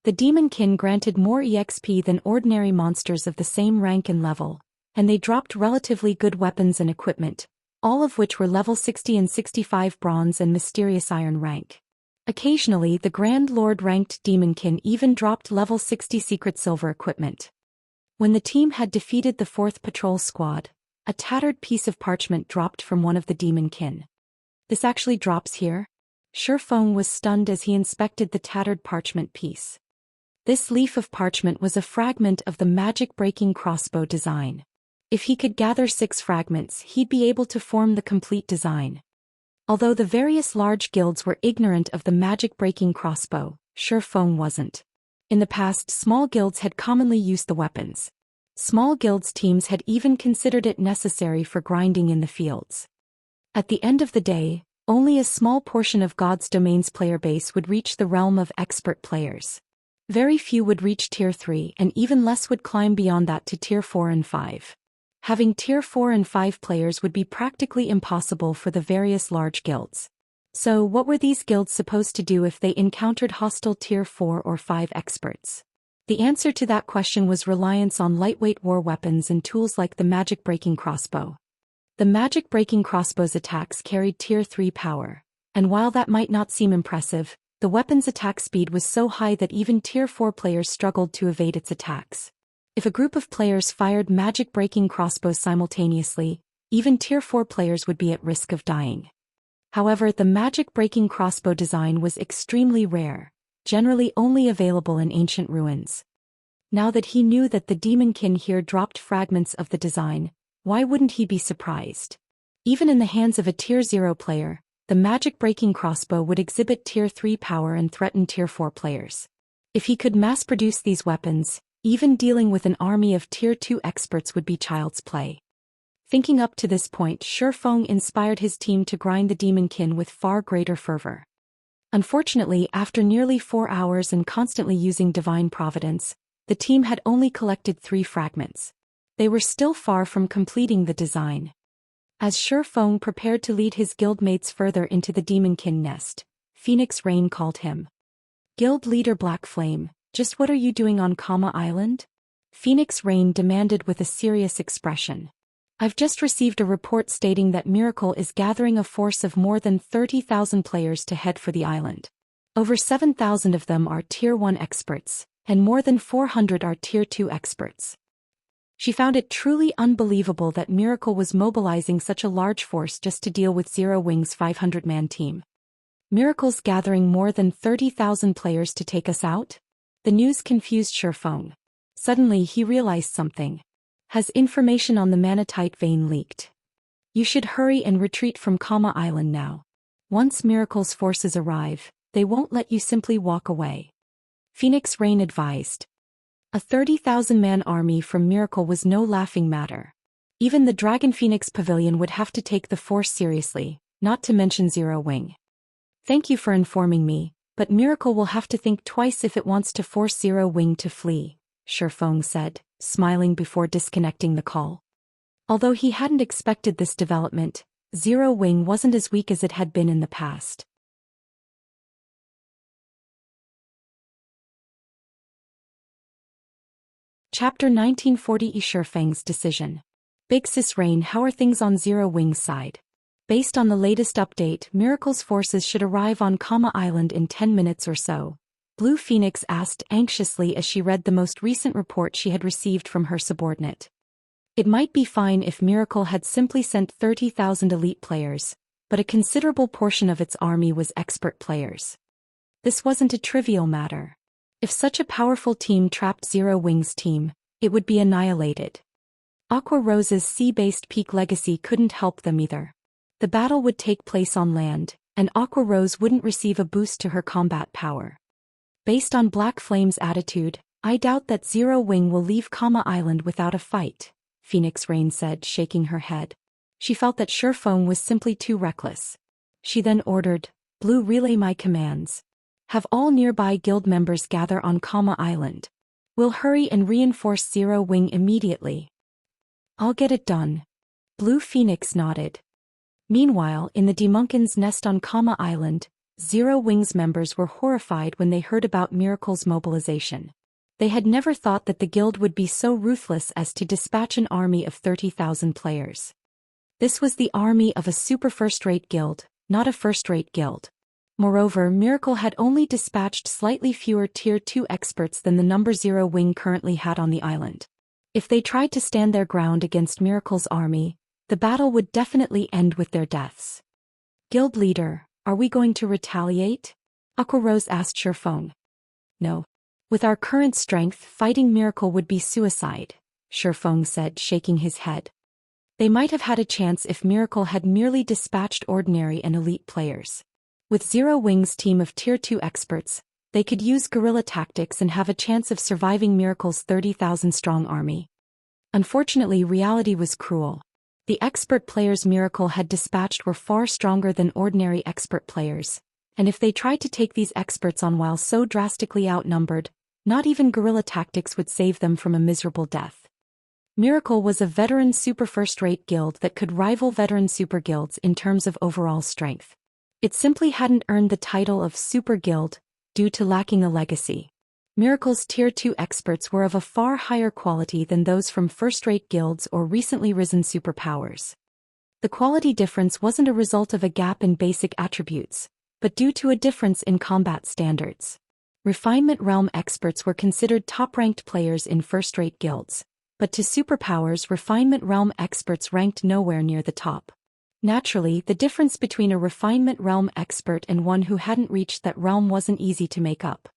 The Demonkin granted more EXP than ordinary monsters of the same rank and level, and they dropped relatively good weapons and equipment, all of which were level 60 and 65 bronze and mysterious iron rank. Occasionally the Grand Lord-ranked Demonkin even dropped level 60 secret silver equipment. When the team had defeated the 4th patrol squad, a tattered piece of parchment dropped from one of the Demonkin. "This actually drops here?" Shifeng was stunned as he inspected the tattered parchment piece. This leaf of parchment was a fragment of the magic-breaking crossbow design. If he could gather 6 fragments, he'd be able to form the complete design. Although the various large guilds were ignorant of the magic-breaking crossbow, Shifeng wasn't. In the past, small guilds had commonly used the weapons. Small guilds teams had even considered it necessary for grinding in the fields. At the end of the day, only a small portion of God's Domain's player base would reach the realm of expert players. Very few would reach Tier 3 and even less would climb beyond that to Tier 4 and 5. Having Tier 4 and 5 players would be practically impossible for the various large guilds. So what were these guilds supposed to do if they encountered hostile Tier 4 or 5 experts? The answer to that question was reliance on lightweight war weapons and tools like the magic-breaking crossbow. The magic-breaking crossbow's attacks carried Tier 3 power, and while that might not seem impressive, the weapon's attack speed was so high that even Tier 4 players struggled to evade its attacks. If a group of players fired magic-breaking crossbows simultaneously, even Tier 4 players would be at risk of dying. However, the magic-breaking crossbow design was extremely rare, generally only available in ancient ruins. Now that he knew that the Demonkin here dropped fragments of the design, why wouldn't he be surprised? Even in the hands of a Tier 0 player, the magic-breaking crossbow would exhibit Tier 3 power and threaten Tier 4 players. If he could mass-produce these weapons, even dealing with an army of Tier 2 experts would be child's play. Thinking up to this point, Shifeng inspired his team to grind the demonkin with far greater fervor. Unfortunately, after nearly 4 hours and constantly using divine providence, the team had only collected 3 fragments. They were still far from completing the design. As Shifeng prepared to lead his guildmates further into the demonkin nest, Phoenix Rain called him. Guild leader Black Flame, just what are you doing on Kama Island? Phoenix Rain demanded with a serious expression. I've just received a report stating that Miracle is gathering a force of more than 30,000 players to head for the island. Over 7,000 of them are Tier 1 experts, and more than 400 are Tier 2 experts. She found it truly unbelievable that Miracle was mobilizing such a large force just to deal with Zero Wing's 500-man team. Miracle's gathering more than 30,000 players to take us out? The news confused Shifeng. Suddenly he realized something. Has information on the manatite vein leaked? You should hurry and retreat from Kama Island now. Once Miracle's forces arrive, they won't let you simply walk away. Phoenix Rain advised. A 30,000-man army from Miracle was no laughing matter. Even the Dragon Phoenix Pavilion would have to take the force seriously, not to mention Zero Wing. Thank you for informing me, but Miracle will have to think twice if it wants to force Zero Wing to flee, Shifeng said, smiling before disconnecting the call. Although he hadn't expected this development, Zero Wing wasn't as weak as it had been in the past. Chapter 1940 Shifeng's decision. Big Sis Rain, how are things on Zero Wing's side? Based on the latest update, Miracle's forces should arrive on Kama Island in 10 minutes or so. Blue Phoenix asked anxiously as she read the most recent report she had received from her subordinate. It might be fine if Miracle had simply sent 30,000 elite players, but a considerable portion of its army was expert players. This wasn't a trivial matter. If such a powerful team trapped Zero Wing's team, it would be annihilated. Aqua Rose's sea-based peak legacy couldn't help them either. The battle would take place on land, and Aqua Rose wouldn't receive a boost to her combat power. Based on Black Flame's attitude, I doubt that Zero Wing will leave Kama Island without a fight, Phoenix Rain said, shaking her head. She felt that Shifeng was simply too reckless. She then ordered, Blue, relay my commands. Have all nearby guild members gather on Kama Island. We'll hurry and reinforce Zero Wing immediately. I'll get it done. Blue Phoenix nodded. Meanwhile, in the demonkin's nest on Kama Island, Zero Wing's members were horrified when they heard about Miracle's mobilization. They had never thought that the guild would be so ruthless as to dispatch an army of 30,000 players. This was the army of a super first-rate guild, not a first-rate guild. Moreover, Miracle had only dispatched slightly fewer Tier 2 experts than the number Zero Wing currently had on the island. If they tried to stand their ground against Miracle's army, the battle would definitely end with their deaths. Guild leader, are we going to retaliate? Aqua Rose asked Shifeng. No. With our current strength, fighting Miracle would be suicide, Shifeng said, shaking his head. They might have had a chance if Miracle had merely dispatched ordinary and elite players. With Zero Wing's team of Tier 2 experts, they could use guerrilla tactics and have a chance of surviving Miracle's 30,000-strong army. Unfortunately, reality was cruel. The expert players Miracle had dispatched were far stronger than ordinary expert players, and if they tried to take these experts on while so drastically outnumbered, not even guerrilla tactics would save them from a miserable death. Miracle was a veteran super first-rate guild that could rival veteran super guilds in terms of overall strength. It simply hadn't earned the title of Super Guild, due to lacking a legacy. Miracle's Tier 2 experts were of a far higher quality than those from first-rate guilds or recently risen superpowers. The quality difference wasn't a result of a gap in basic attributes, but due to a difference in combat standards. Refinement Realm experts were considered top-ranked players in first-rate guilds, but to superpowers, Refinement Realm experts ranked nowhere near the top. Naturally, the difference between a Refinement Realm expert and one who hadn't reached that realm wasn't easy to make up.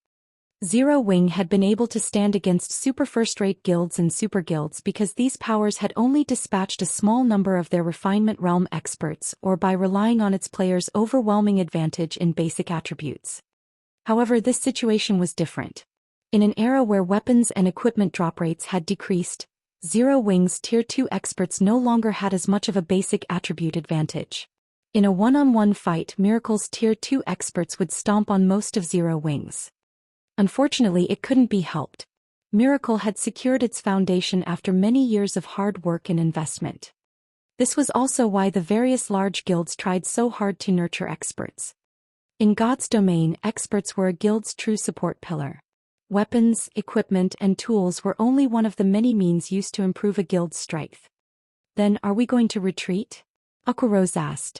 Zero Wing had been able to stand against super first-rate guilds and super guilds because these powers had only dispatched a small number of their refinement realm experts or by relying on its players' overwhelming advantage in basic attributes. However, this situation was different. In an era where weapons and equipment drop rates had decreased, Zero Wing's Tier 2 experts no longer had as much of a basic attribute advantage. In a one-on-one fight, Miracle's Tier 2 experts would stomp on most of Zero Wing's. Unfortunately, it couldn't be helped. Miracle had secured its foundation after many years of hard work and investment. This was also why the various large guilds tried so hard to nurture experts. In God's domain, experts were a guild's true support pillar. Weapons, equipment, and tools were only one of the many means used to improve a guild's strength. Then, are we going to retreat? Aquarose asked.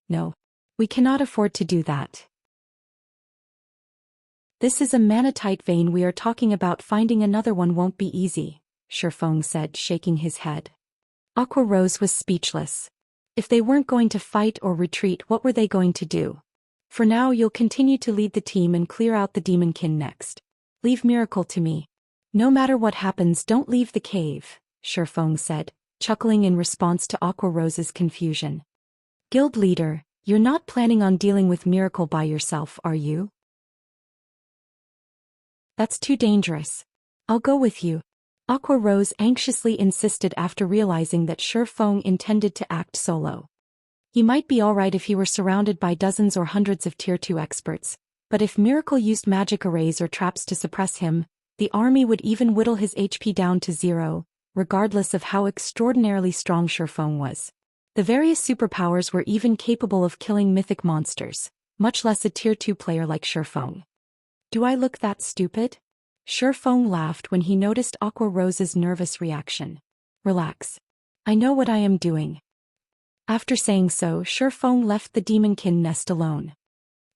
No. We cannot afford to do that. This is a manatite vein we are talking about. Finding another one won't be easy, Shifeng said, shaking his head. Aquarose was speechless. If they weren't going to fight or retreat, what were they going to do? For now, you'll continue to lead the team and clear out the demonkin next. Leave Miracle to me. No matter what happens, don't leave the cave, Shifeng said, chuckling in response to Aquarose's confusion. Guild leader, you're not planning on dealing with Miracle by yourself, are you? That's too dangerous. I'll go with you. Aquarose anxiously insisted after realizing that Shifeng intended to act solo. He might be alright if he were surrounded by dozens or hundreds of Tier 2 experts, but if Miracle used magic arrays or traps to suppress him, the army would even whittle his HP down to 0, regardless of how extraordinarily strong Shifeng was. The various superpowers were even capable of killing mythic monsters, much less a Tier 2 player like Shifeng. Do I look that stupid? Shifeng laughed when he noticed Aquarose's nervous reaction. Relax. I know what I am doing. After saying so, Shifeng left the demonkin nest alone.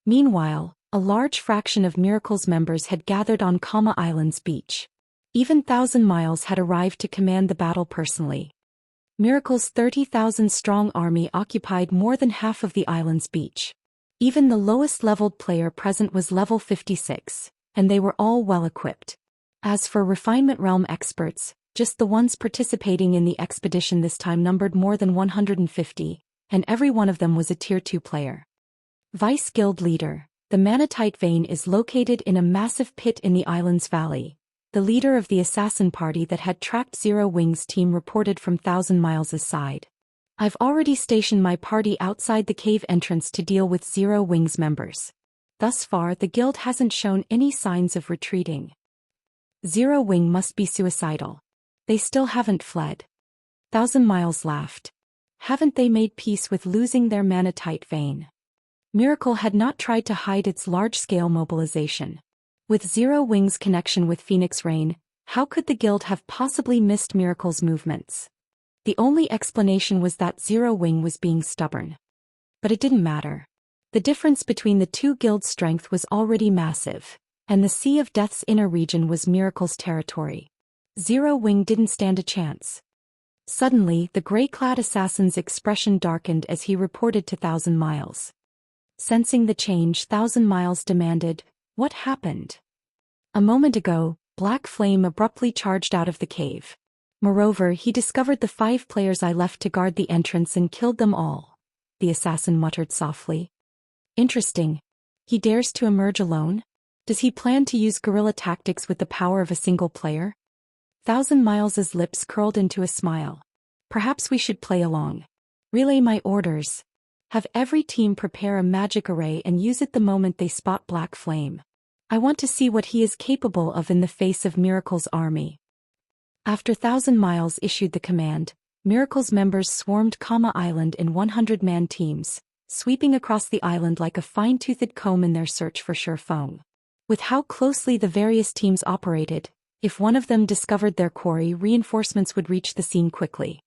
Meanwhile, a large fraction of Miracle's members had gathered on Kama Island's beach. Even 1,000 Miles had arrived to command the battle personally. Miracle's 30,000-strong army occupied more than half of the island's beach. Even the lowest-leveled player present was level 56, and they were all well-equipped. As for Refinement Realm experts, just the ones participating in the expedition this time numbered more than 150, and every one of them was a Tier 2 player. Vice Guild Leader, the Manatite Vein is located in a massive pit in the island's valley. The leader of the assassin party that had tracked Zero Wing's team reported from 1,000 Miles' side. I've already stationed my party outside the cave entrance to deal with Zero Wing's members. Thus far, the guild hasn't shown any signs of retreating. Zero Wing must be suicidal. They still haven't fled. 1,000 Miles laughed. Haven't they made peace with losing their manatite vein? Miracle had not tried to hide its large-scale mobilization. With Zero Wing's connection with Phoenix Rain, how could the guild have possibly missed Miracle's movements? The only explanation was that Zero Wing was being stubborn. But it didn't matter. The difference between the two guilds' strength was already massive, and the Sea of Death's inner region was Miracle's territory. Zero Wing didn't stand a chance. Suddenly, the gray-clad assassin's expression darkened as he reported to 1,000 Miles. Sensing the change, 1,000 Miles demanded, "What happened?" A moment ago, Black Flame abruptly charged out of the cave. Moreover, he discovered the 5 players I left to guard the entrance and killed them all, the assassin muttered softly. Interesting. He dares to emerge alone? Does he plan to use guerrilla tactics with the power of a single player? 1,000 Miles' lips curled into a smile. Perhaps we should play along. Relay my orders. Have every team prepare a magic array and use it the moment they spot Black Flame. I want to see what he is capable of in the face of Miracle's army. After 1,000 Miles issued the command, Miracle's members swarmed Kama Island in 100-man teams, sweeping across the island like a fine-toothed comb in their search for Shifeng. With how closely the various teams operated, if one of them discovered their quarry, reinforcements would reach the scene quickly.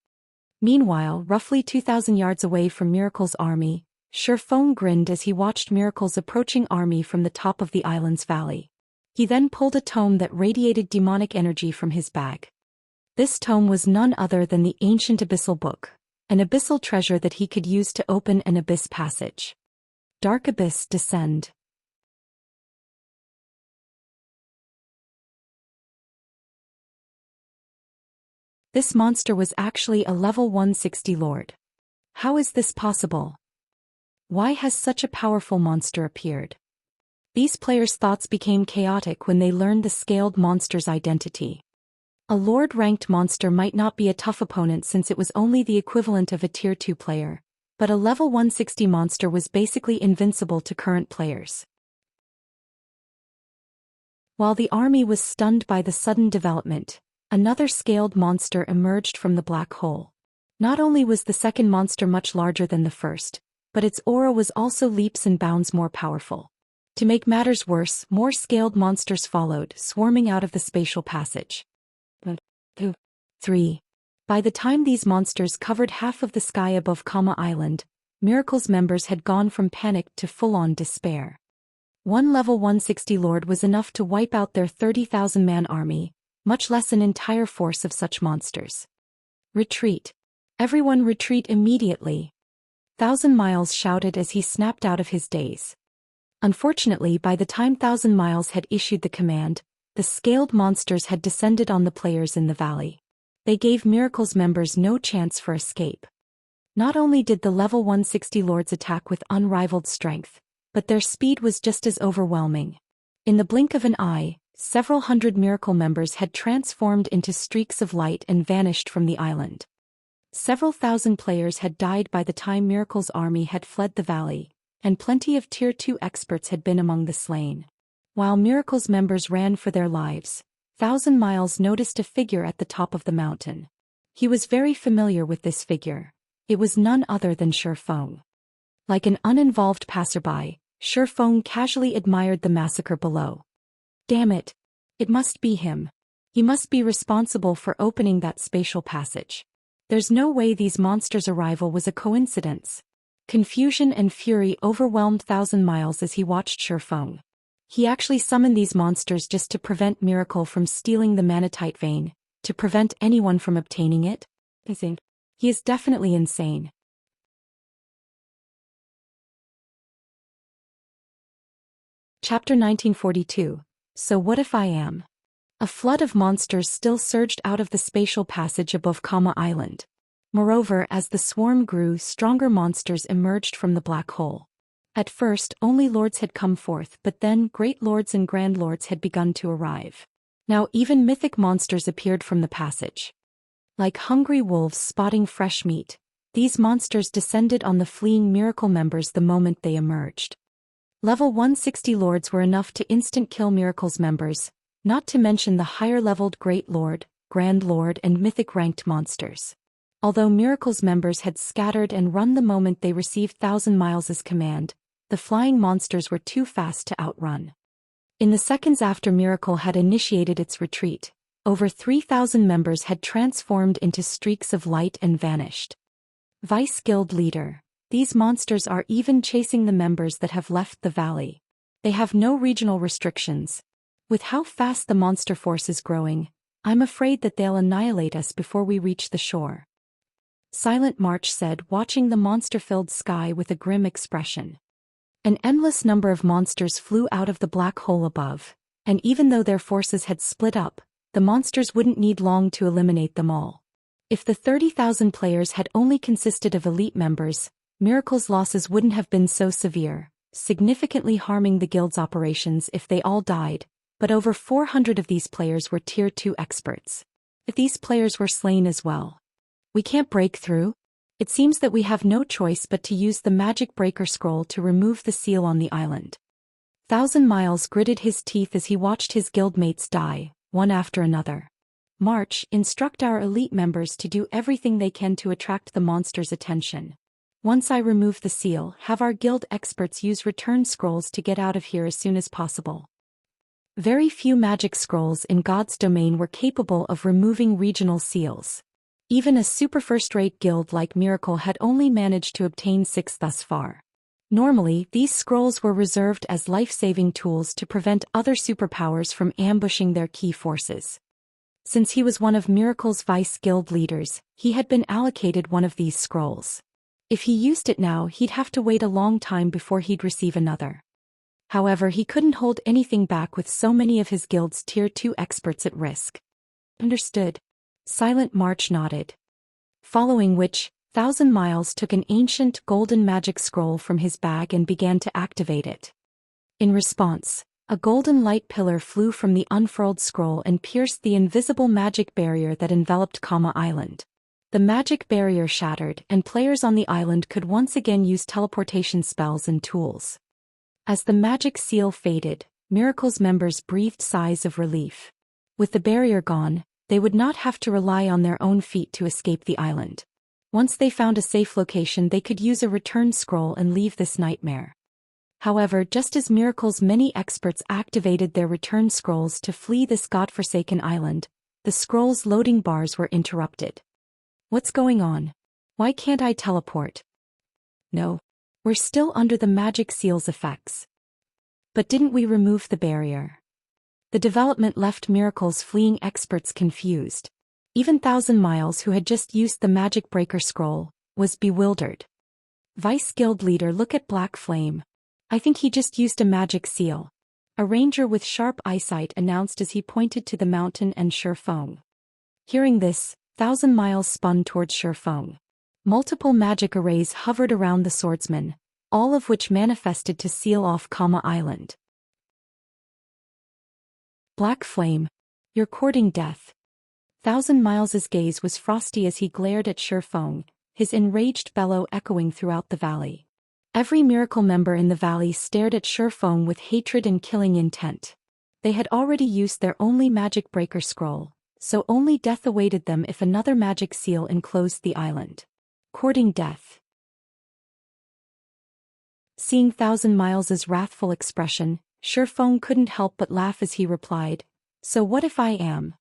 Meanwhile, roughly 2,000 yards away from Miracle's army, Shifeng grinned as he watched Miracle's approaching army from the top of the island's valley. He then pulled a tome that radiated demonic energy from his bag. This tome was none other than the ancient abyssal book, an abyssal treasure that he could use to open an abyss passage. Dark Abyss Descend. This monster was actually a level 160 lord. How is this possible? Why has such a powerful monster appeared? These players' thoughts became chaotic when they learned the scaled monster's identity. A lord-ranked monster might not be a tough opponent since it was only the equivalent of a tier 2 player, but a level 160 monster was basically invincible to current players. While the army was stunned by the sudden development, another scaled monster emerged from the black hole. Not only was the second monster much larger than the first, but its aura was also leaps and bounds more powerful. To make matters worse, more scaled monsters followed, swarming out of the spatial passage. 3. By the time these monsters covered half of the sky above Kama Island, Miracle's members had gone from panic to full-on despair. One level 160 lord was enough to wipe out their 30,000-man army, much less an entire force of such monsters. Retreat. Everyone retreat immediately. 1,000 Miles shouted as he snapped out of his daze. Unfortunately, by the time 1,000 Miles had issued the command, the scaled monsters had descended on the players in the valley. They gave Miracle's members no chance for escape. Not only did the level 160 lords attack with unrivaled strength, but their speed was just as overwhelming. In the blink of an eye, several hundred Miracle members had transformed into streaks of light and vanished from the island. Several thousand players had died by the time Miracle's army had fled the valley, and plenty of Tier 2 experts had been among the slain. While Miracle's members ran for their lives, 1,000 Miles noticed a figure at the top of the mountain. He was very familiar with this figure. It was none other than Shi Feng. Like an uninvolved passerby, Shi Feng casually admired the massacre below. Damn it! It must be him. He must be responsible for opening that spatial passage. There's no way these monsters' arrival was a coincidence. Confusion and fury overwhelmed 1,000 Miles as he watched Shi Feng. He actually summoned these monsters just to prevent Miracle from stealing the manatite vein, to prevent anyone from obtaining it? I think he is definitely insane. Chapter 1942. So what if I am? A flood of monsters still surged out of the spatial passage above Kama Island. Moreover, as the swarm grew, stronger monsters emerged from the black hole. At first, only lords had come forth, but then great lords and grand lords had begun to arrive. Now even mythic monsters appeared from the passage. Like hungry wolves spotting fresh meat, these monsters descended on the fleeing Miracle members the moment they emerged. Level 160 lords were enough to instant kill Miracle's members, not to mention the higher-leveled Great Lord, Grand Lord and mythic-ranked monsters. Although Miracle's members had scattered and run the moment they received 1,000 Miles' command, the flying monsters were too fast to outrun. In the seconds after Miracle had initiated its retreat, over 3,000 members had transformed into streaks of light and vanished. Vice Guild Leader. These monsters are even chasing the members that have left the valley. They have no regional restrictions. With how fast the monster force is growing, I'm afraid that they'll annihilate us before we reach the shore. Silent March said, watching the monster-filled sky with a grim expression. An endless number of monsters flew out of the black hole above, and even though their forces had split up, the monsters wouldn't need long to eliminate them all. If the 30,000 players had only consisted of elite members, Miracle's losses wouldn't have been so severe, significantly harming the guild's operations if they all died, but over 400 of these players were Tier 2 experts. If these players were slain as well, we can't break through? It seems that we have no choice but to use the magic breaker scroll to remove the seal on the island. 1,000 Miles gritted his teeth as he watched his guildmates die, one after another. March, instruct our elite members to do everything they can to attract the monster's attention. Once I remove the seal, have our guild experts use return scrolls to get out of here as soon as possible. Very few magic scrolls in God's domain were capable of removing regional seals. Even a super first-rate guild like Miracle had only managed to obtain 6 thus far. Normally, these scrolls were reserved as life-saving tools to prevent other superpowers from ambushing their key forces. Since he was one of Miracle's vice guild leaders, he had been allocated one of these scrolls. If he used it now, he'd have to wait a long time before he'd receive another. However, he couldn't hold anything back with so many of his guild's Tier 2 experts at risk. Understood. Silent March nodded. Following which, 1,000 Miles took an ancient golden magic scroll from his bag and began to activate it. In response, a golden light pillar flew from the unfurled scroll and pierced the invisible magic barrier that enveloped Kama Island. The magic barrier shattered, and players on the island could once again use teleportation spells and tools. As the magic seal faded, Miracle's members breathed sighs of relief. With the barrier gone, they would not have to rely on their own feet to escape the island. Once they found a safe location, they could use a return scroll and leave this nightmare. However, just as Miracle's many experts activated their return scrolls to flee this godforsaken island, the scroll's loading bars were interrupted. What's going on? Why can't I teleport? No. We're still under the magic seal's effects. But didn't we remove the barrier? The development left Miracle's fleeing experts confused. Even 1,000 Miles, who had just used the magic breaker scroll, was bewildered. Vice Guild Leader, look at Black Flame. I think he just used a magic seal. A ranger with sharp eyesight announced as he pointed to the mountain and Shifeng. Hearing this, 1,000 Miles spun towards Shifeng. Multiple magic arrays hovered around the swordsman, all of which manifested to seal off Kama Island. Black Flame, you're courting death. 1,000 Miles' gaze was frosty as he glared at Shifeng, his enraged bellow echoing throughout the valley. Every Miracle member in the valley stared at Shifeng with hatred and killing intent. They had already used their only magic breaker scroll, so only death awaited them if another magic seal enclosed the island. Courting death. Seeing 1,000 Miles' wrathful expression, Shifeng couldn't help but laugh as he replied, "So what if I am?"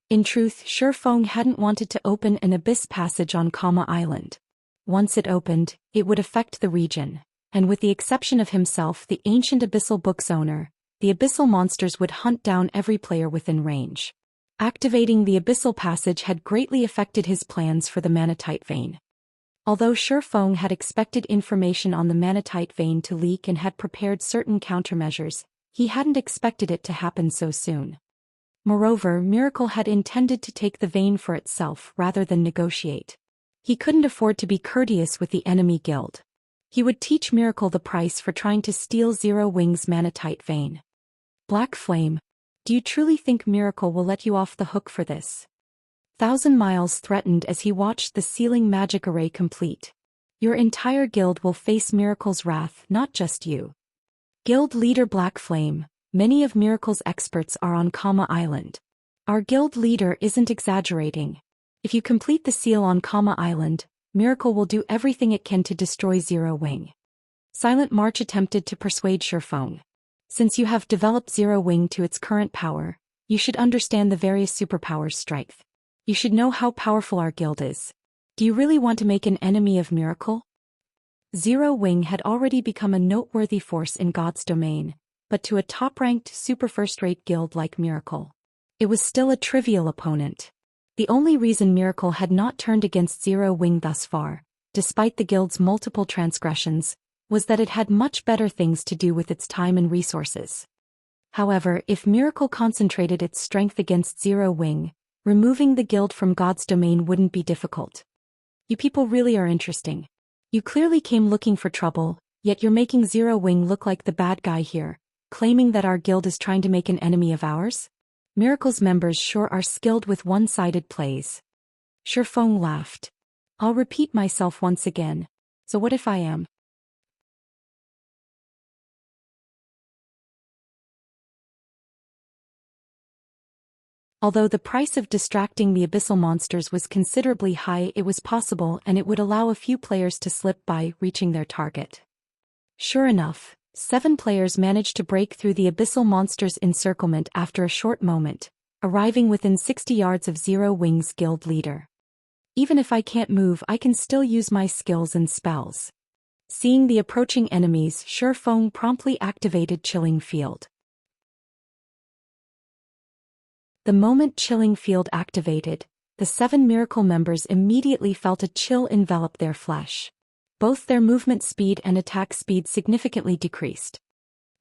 In truth, Shifeng hadn't wanted to open an abyss passage on Kama Island. Once it opened, it would affect the region, and with the exception of himself, the ancient abyssal book's owner, the abyssal monsters would hunt down every player within range. Activating the abyssal passage had greatly affected his plans for the manatite vein. Although Shifeng had expected information on the manatite vein to leak and had prepared certain countermeasures, he hadn't expected it to happen so soon. Moreover, Miracle had intended to take the vein for itself rather than negotiate. He couldn't afford to be courteous with the enemy guild. He would teach Miracle the price for trying to steal Zero Wing's manatite vein. Black Flame, do you truly think Miracle will let you off the hook for this? 1,000 Miles threatened as he watched the sealing magic array complete. Your entire guild will face Miracle's wrath, not just you. Guild leader Black Flame, many of Miracle's experts are on Kama Island. Our guild leader isn't exaggerating. If you complete the seal on Kama Island, Miracle will do everything it can to destroy Zero Wing. Silent March attempted to persuade Shifeng. Since you have developed Zero Wing to its current power, you should understand the various superpowers' strength. You should know how powerful our guild is. Do you really want to make an enemy of Miracle? Zero Wing had already become a noteworthy force in God's domain, but to a top-ranked super first-rate guild like Miracle, it was still a trivial opponent. The only reason Miracle had not turned against Zero Wing thus far, despite the guild's multiple transgressions, was that it had much better things to do with its time and resources. However, if Miracle concentrated its strength against Zero Wing, removing the guild from God's domain wouldn't be difficult. You people really are interesting. You clearly came looking for trouble, yet you're making Zero Wing look like the bad guy here, claiming that our guild is trying to make an enemy of ours? Miracle's members sure are skilled with one-sided plays. Shifeng laughed. I'll repeat myself once again. So what if I am? Although the price of distracting the abyssal monsters was considerably high, it was possible and it would allow a few players to slip by reaching their target. Sure enough, 7 players managed to break through the abyssal monsters' encirclement after a short moment, arriving within 60 yards of Zero Wing's guild leader. Even if I can't move, I can still use my skills and spells. Seeing the approaching enemies, Shifeng promptly activated Chilling Field. The moment Chilling Field activated, the 7 Miracle members immediately felt a chill envelop their flesh. Both their movement speed and attack speed significantly decreased.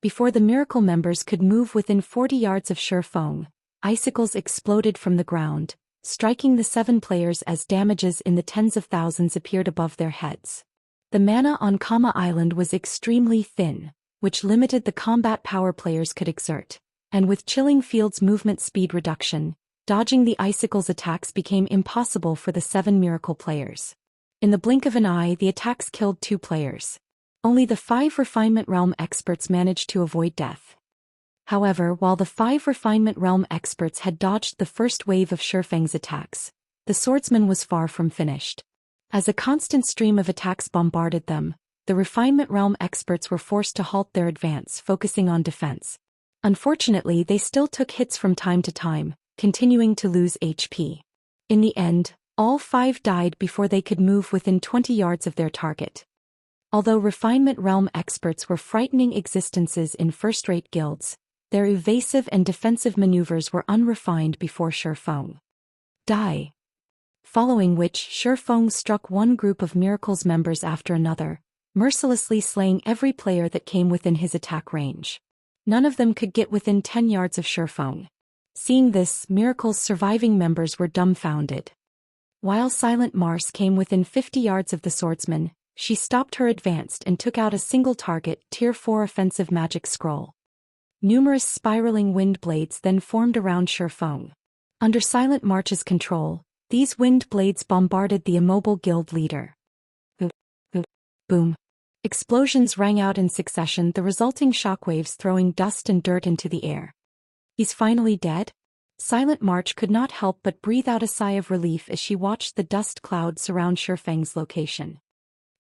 Before the Miracle members could move within 40 yards of Shifeng, icicles exploded from the ground, striking the 7 players as damages in the tens of thousands appeared above their heads. The mana on Kama Island was extremely thin, which limited the combat power players could exert, and with Chilling Field's movement speed reduction, dodging the icicle's attacks became impossible for the 7 miracle players. In the blink of an eye, the attacks killed 2 players. Only the 5 Refinement Realm experts managed to avoid death. However, while the 5 Refinement Realm experts had dodged the first wave of Shifeng's attacks, the swordsman was far from finished. As a constant stream of attacks bombarded them, the Refinement Realm experts were forced to halt their advance, focusing on defense. Unfortunately, they still took hits from time to time, continuing to lose HP. In the end, all 5 died before they could move within 20 yards of their target. Although Refinement Realm experts were frightening existences in first-rate guilds, their evasive and defensive maneuvers were unrefined before Shifeng. Die. Following which, Shifeng struck one group of Miracles members after another, mercilessly slaying every player that came within his attack range. None of them could get within 10 yards of Shifeng. Seeing this, Miracle's surviving members were dumbfounded. While Silent Mars came within 50 yards of the swordsman, she stopped her advance and took out a single target, Tier 4 offensive magic scroll. Numerous spiraling wind blades then formed around Shifeng. Under Silent March's control, these wind blades bombarded the immobile guild leader. Boom. Explosions rang out in succession, the resulting shockwaves throwing dust and dirt into the air. He's finally dead? Silent March could not help but breathe out a sigh of relief as she watched the dust cloud surround Shifeng's location.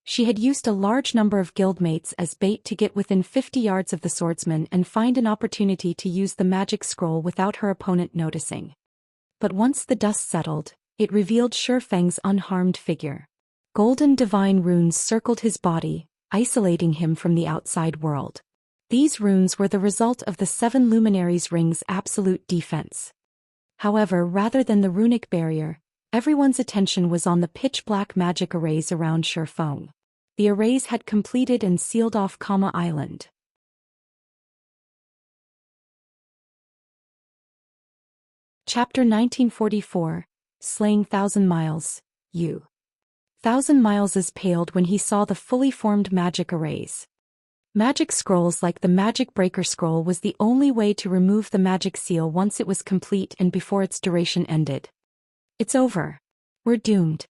She had used a large number of guildmates as bait to get within 50 yards of the swordsman and find an opportunity to use the magic scroll without her opponent noticing. But once the dust settled, it revealed Shifeng's unharmed figure. Golden divine runes circled his body, isolating him from the outside world. These runes were the result of the 7 luminaries' ring's absolute defense. However, rather than the runic barrier, everyone's attention was on the pitch-black magic arrays around Shifeng. The arrays had completed and sealed off Kama Island. Chapter 1944, Slaying 1,000 Miles, U. 1,000 Miles paled when he saw the fully formed magic arrays. Magic scrolls like the Magic Breaker Scroll was the only way to remove the magic seal once it was complete and before its duration ended. It's over. We're doomed.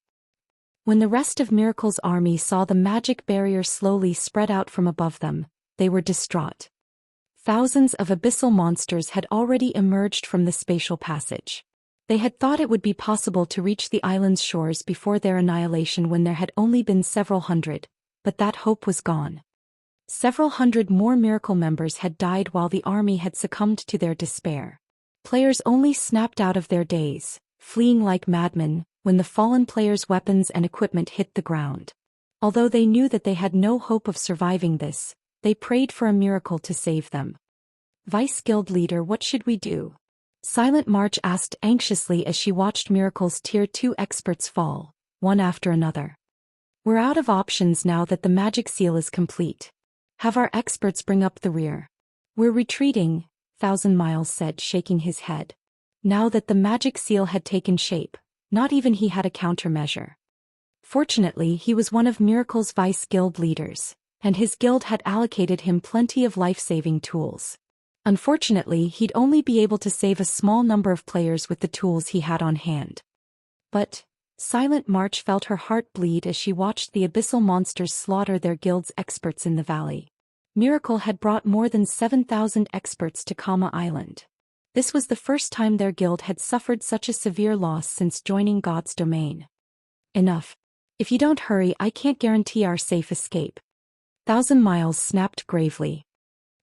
When the rest of Miracle's army saw the magic barrier slowly spread out from above them, they were distraught. Thousands of abyssal monsters had already emerged from the spatial passage. They had thought it would be possible to reach the island's shores before their annihilation when there had only been several hundred, but that hope was gone. Several hundred more Miracle members had died while the army had succumbed to their despair. Players only snapped out of their daze, fleeing like madmen, when the fallen players' weapons and equipment hit the ground. Although they knew that they had no hope of surviving this, they prayed for a miracle to save them. Vice Guild Leader, what should we do? Silent March asked anxiously as she watched Miracle's Tier 2 experts fall, one after another. We're out of options now that the magic seal is complete. Have our experts bring up the rear. We're retreating, 1,000 Miles said, shaking his head. Now that the magic seal had taken shape, not even he had a countermeasure. Fortunately, he was one of Miracle's Vice Guild leaders, and his guild had allocated him plenty of life-saving tools. Unfortunately, he'd only be able to save a small number of players with the tools he had on hand. But Silent March felt her heart bleed as she watched the abyssal monsters slaughter their guild's experts in the valley. Miracle had brought more than 7,000 experts to Kama Island. This was the first time their guild had suffered such a severe loss since joining God's domain. Enough. If you don't hurry, I can't guarantee our safe escape. 1,000 Miles snapped gravely.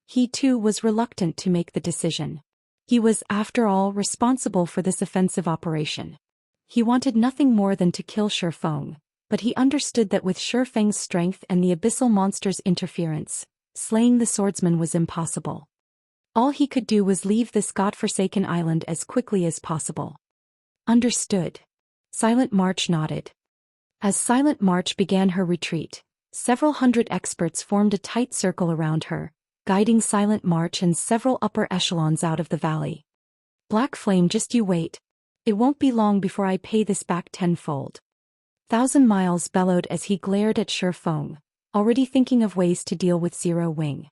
He too was reluctant to make the decision. He was, after all, responsible for this offensive operation. He wanted nothing more than to kill Shifeng, but he understood that with Shifeng's strength and the abyssal monster's interference, slaying the swordsman was impossible. All he could do was leave this godforsaken island as quickly as possible. Understood. Silent March nodded. As Silent March began her retreat, several hundred experts formed a tight circle around her, guiding Silent March and several upper echelons out of the valley. Black Flame, just you wait. It won't be long before I pay this back tenfold. 1,000 Miles bellowed as he glared at Shi Feng, already thinking of ways to deal with Zero Wing.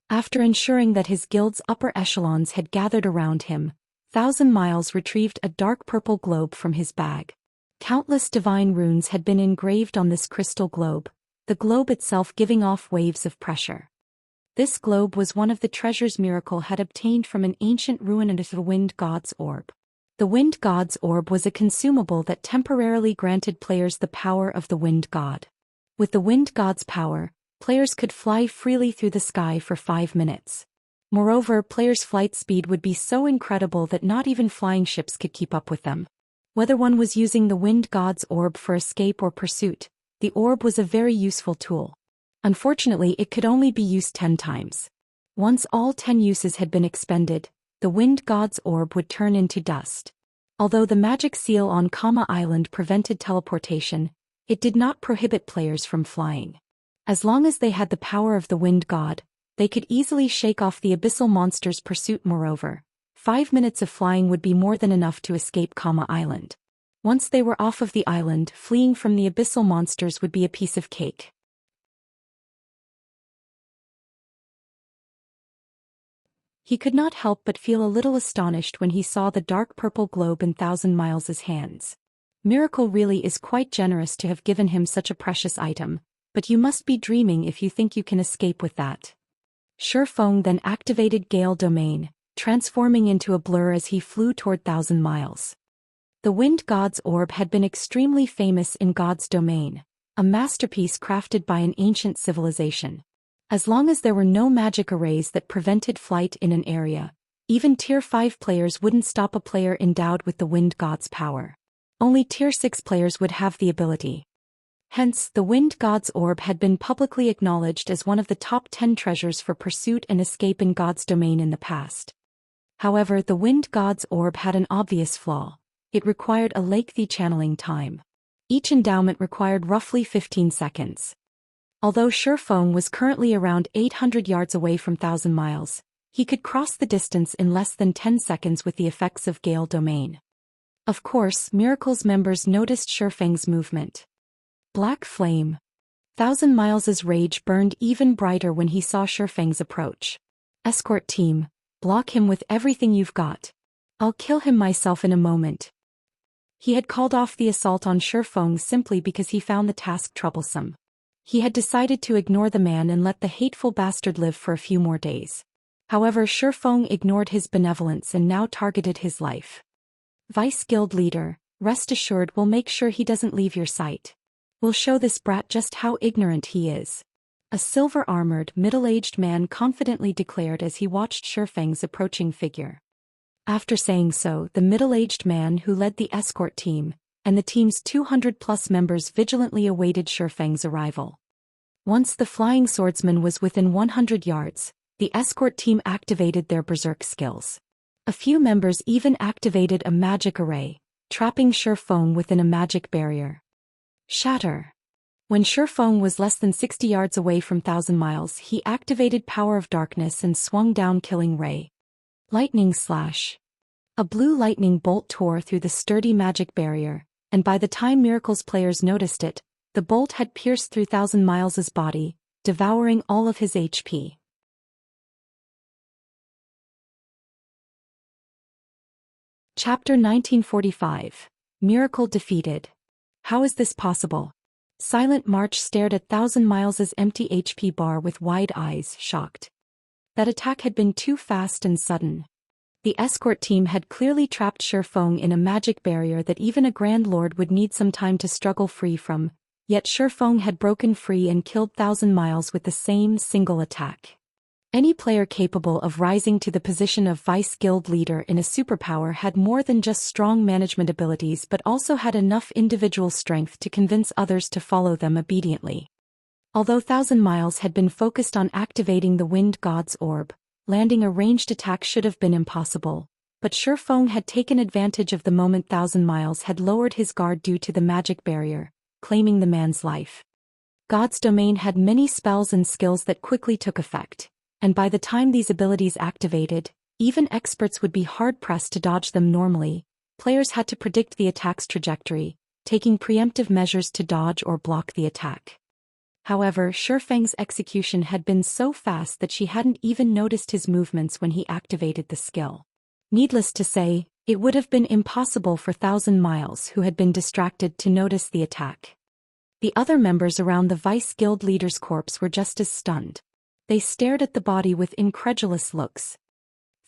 After ensuring that his guild's upper echelons had gathered around him, 1,000 Miles retrieved a dark purple globe from his bag. Countless divine runes had been engraved on this crystal globe, the globe itself giving off waves of pressure. This globe was one of the treasures Miracle had obtained from an ancient ruin of the Wind God's Orb. The Wind God's Orb was a consumable that temporarily granted players the power of the Wind God. With the Wind God's power, players could fly freely through the sky for 5 minutes. Moreover, players' flight speed would be so incredible that not even flying ships could keep up with them. Whether one was using the Wind God's Orb for escape or pursuit, the orb was a very useful tool. Unfortunately, it could only be used 10 times. Once all 10 uses had been expended, the Wind God's Orb would turn into dust. Although the magic seal on Kama Island prevented teleportation, it did not prohibit players from flying. As long as they had the power of the Wind God, they could easily shake off the abyssal monster's pursuit. Moreover, 5 minutes of flying would be more than enough to escape Kama Island. Once they were off of the island, fleeing from the abyssal monsters would be a piece of cake. He could not help but feel a little astonished when he saw the dark purple globe in 1,000 Miles' hands. Miracle really is quite generous to have given him such a precious item, but you must be dreaming if you think you can escape with that. Shi Feng then activated Gale Domain, transforming into a blur as he flew toward 1,000 Miles. The Wind God's Orb had been extremely famous in God's Domain, a masterpiece crafted by an ancient civilization. As long as there were no magic arrays that prevented flight in an area, even Tier 5 players wouldn't stop a player endowed with the Wind God's power. Only Tier 6 players would have the ability. Hence, the Wind God's Orb had been publicly acknowledged as one of the top 10 treasures for pursuit and escape in God's Domain in the past. However, the Wind God's Orb had an obvious flaw. It required a lengthy channeling time. Each endowment required roughly 15 seconds. Although Shi Feng was currently around 800 yards away from 1,000 Miles, he could cross the distance in less than 10 seconds with the effects of Gale Domain. Of course, Miracle's members noticed Shi Feng's movement. Black flame. 1,000 Miles' rage burned even brighter when he saw Shi Feng's approach. Escort team, block him with everything you've got. I'll kill him myself in a moment. He had called off the assault on Shi Feng simply because he found the task troublesome. He had decided to ignore the man and let the hateful bastard live for a few more days. However, Shi Feng ignored his benevolence and now targeted his life. Vice Guild Leader, rest assured we'll make sure he doesn't leave your sight. We'll show this brat just how ignorant he is. A silver-armored, middle-aged man confidently declared as he watched Shi Feng's approaching figure. After saying so, the middle-aged man who led the escort team, and the team's 200-plus members vigilantly awaited Shi Feng's arrival. Once the flying swordsman was within 100 yards, the escort team activated their berserk skills. A few members even activated a magic array, trapping Shi Feng within a magic barrier. Shatter. When Shi Feng was less than 60 yards away from 1,000 Miles, he activated Power of Darkness and swung down Killing Ray. Lightning Slash. A blue lightning bolt tore through the sturdy magic barrier, and by the time Miracle's players noticed it, the bolt had pierced through 1,000 Miles' body, devouring all of his HP. Chapter 1945. Miracle defeated. How is this possible? Silent March stared at 1,000 Miles' empty HP bar with wide eyes, shocked. That attack had been too fast and sudden. The escort team had clearly trapped Shi Feng in a magic barrier that even a Grand Lord would need some time to struggle free from, yet Shi Feng had broken free and killed 1,000 Miles with the same single attack. Any player capable of rising to the position of Vice Guild Leader in a superpower had more than just strong management abilities but also had enough individual strength to convince others to follow them obediently. Although 1,000 Miles had been focused on activating the Wind God's Orb, landing a ranged attack should have been impossible, but Shi Feng had taken advantage of the moment 1,000 Miles had lowered his guard due to the magic barrier, claiming the man's life. God's Domain had many spells and skills that quickly took effect, and by the time these abilities activated, even experts would be hard-pressed to dodge them normally, Players had to predict the attack's trajectory, taking preemptive measures to dodge or block the attack. However, Shifeng's execution had been so fast that she hadn't even noticed his movements when he activated the skill. Needless to say, it would have been impossible for Thousand Miles, who had been distracted, to notice the attack. The other members around the Vice Guild leader's corpse were just as stunned. They stared at the body with incredulous looks.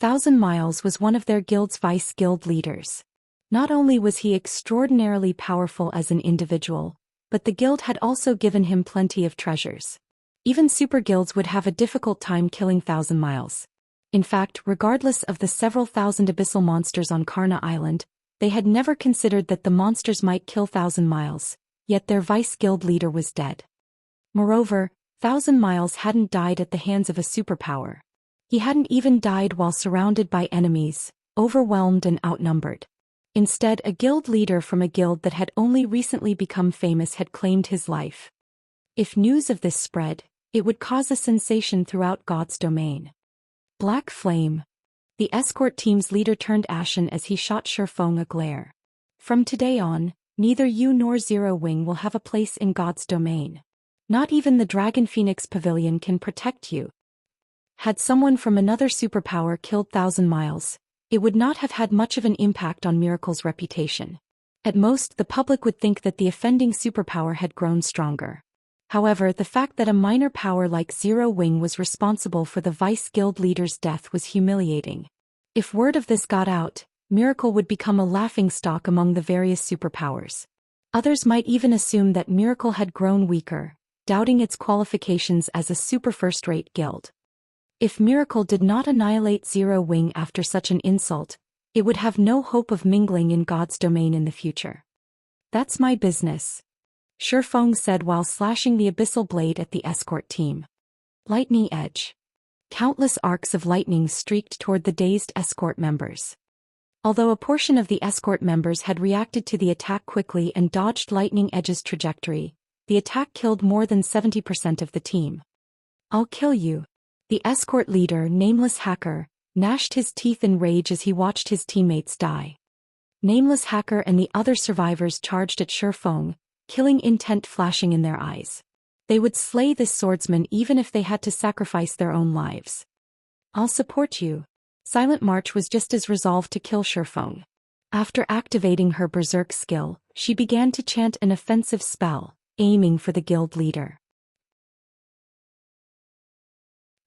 Thousand Miles was one of their guild's Vice Guild leaders. Not only was he extraordinarily powerful as an individual, but the guild had also given him plenty of treasures. Even super guilds would have a difficult time killing Thousand Miles. In fact, regardless of the several thousand abyssal monsters on Karna Island, they had never considered that the monsters might kill Thousand Miles, yet their Vice Guild leader was dead. Moreover, Thousand Miles hadn't died at the hands of a superpower. He hadn't even died while surrounded by enemies, overwhelmed and outnumbered. Instead, a guild leader from a guild that had only recently become famous had claimed his life. If news of this spread, it would cause a sensation throughout God's domain. Black Flame. The escort team's leader turned ashen as he shot Shifeng a glare. From today on, neither you nor Zero Wing will have a place in God's domain. Not even the Dragon Phoenix Pavilion can protect you. Had someone from another superpower killed Thousand Miles, it would not have had much of an impact on Miracle's reputation. At most, the public would think that the offending superpower had grown stronger. However, the fact that a minor power like Zero Wing was responsible for the Vice Guild leader's death was humiliating. If word of this got out, Miracle would become a laughingstock among the various superpowers. Others might even assume that Miracle had grown weaker, doubting its qualifications as a super first-rate guild. If Miracle did not annihilate Zero Wing after such an insult, it would have no hope of mingling in God's domain in the future. That's my business, Shifeng said while slashing the abyssal blade at the escort team. Lightning edge. Countless arcs of lightning streaked toward the dazed escort members. Although a portion of the escort members had reacted to the attack quickly and dodged Lightning Edge's trajectory, the attack killed more than 70% of the team. I'll kill you. The escort leader, Nameless Hacker, gnashed his teeth in rage as he watched his teammates die. Nameless Hacker and the other survivors charged at Shifeng, killing intent flashing in their eyes. They would slay this swordsman even if they had to sacrifice their own lives. I'll support you. Silent March was just as resolved to kill Shifeng. After activating her berserk skill, she began to chant an offensive spell, aiming for the guild leader.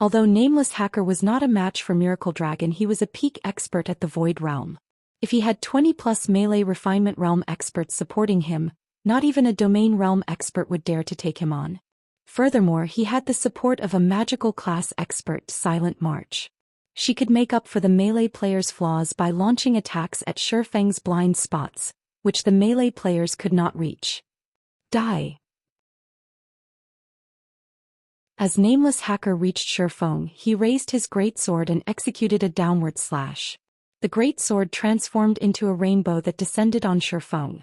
Although Nameless Hacker was not a match for Miracle Dragon, he was a peak expert at the Void Realm. If he had 20+ melee Refinement Realm experts supporting him, not even a Domain Realm expert would dare to take him on. Furthermore, he had the support of a magical class expert, Silent March. She could make up for the melee player's flaws by launching attacks at Shifeng's blind spots, which the melee players could not reach. Die. As Nameless Hacker reached Shifeng, he raised his greatsword and executed a downward slash. The greatsword transformed into a rainbow that descended on Shifeng.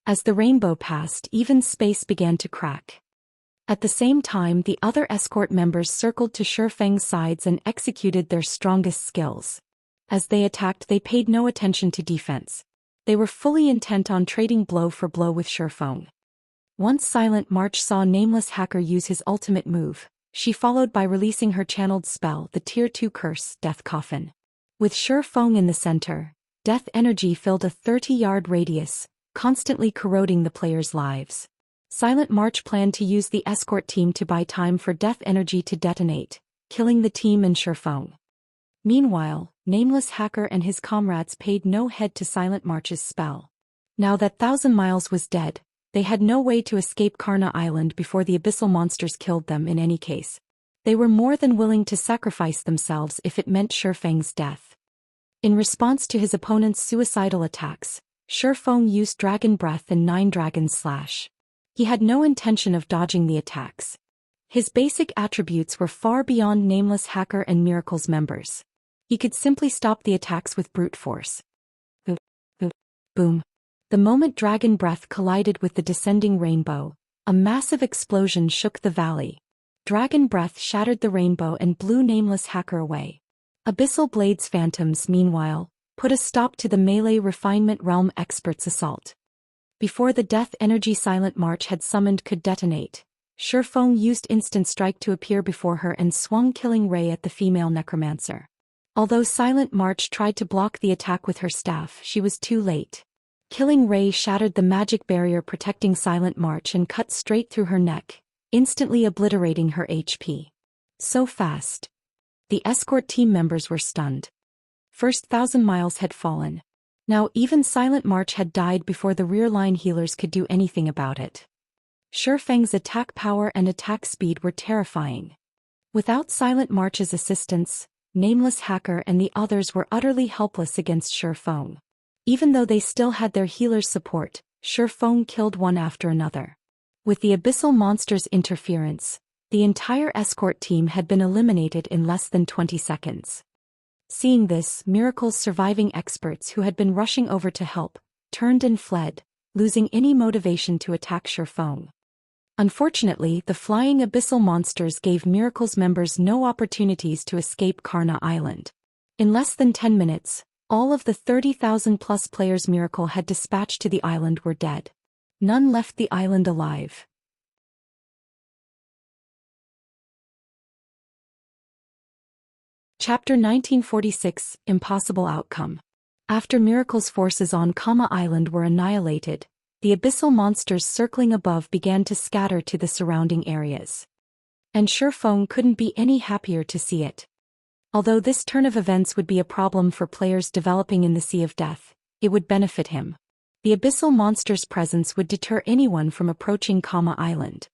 As the rainbow passed, even space began to crack. At the same time, the other escort members circled to Shifeng's sides and executed their strongest skills. As they attacked, they paid no attention to defense. They were fully intent on trading blow for blow with Shifeng. Once Silent March saw Nameless Hacker use his ultimate move, she followed by releasing her channeled spell, the Tier 2 curse, Death Coffin. With Shifeng in the center, death energy filled a 30-yard radius, constantly corroding the players' lives. Silent March planned to use the escort team to buy time for death energy to detonate, killing the team and Shifeng. Meanwhile, Nameless Hacker and his comrades paid no heed to Silent March's spell. Now that Thousand Miles was dead, they had no way to escape Karna Island before the abyssal monsters killed them in any case. They were more than willing to sacrifice themselves if it meant Shifeng's death. In response to his opponent's suicidal attacks, Shifeng used Dragon Breath and 9 Dragon Slash. He had no intention of dodging the attacks. His basic attributes were far beyond Nameless Hacker and Miracle's members. He could simply stop the attacks with brute force. Boom. The moment Dragon Breath collided with the descending rainbow, a massive explosion shook the valley. Dragon Breath shattered the rainbow and blew Nameless Hacker away. Abyssal Blade's phantoms, meanwhile, put a stop to the melee refinement realm expert's assault. Before the death energy Silent March had summoned could detonate, Shifeng used Instant Strike to appear before her and swung Killing Ray at the female necromancer. Although Silent March tried to block the attack with her staff, she was too late. Killing Ray shattered the magic barrier protecting Silent March and cut straight through her neck, instantly obliterating her HP. So fast. The escort team members were stunned. First 1,000 miles had fallen. Now even Silent March had died before the rear-line healers could do anything about it. Shifeng's attack power and attack speed were terrifying. Without Silent March's assistance, Nameless Hacker and the others were utterly helpless against Shifeng. Even though they still had their healer's support, Shifeng killed one after another. With the Abyssal Monster's interference, the entire escort team had been eliminated in less than 20 seconds. Seeing this, Miracle's surviving experts who had been rushing over to help, turned and fled, losing any motivation to attack Shifeng. Unfortunately, the flying abyssal monsters gave Miracle's members no opportunities to escape Karna Island. In less than 10 minutes, all of the 30,000+ players Miracle had dispatched to the island were dead. None left the island alive. Chapter 1946, Impossible Outcome. After Miracle's forces on Kama Island were annihilated, the abyssal monsters circling above began to scatter to the surrounding areas. And Shifeng couldn't be any happier to see it. Although this turn of events would be a problem for players developing in the Sea of Death, it would benefit him. The abyssal monster's presence would deter anyone from approaching Kama Island.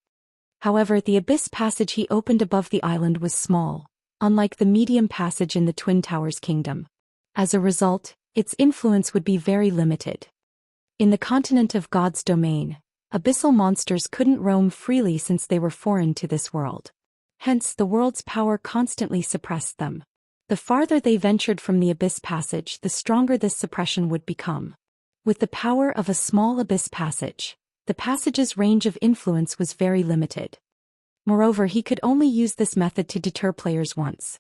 However, the abyss passage he opened above the island was small, unlike the medium passage in the Twin Towers Kingdom. As a result, its influence would be very limited. In the continent of God's domain, abyssal monsters couldn't roam freely since they were foreign to this world. Hence, the world's power constantly suppressed them. The farther they ventured from the abyss passage, the stronger this suppression would become. With the power of a small abyss passage, the passage's range of influence was very limited. Moreover, he could only use this method to deter players once.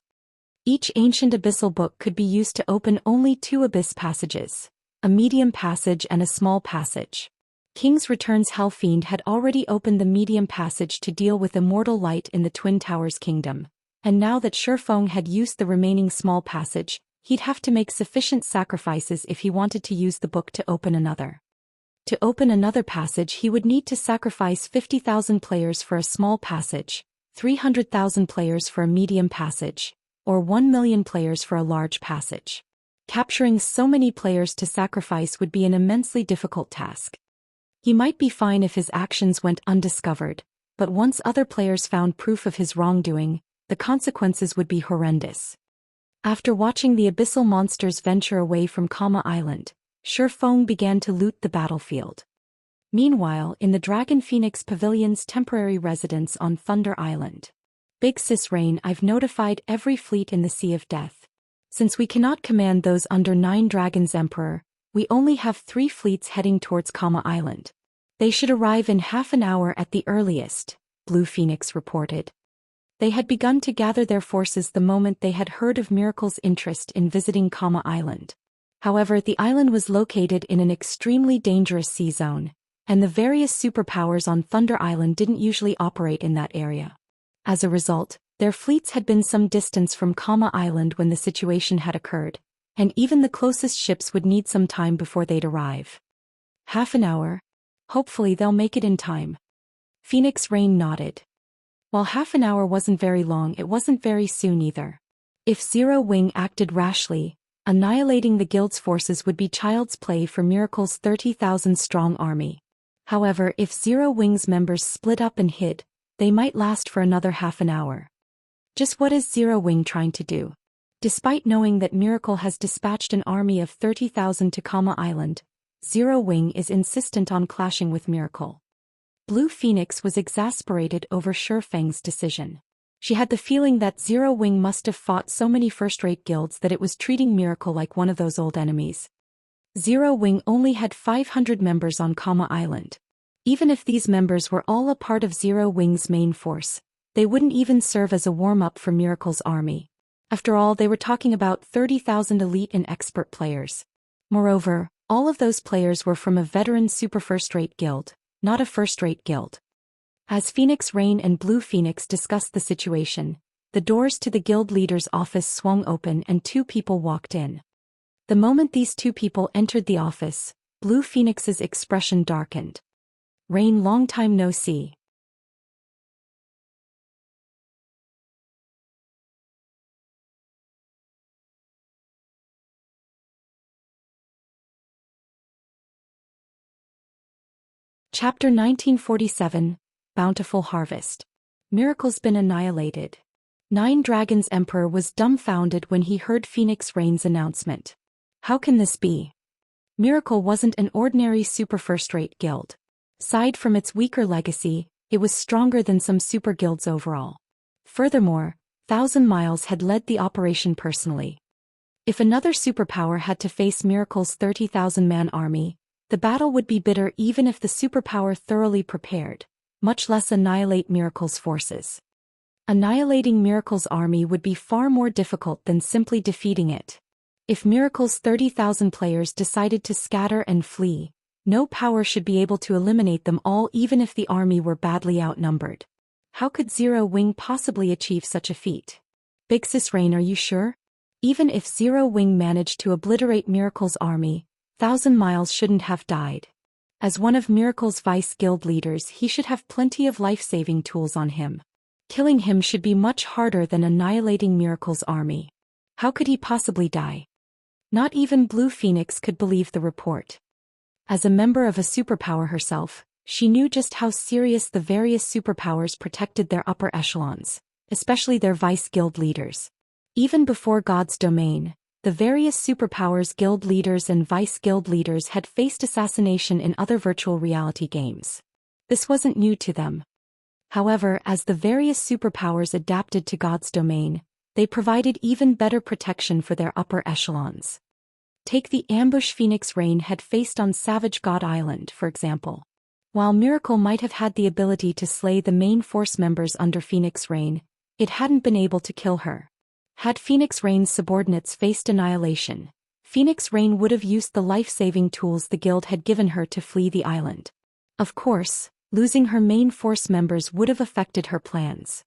Each ancient abyssal book could be used to open only 2 abyss passages, a medium passage and a small passage. King's Return's Hellfiend had already opened the medium passage to deal with immortal light in the Twin Towers Kingdom, and now that Shifeng had used the remaining small passage, he'd have to make sufficient sacrifices if he wanted to use the book to open another. To open another passage he would need to sacrifice 50,000 players for a small passage, 300,000 players for a medium passage, or 1 million players for a large passage. Capturing so many players to sacrifice would be an immensely difficult task. He might be fine if his actions went undiscovered, but once other players found proof of his wrongdoing, the consequences would be horrendous. After watching the abyssal monsters venture away from Kama Island, Shifeng began to loot the battlefield. Meanwhile, in the Dragon Phoenix Pavilion's temporary residence on Thunder Island, Big Sis Rain, I've notified every fleet in the Sea of Death. Since we cannot command those under 9 Dragons Emperor, we only have 3 fleets heading towards Kama Island. They should arrive in half an hour at the earliest, Blue Phoenix reported. They had begun to gather their forces the moment they had heard of Miracle's interest in visiting Kama Island. However, the island was located in an extremely dangerous sea zone, and the various superpowers on Thunder Island didn't usually operate in that area. As a result, their fleets had been some distance from Kama Island when the situation had occurred, and even the closest ships would need some time before they'd arrive. Half an hour? Hopefully they'll make it in time. Phoenix Rain nodded. While half an hour wasn't very long, it wasn't very soon either. If Zero Wing acted rashly, annihilating the guild's forces would be child's play for Miracle's 30,000-strong army. However, if Zero Wing's members split up and hid, they might last for another half an hour. Just what is Zero Wing trying to do? Despite knowing that Miracle has dispatched an army of 30,000 to Kama Island, Zero Wing is insistent on clashing with Miracle. Blue Phoenix was exasperated over Shifeng's decision. She had the feeling that Zero Wing must have fought so many first-rate guilds that it was treating Miracle like one of those old enemies. Zero Wing only had 500 members on Kama Island. Even if these members were all a part of Zero Wing's main force, they wouldn't even serve as a warm-up for Miracle's army. After all, they were talking about 30,000 elite and expert players. Moreover, all of those players were from a veteran super first-rate guild, not a first-rate guild. As Phoenix Rain and Blue Phoenix discussed the situation, the doors to the guild leader's office swung open and two people walked in. The moment these two people entered the office, Blue Phoenix's expression darkened. Rain, long time no see. Chapter 1947, Bountiful Harvest. Miracle's been annihilated. Nine Dragons Emperor was dumbfounded when he heard Phoenix Rain's announcement. How can this be? Miracle wasn't an ordinary super first-rate guild. Aside from its weaker legacy, it was stronger than some super guilds overall. Furthermore, 1,000 Miles had led the operation personally. If another superpower had to face Miracle's 30,000-man army, the battle would be bitter even if the superpower thoroughly prepared, much less annihilate Miracle's forces. Annihilating Miracle's army would be far more difficult than simply defeating it. If Miracle's 30,000 players decided to scatter and flee, no power should be able to eliminate them all even if the army were badly outnumbered. How could Zero Wing possibly achieve such a feat? Big Sis Rain, are you sure? Even if Zero Wing managed to obliterate Miracle's army, 1,000 Miles shouldn't have died. As one of Miracle's vice guild leaders, he should have plenty of life-saving tools on him. Killing him should be much harder than annihilating Miracle's army. How could he possibly die? Not even Blue Phoenix could believe the report. As a member of a superpower herself, she knew just how serious the various superpowers protected their upper echelons, especially their vice guild leaders. Even before God's domain, the various superpowers guild leaders and vice guild leaders had faced assassination in other virtual reality games. This wasn't new to them. However, as the various superpowers adapted to God's domain, they provided even better protection for their upper echelons. Take the ambush Phoenix Rain had faced on Savage God Island, for example. While Miracle might have had the ability to slay the main force members under Phoenix Rain, it hadn't been able to kill her. Had Phoenix Rain's subordinates faced annihilation, Phoenix Rain would have used the life-saving tools the guild had given her to flee the island. Of course, losing her main force members would have affected her plans.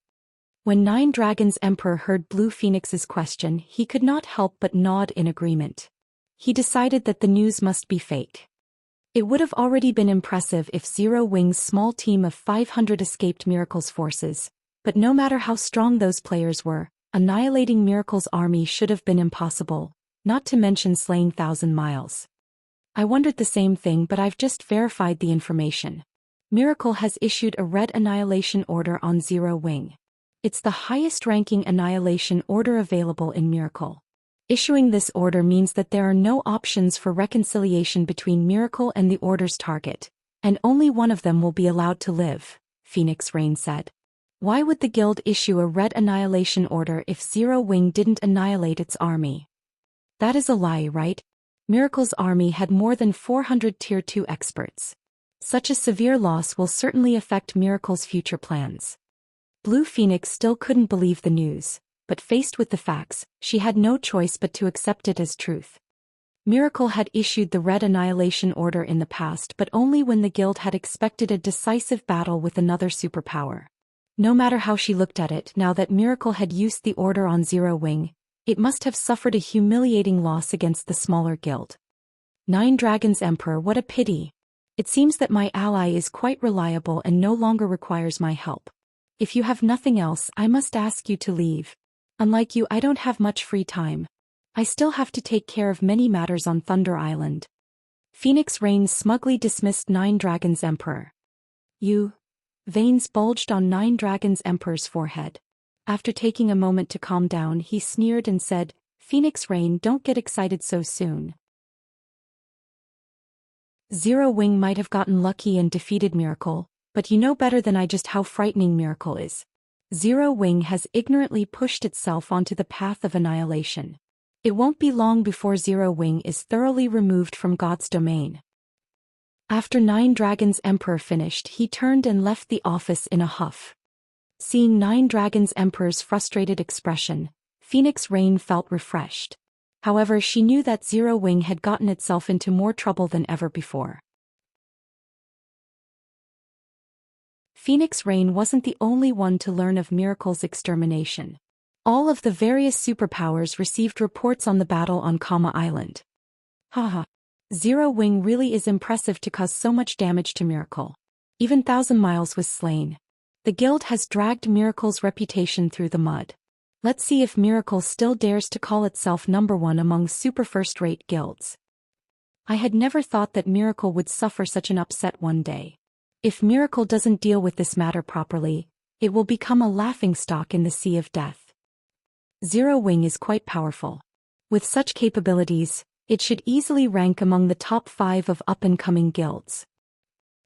When Nine Dragons Emperor heard Blue Phoenix's question, he could not help but nod in agreement. He decided that the news must be fake. It would have already been impressive if Zero Wing's small team of 500 escaped Miracle's forces, but no matter how strong those players were, annihilating Miracle's army should have been impossible, not to mention slaying 1,000 Miles. I wondered the same thing, but I've just verified the information. Miracle has issued a red annihilation order on Zero Wing. It's the highest-ranking annihilation order available in Miracle. Issuing this order means that there are no options for reconciliation between Miracle and the order's target, and only one of them will be allowed to live, Phoenix Rain said. Why would the guild issue a red annihilation order if Zero Wing didn't annihilate its army? That is a lie, right? Miracle's army had more than 400 Tier 2 experts. Such a severe loss will certainly affect Miracle's future plans. Blue Phoenix still couldn't believe the news, but faced with the facts, she had no choice but to accept it as truth. Miracle had issued the red annihilation order in the past, but only when the guild had expected a decisive battle with another superpower. No matter how she looked at it, now that Miracle had used the order on Zero Wing, it must have suffered a humiliating loss against the smaller guild. Nine Dragons Emperor, what a pity. It seems that my ally is quite reliable and no longer requires my help. If you have nothing else, I must ask you to leave. Unlike you, I don't have much free time. I still have to take care of many matters on Thunder Island. Phoenix Rain smugly dismissed Nine Dragons Emperor. You? Veins bulged on Nine Dragons Emperor's forehead. After taking a moment to calm down, he sneered and said, Phoenix Rain, don't get excited so soon. Zero Wing might have gotten lucky and defeated Miracle, but you know better than I just how frightening Miracle is. Zero Wing has ignorantly pushed itself onto the path of annihilation. It won't be long before Zero Wing is thoroughly removed from God's domain. After Nine Dragons Emperor finished, he turned and left the office in a huff. Seeing Nine Dragons Emperor's frustrated expression, Phoenix Rain felt refreshed. However, she knew that Zero Wing had gotten itself into more trouble than ever before. Phoenix Rain wasn't the only one to learn of Miracle's extermination. All of the various superpowers received reports on the battle on Kama Island. Haha. Zero Wing really is impressive to cause so much damage to Miracle. Even 1,000 Miles was slain. The guild has dragged Miracle's reputation through the mud. Let's see if Miracle still dares to call itself #1 among super first-rate guilds. I had never thought that Miracle would suffer such an upset one day. If Miracle doesn't deal with this matter properly, it will become a laughingstock in the sea of death. Zero Wing is quite powerful. With such capabilities, it should easily rank among the top 5 of up-and-coming guilds.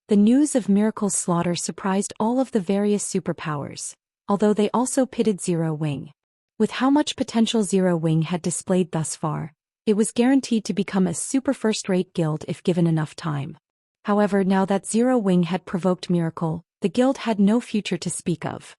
The news of Miracle's slaughter surprised all of the various superpowers, although they also pitted Zero Wing. With how much potential Zero Wing had displayed thus far, it was guaranteed to become a super first-rate guild if given enough time. However, now that Zero Wing had provoked Miracle, the guild had no future to speak of.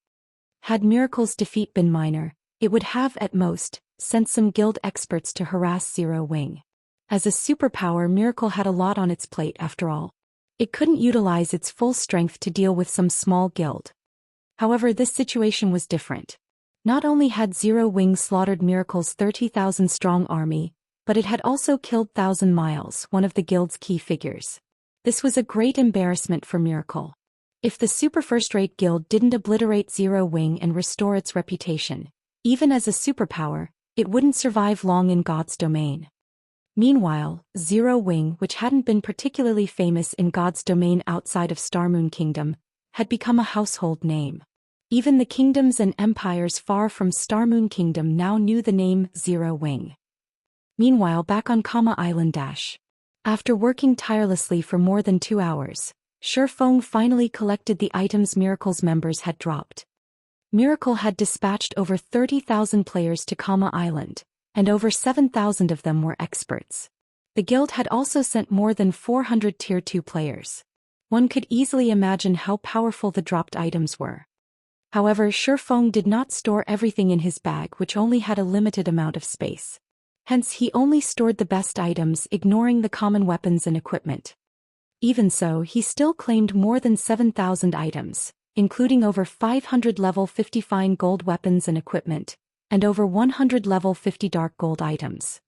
Had Miracle's defeat been minor, it would have, at most, sent some guild experts to harass Zero Wing. As a superpower, Miracle had a lot on its plate after all. It couldn't utilize its full strength to deal with some small guild. However, this situation was different. Not only had Zero Wing slaughtered Miracle's 30,000-strong army, but it had also killed 1,000 Miles, one of the guild's key figures. This was a great embarrassment for Miracle. If the super first-rate guild didn't obliterate Zero Wing and restore its reputation, even as a superpower, it wouldn't survive long in God's domain. Meanwhile, Zero Wing, which hadn't been particularly famous in God's domain outside of Starmoon Kingdom, had become a household name. Even the kingdoms and empires far from Starmoon Kingdom now knew the name Zero Wing. Meanwhile, back on Kama Island after working tirelessly for more than 2 hours, Shifeng finally collected the items Miracle's members had dropped. Miracle had dispatched over 30,000 players to Kama Island, and over 7,000 of them were experts. The guild had also sent more than 400 Tier 2 players. One could easily imagine how powerful the dropped items were. However, Shifeng did not store everything in his bag, which only had a limited amount of space. Hence, he only stored the best items, ignoring the common weapons and equipment. Even so, he still claimed more than 7,000 items, including over 500 level 50 fine gold weapons and equipment, and over 100 level 50 dark gold items.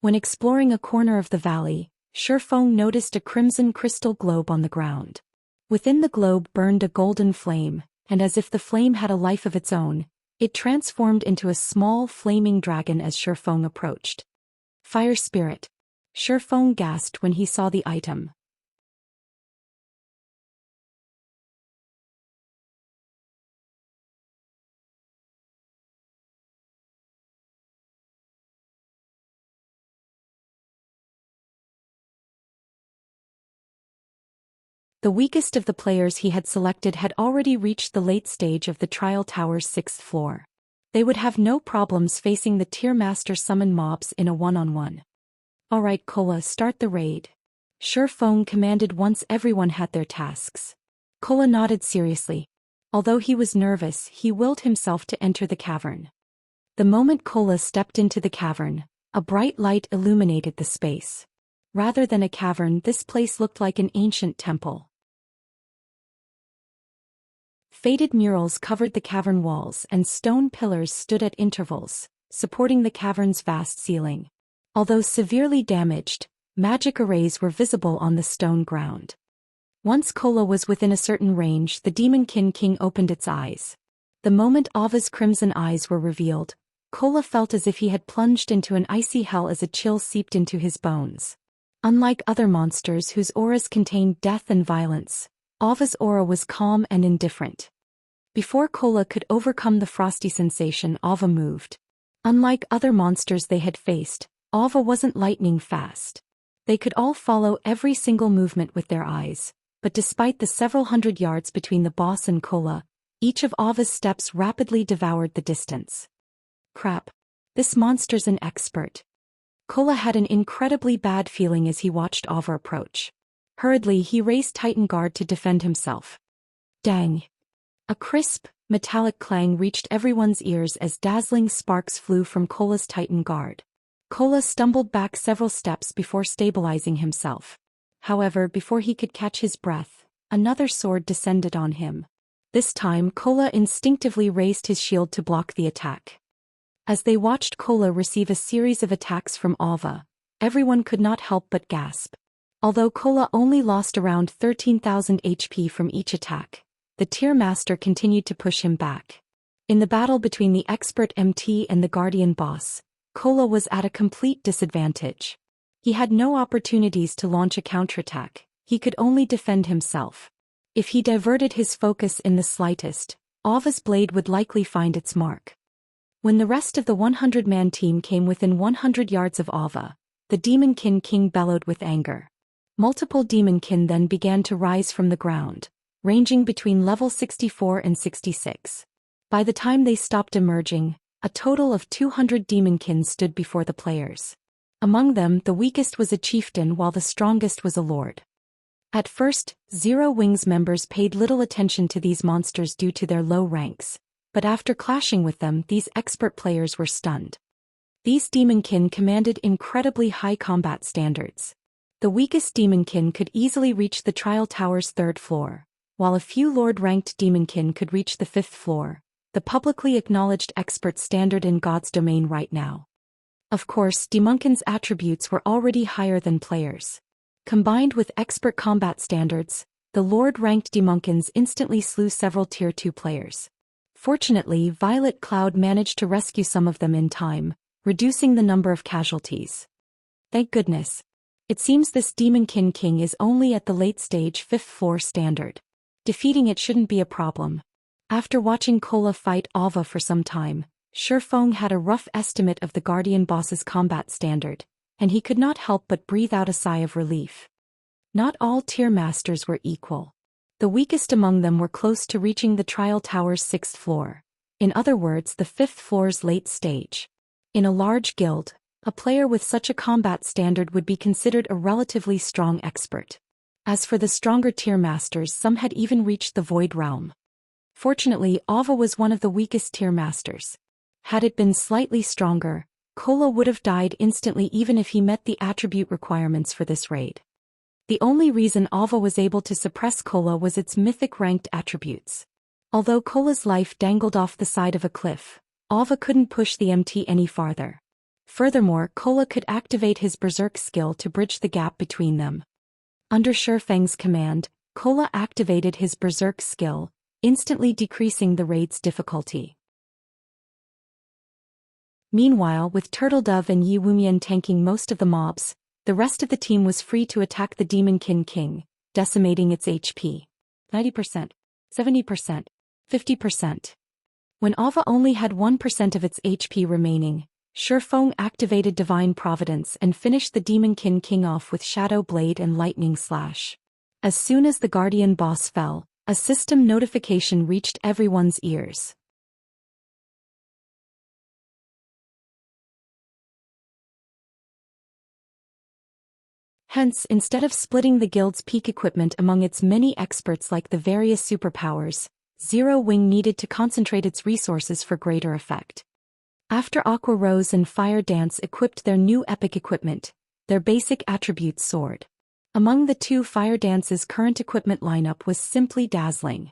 When exploring a corner of the valley, Shifeng noticed a crimson crystal globe on the ground. Within the globe burned a golden flame, and as if the flame had a life of its own, it transformed into a small flaming dragon as Shifeng approached. Fire Spirit. Shifeng gasped when he saw the item. The weakest of the players he had selected had already reached the late stage of the Trial Tower's 6th floor. They would have no problems facing the Tier Master summon mobs in a one-on-one. Alright Kola, start the raid. Shifeng commanded once everyone had their tasks. Kola nodded seriously. Although he was nervous, he willed himself to enter the cavern. The moment Kola stepped into the cavern, a bright light illuminated the space. Rather than a cavern, this place looked like an ancient temple. Faded murals covered the cavern walls and stone pillars stood at intervals, supporting the cavern's vast ceiling. Although severely damaged, magic arrays were visible on the stone ground. Once Kola was within a certain range, the Demonkin King opened its eyes. The moment Ava's crimson eyes were revealed, Kola felt as if he had plunged into an icy hell as a chill seeped into his bones. Unlike other monsters whose auras contained death and violence, Ava's aura was calm and indifferent. Before Kola could overcome the frosty sensation, Ava moved. Unlike other monsters they had faced, Ava wasn't lightning fast. They could all follow every single movement with their eyes, but despite the several hundred yards between the boss and Kola, each of Ava's steps rapidly devoured the distance. Crap. This monster's an expert. Kola had an incredibly bad feeling as he watched Ava approach. Hurriedly, he raised Titan Guard to defend himself. Dang. A crisp, metallic clang reached everyone's ears as dazzling sparks flew from Cola's Titan guard. Cola stumbled back several steps before stabilizing himself. However, before he could catch his breath, another sword descended on him. This time Cola instinctively raised his shield to block the attack. As they watched Cola receive a series of attacks from Alva, everyone could not help but gasp. Although Cola only lost around 13,000 HP from each attack, the Tier Master continued to push him back. In the battle between the expert MT and the Guardian boss, Cola was at a complete disadvantage. He had no opportunities to launch a counterattack, he could only defend himself. If he diverted his focus in the slightest, Alva's blade would likely find its mark. When the rest of the 100-man team came within 100 yards of Alva, the Demonkin King bellowed with anger. Multiple Demonkin then began to rise from the ground, ranging between level 64 and 66. By the time they stopped emerging, a total of 200 Demonkin stood before the players. Among them, the weakest was a chieftain while the strongest was a lord. At first, Zero Wings members paid little attention to these monsters due to their low ranks, but after clashing with them, these expert players were stunned. These Demonkin commanded incredibly high combat standards. The weakest Demonkin could easily reach the Trial Tower's 3rd floor, while a few Lord-ranked Demonkin could reach the 5th floor, the publicly acknowledged expert standard in God's domain right now. Of course, Demonkin's attributes were already higher than players. Combined with expert combat standards, the Lord-ranked Demonkins instantly slew several Tier 2 players. Fortunately, Violet Cloud managed to rescue some of them in time, reducing the number of casualties. Thank goodness. It seems this Demonkin King is only at the late stage 5th floor standard. Defeating it shouldn't be a problem. After watching Cola fight Alva for some time, Shifeng had a rough estimate of the Guardian boss's combat standard, and he could not help but breathe out a sigh of relief. Not all Tier Masters were equal. The weakest among them were close to reaching the Trial Tower's 6th floor. In other words, the 5th floor's late stage. In a large guild, a player with such a combat standard would be considered a relatively strong expert. As for the stronger Tier Masters, some had even reached the Void Realm. Fortunately, Alva was one of the weakest Tier Masters. Had it been slightly stronger, Cola would have died instantly even if he met the attribute requirements for this raid. The only reason Alva was able to suppress Cola was its mythic-ranked attributes. Although Cola's life dangled off the side of a cliff, Alva couldn't push the MT any farther. Furthermore, Cola could activate his Berserk skill to bridge the gap between them. Under Shifeng's command, Cola activated his Berserk skill, instantly decreasing the raid's difficulty. Meanwhile, with Turtledove and Yi Wumian tanking most of the mobs, the rest of the team was free to attack the Demonkin King, decimating its HP. 90%, 70%, 50%. When Alva only had 1% of its HP remaining, Shifeng activated Divine Providence and finished the Demonkin King off with Shadow Blade and Lightning Slash. As soon as the Guardian boss fell, a system notification reached everyone's ears. Hence, instead of splitting the guild's peak equipment among its many experts like the various superpowers, Zero Wing needed to concentrate its resources for greater effect. After Aqua Rose and Fire Dance equipped their new epic equipment, their basic attributes soared. Among the two, Fire Dance's current equipment lineup was simply dazzling.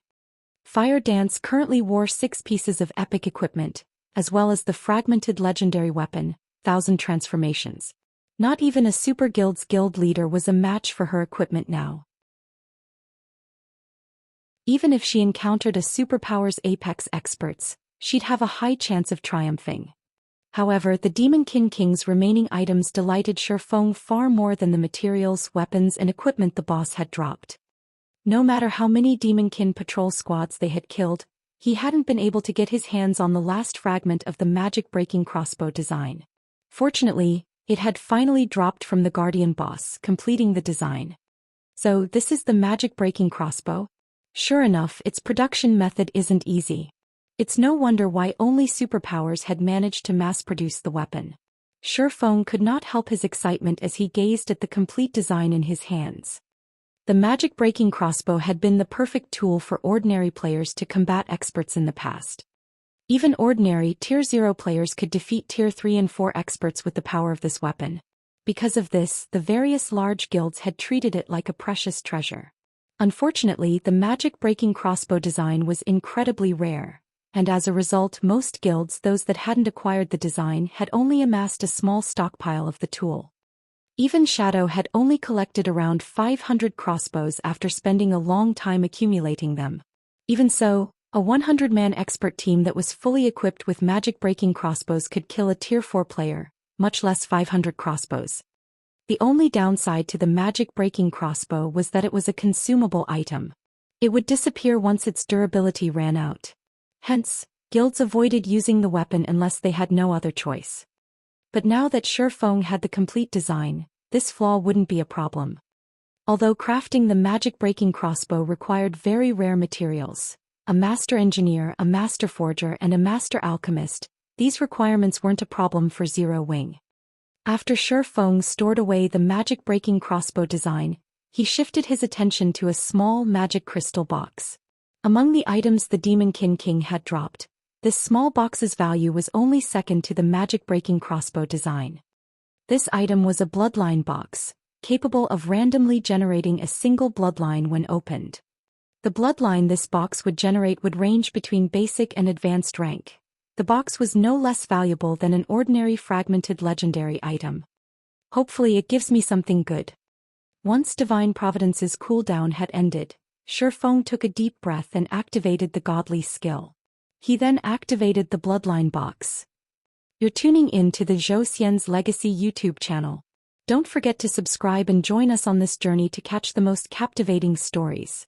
Fire Dance currently wore 6 pieces of epic equipment, as well as the fragmented legendary weapon, 1000 Transformations. Not even a super guild's guild leader was a match for her equipment now. Even if she encountered a superpower's apex experts, she'd have a high chance of triumphing. However, the Demonkin King's remaining items delighted Shifeng far more than the materials, weapons, and equipment the boss had dropped. No matter how many Demonkin patrol squads they had killed, he hadn't been able to get his hands on the last fragment of the magic-breaking crossbow design. Fortunately, it had finally dropped from the Guardian boss, completing the design. So, this is the magic-breaking crossbow? Sure enough, its production method isn't easy. It's no wonder why only superpowers had managed to mass-produce the weapon. Shifeng could not help his excitement as he gazed at the complete design in his hands. The magic-breaking crossbow had been the perfect tool for ordinary players to combat experts in the past. Even ordinary Tier 0 players could defeat Tier 3 and 4 experts with the power of this weapon. Because of this, the various large guilds had treated it like a precious treasure. Unfortunately, the magic-breaking crossbow design was incredibly rare, and as a result most guilds, those that hadn't acquired the design, had only amassed a small stockpile of the tool. Even Shadow had only collected around 500 crossbows after spending a long time accumulating them. Even so, a 100-man expert team that was fully equipped with magic-breaking crossbows could kill a Tier 4 player, much less 500 crossbows. The only downside to the magic-breaking crossbow was that it was a consumable item. It would disappear once its durability ran out. Hence, guilds avoided using the weapon unless they had no other choice. But now that Shifeng had the complete design, this flaw wouldn't be a problem. Although crafting the magic-breaking crossbow required very rare materials, a master engineer, a master forger, and a master alchemist, these requirements weren't a problem for Zero Wing. After Shifeng stored away the magic-breaking crossbow design, he shifted his attention to a small magic crystal box. Among the items the Demon King had dropped, this small box's value was only second to the magic-breaking crossbow design. This item was a bloodline box, capable of randomly generating a single bloodline when opened. The bloodline this box would generate would range between basic and advanced rank. The box was no less valuable than an ordinary fragmented legendary item. Hopefully it gives me something good. Once Divine Providence's cooldown had ended, Shifeng took a deep breath and activated the godly skill. He then activated the bloodline box. You're tuning in to the Zhou Xian's Legacy YouTube channel. Don't forget to subscribe and join us on this journey to catch the most captivating stories.